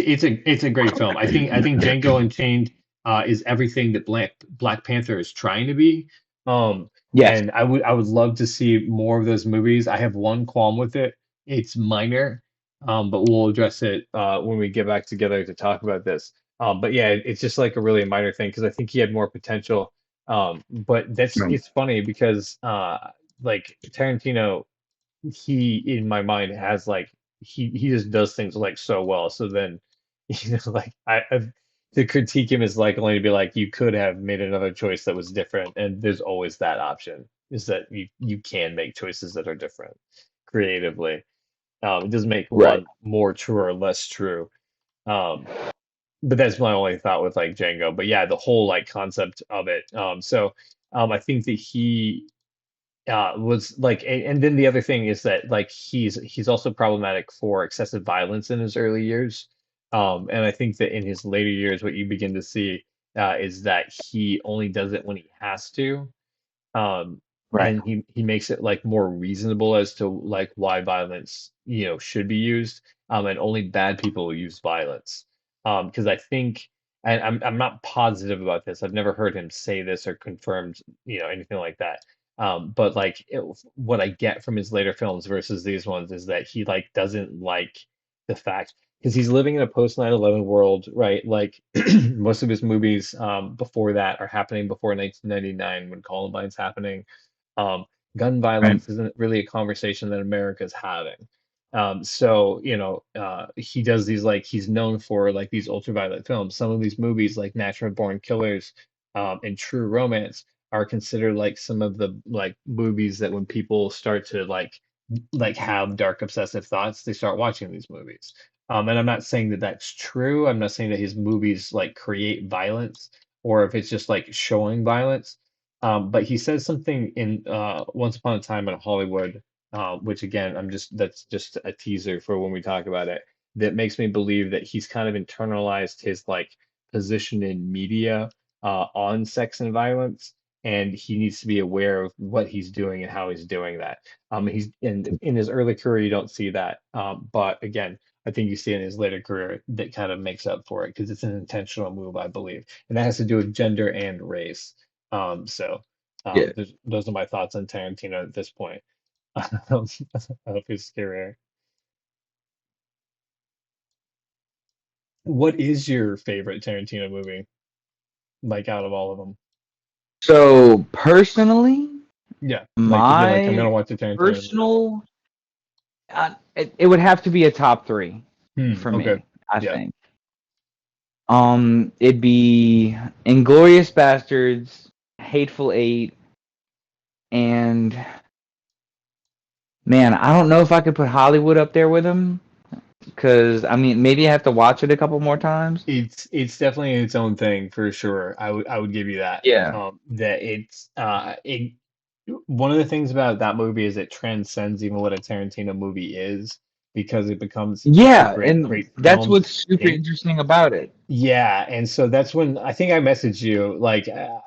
a great film. I think Django Unchained is everything that Black Panther is trying to be. Yes. And I would love to see more of those movies. I have one qualm with it. It's minor, but we'll address it when we get back together to talk about this. But yeah, it's just like a really minor thing because I think he had more potential. But Right. it's funny because like Tarantino he in my mind has like he just does things like so well. So then like I to critique him is like only to be like you could have made another choice that was different, and there's always that option is that you can make choices that are different creatively. It doesn't make Right. one more true or less true. Um, but that's my only thought with like Django. But yeah, the whole like concept of it. I think that he was like and then the other thing is that like he's also problematic for excessive violence in his early years, and I think that in his later years what you begin to see is that he only does it when he has to, um, Right. and he makes it like more reasonable as to like why violence should be used, and only bad people use violence, because I think and I'm not positive about this. I've never heard him say this or confirmed anything like that. But like what I get from his later films versus these ones is that he like doesn't like the fact because he's living in a post 9/11 world, right? Like most of his movies before that are happening before 1999 when Columbine's happening. Um, gun Right. violence isn't really a conversation that America's having. So, he does these like he's known for like these ultraviolet films. Some of these movies, like Natural Born Killers, and True Romance, are considered like some of the like movies that when people start to like have dark obsessive thoughts, they start watching these movies. And I'm not saying that that's true. I'm not saying that his movies like create violence or if it's just like showing violence. But he says something in Once Upon a Time in Hollywood, which again, that's just a teaser for when we talk about it, that makes me believe that he's kind of internalized his like position in media on sex and violence, and he needs to be aware of what he's doing and how he's doing that. He's in his early career, you don't see that, but again, I think you see in his later career that kind of makes up for it because it's an intentional move, I believe, and that has to do with gender and race. So Yeah. those are my thoughts on Tarantino at this point. I hope it's scarier. What is your favorite Tarantino movie? Like out of all of them? So personally, Yeah, like if you're like, I'm my gonna watch a Tarantino movie. personal, it would have to be a top three for Okay. me, I Yeah. think. It'd be Inglorious Bastards, Hateful Eight, and man, I don't know if I could put Hollywood up there with him because I mean maybe I have to watch it a couple more times. It's definitely its own thing for sure. I would give you that. Yeah. That it's it one of the things about that movie is it transcends even what a Tarantino movie is because it becomes such a Yeah, great and great that's film. what's super interesting about it. Yeah, and so that's when I think I messaged you. Like, I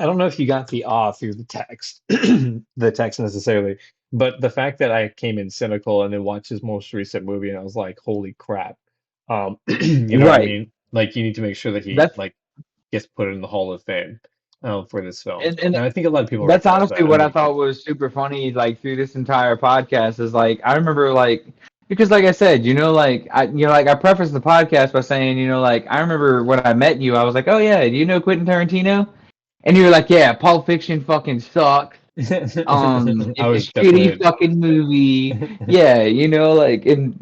don't know if you got the awe through the text, the text necessarily, but the fact that I came in cynical and then watched his most recent movie and I was like, holy crap. You know what I Right. mean? Like, you need to make sure that he That's like gets put in the Hall of Fame for this film. and And I think a lot of people that's recognize honestly that, and what I me too. thought was super funny, like through this entire podcast is like I remember like because like I said, like I prefaced the podcast by saying, like I remember when I met you, I was like, oh yeah, do you know Quentin Tarantino? And you were like, yeah, Pulp Fiction fucking sucks. I It's was a shitty definitely fucking movie. Yeah, like and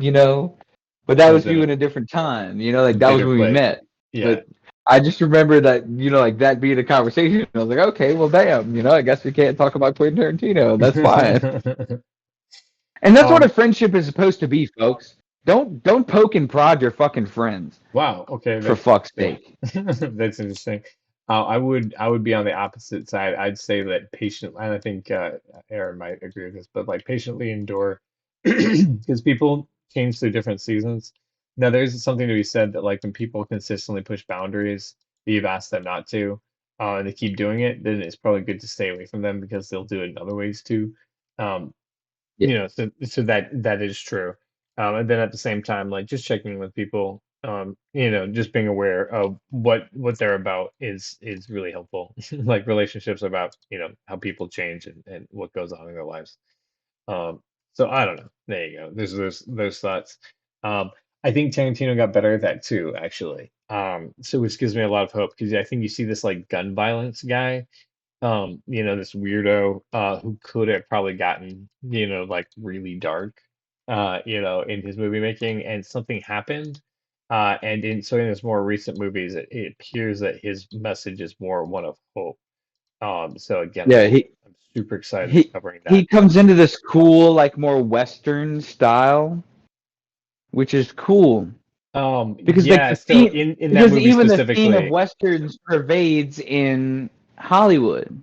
but I that was was in you a in a different time. Like that was bitter when we place. met. Yeah. But I just remember that, like that being a conversation. I was like, okay, well, damn, I guess we can't talk about Quentin Tarantino. That's fine. And that's what a Um, friendship is supposed to be, folks. Don't poke and prod your fucking friends, wow, okay, for that's fuck's interesting. sake. That's interesting. I would be on the opposite side. I'd say that patient, and I think Aaron might agree with this, but like patiently endure because people change through different seasons. Now, there's something to be said that like when people consistently push boundaries that you've asked them not to, and they keep doing it, then it's probably good to stay away from them because they'll do it in other ways too. Um, Yeah, so that is true. And then at the same time, like just checking in with people, just being aware of what they're about is really helpful. Like relationships are about, how people change and what goes on in their lives. Um, so I don't know. There you go. There's thoughts. Um, I think Tarantino got better at that too, actually. So which gives me a lot of hope because I think you see this like gun violence guy, this weirdo who could have probably gotten, like really dark, in his movie making, and something happened. And in his more recent movies, it appears that his message is more one of hope. So again, yeah. I'm super excited He covering he that. comes into this cool, like more Western style, which is cool. Because like Yeah, so in that movie even the theme of specifically, westerns pervades in Hollywood.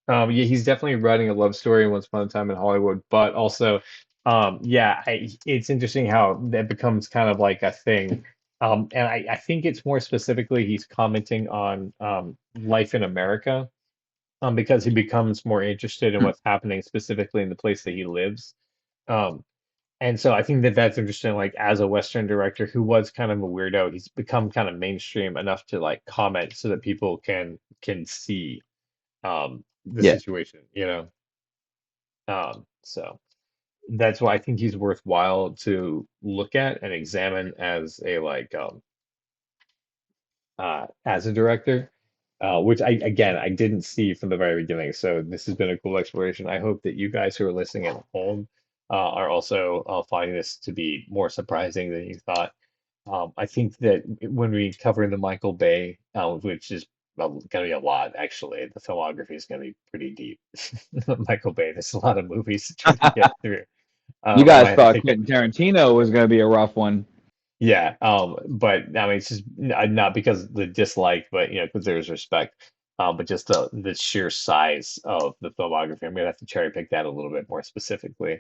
yeah, he's definitely writing a love story in Once Upon a Time in Hollywood, but also, yeah, it's interesting how that becomes kind of like a thing. And I think it's more specifically he's commenting on life in America, because he becomes more interested in what's happening specifically in the place that he lives. Um, and so I think that that's interesting, like as a Western director who was kind of a weirdo, he's become kind of mainstream enough to like comment so that people can see the Yeah. situation, so that's why I think he's worthwhile to look at and examine as a as a director, which I didn't see from the very beginning. So this has been a cool exploration. I hope that you guys who are listening at home are also finding this to be more surprising than you thought. I think that when we cover the Michael Bay, which is going to be a lot, actually, the filmography is going to be pretty deep. Michael Bay, there's a lot of movies to try to get through. You I guys might have to thought take a Quentin Tarantino was going to be a rough one. yeah, but I mean, it's just not because of the dislike, but because there's respect, but just the sheer size of the filmography. I'm gonna have to cherry pick that a little bit more specifically.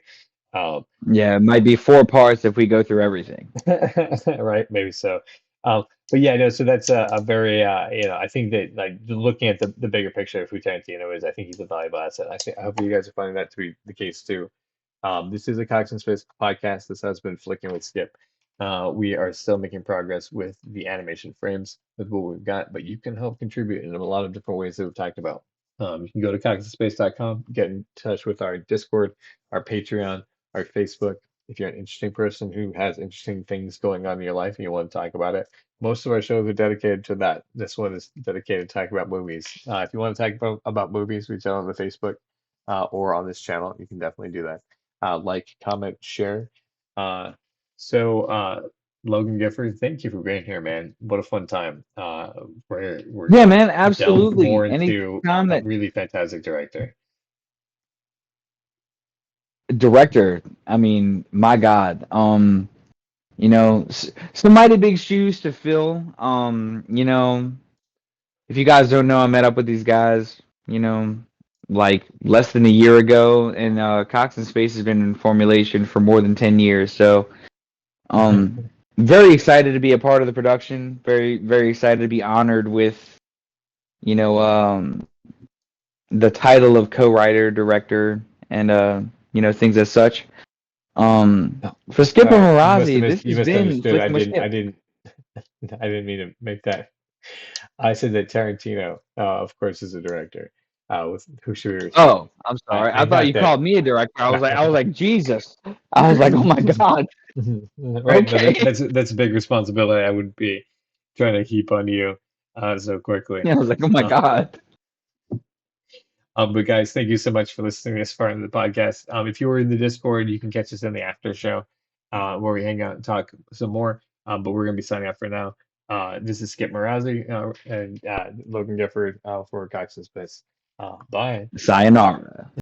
Um, Yeah, it might be 4 parts if we go through everything. right, maybe so. But yeah, no, so that's a very I think that like looking at the bigger picture of who Tarantino is, I think he's a valuable asset. I hope you guys are finding that to be the case too. This is a Cox and Space podcast. This has been Flicking with Skip. We are still making progress with the animation frames with what we've got, but you can help contribute in a lot of different ways that we've talked about. You can go to coxandspace.com, get in touch with our Discord, our Patreon, our Facebook. If you're an interesting person who has interesting things going on in your life and you want to talk about it, most of our shows are dedicated to that. This one is dedicated to talking about movies. If you want to talk about movies, reach out on the Facebook or on this channel. You can definitely do that. Like, comment, share. Uh, so, Logan Gifford, thank you for being here, man. What a fun time. We're Yeah, gonna man, delve absolutely. more into Anytime a that really fantastic director. director, I mean, my God, some mighty big shoes to fill. If you guys don't know, I met up with these guys, like less than a year ago, and Cox and Space has been in formulation for more than 10 years. So, very excited to be a part of the production. Very, very excited to be honored with, you know, um, the title of co-writer, director, and things as such. Oh, For Skipper sorry, Marazi, this you has been misunderstood. Flicking with Skip. I didn't mean to make that. I said that Tarantino, of course, is a director. With who should we respect? Oh, I'm sorry. I I thought not you that. called me a director. I was Not, like, Jesus. I was like, oh my God. right. No, Okay. that's a big responsibility. I wouldn't be trying to heap on you so quickly. I was like, oh my Uh, God. but guys, thank you so much for listening this far into the podcast. If you were in the Discord, you can catch us in the after show where we hang out and talk some more. But we're gonna be signing off for now. This is Skip Marazzi and Logan Gifford for Cox and Space. Bye. Sayonara.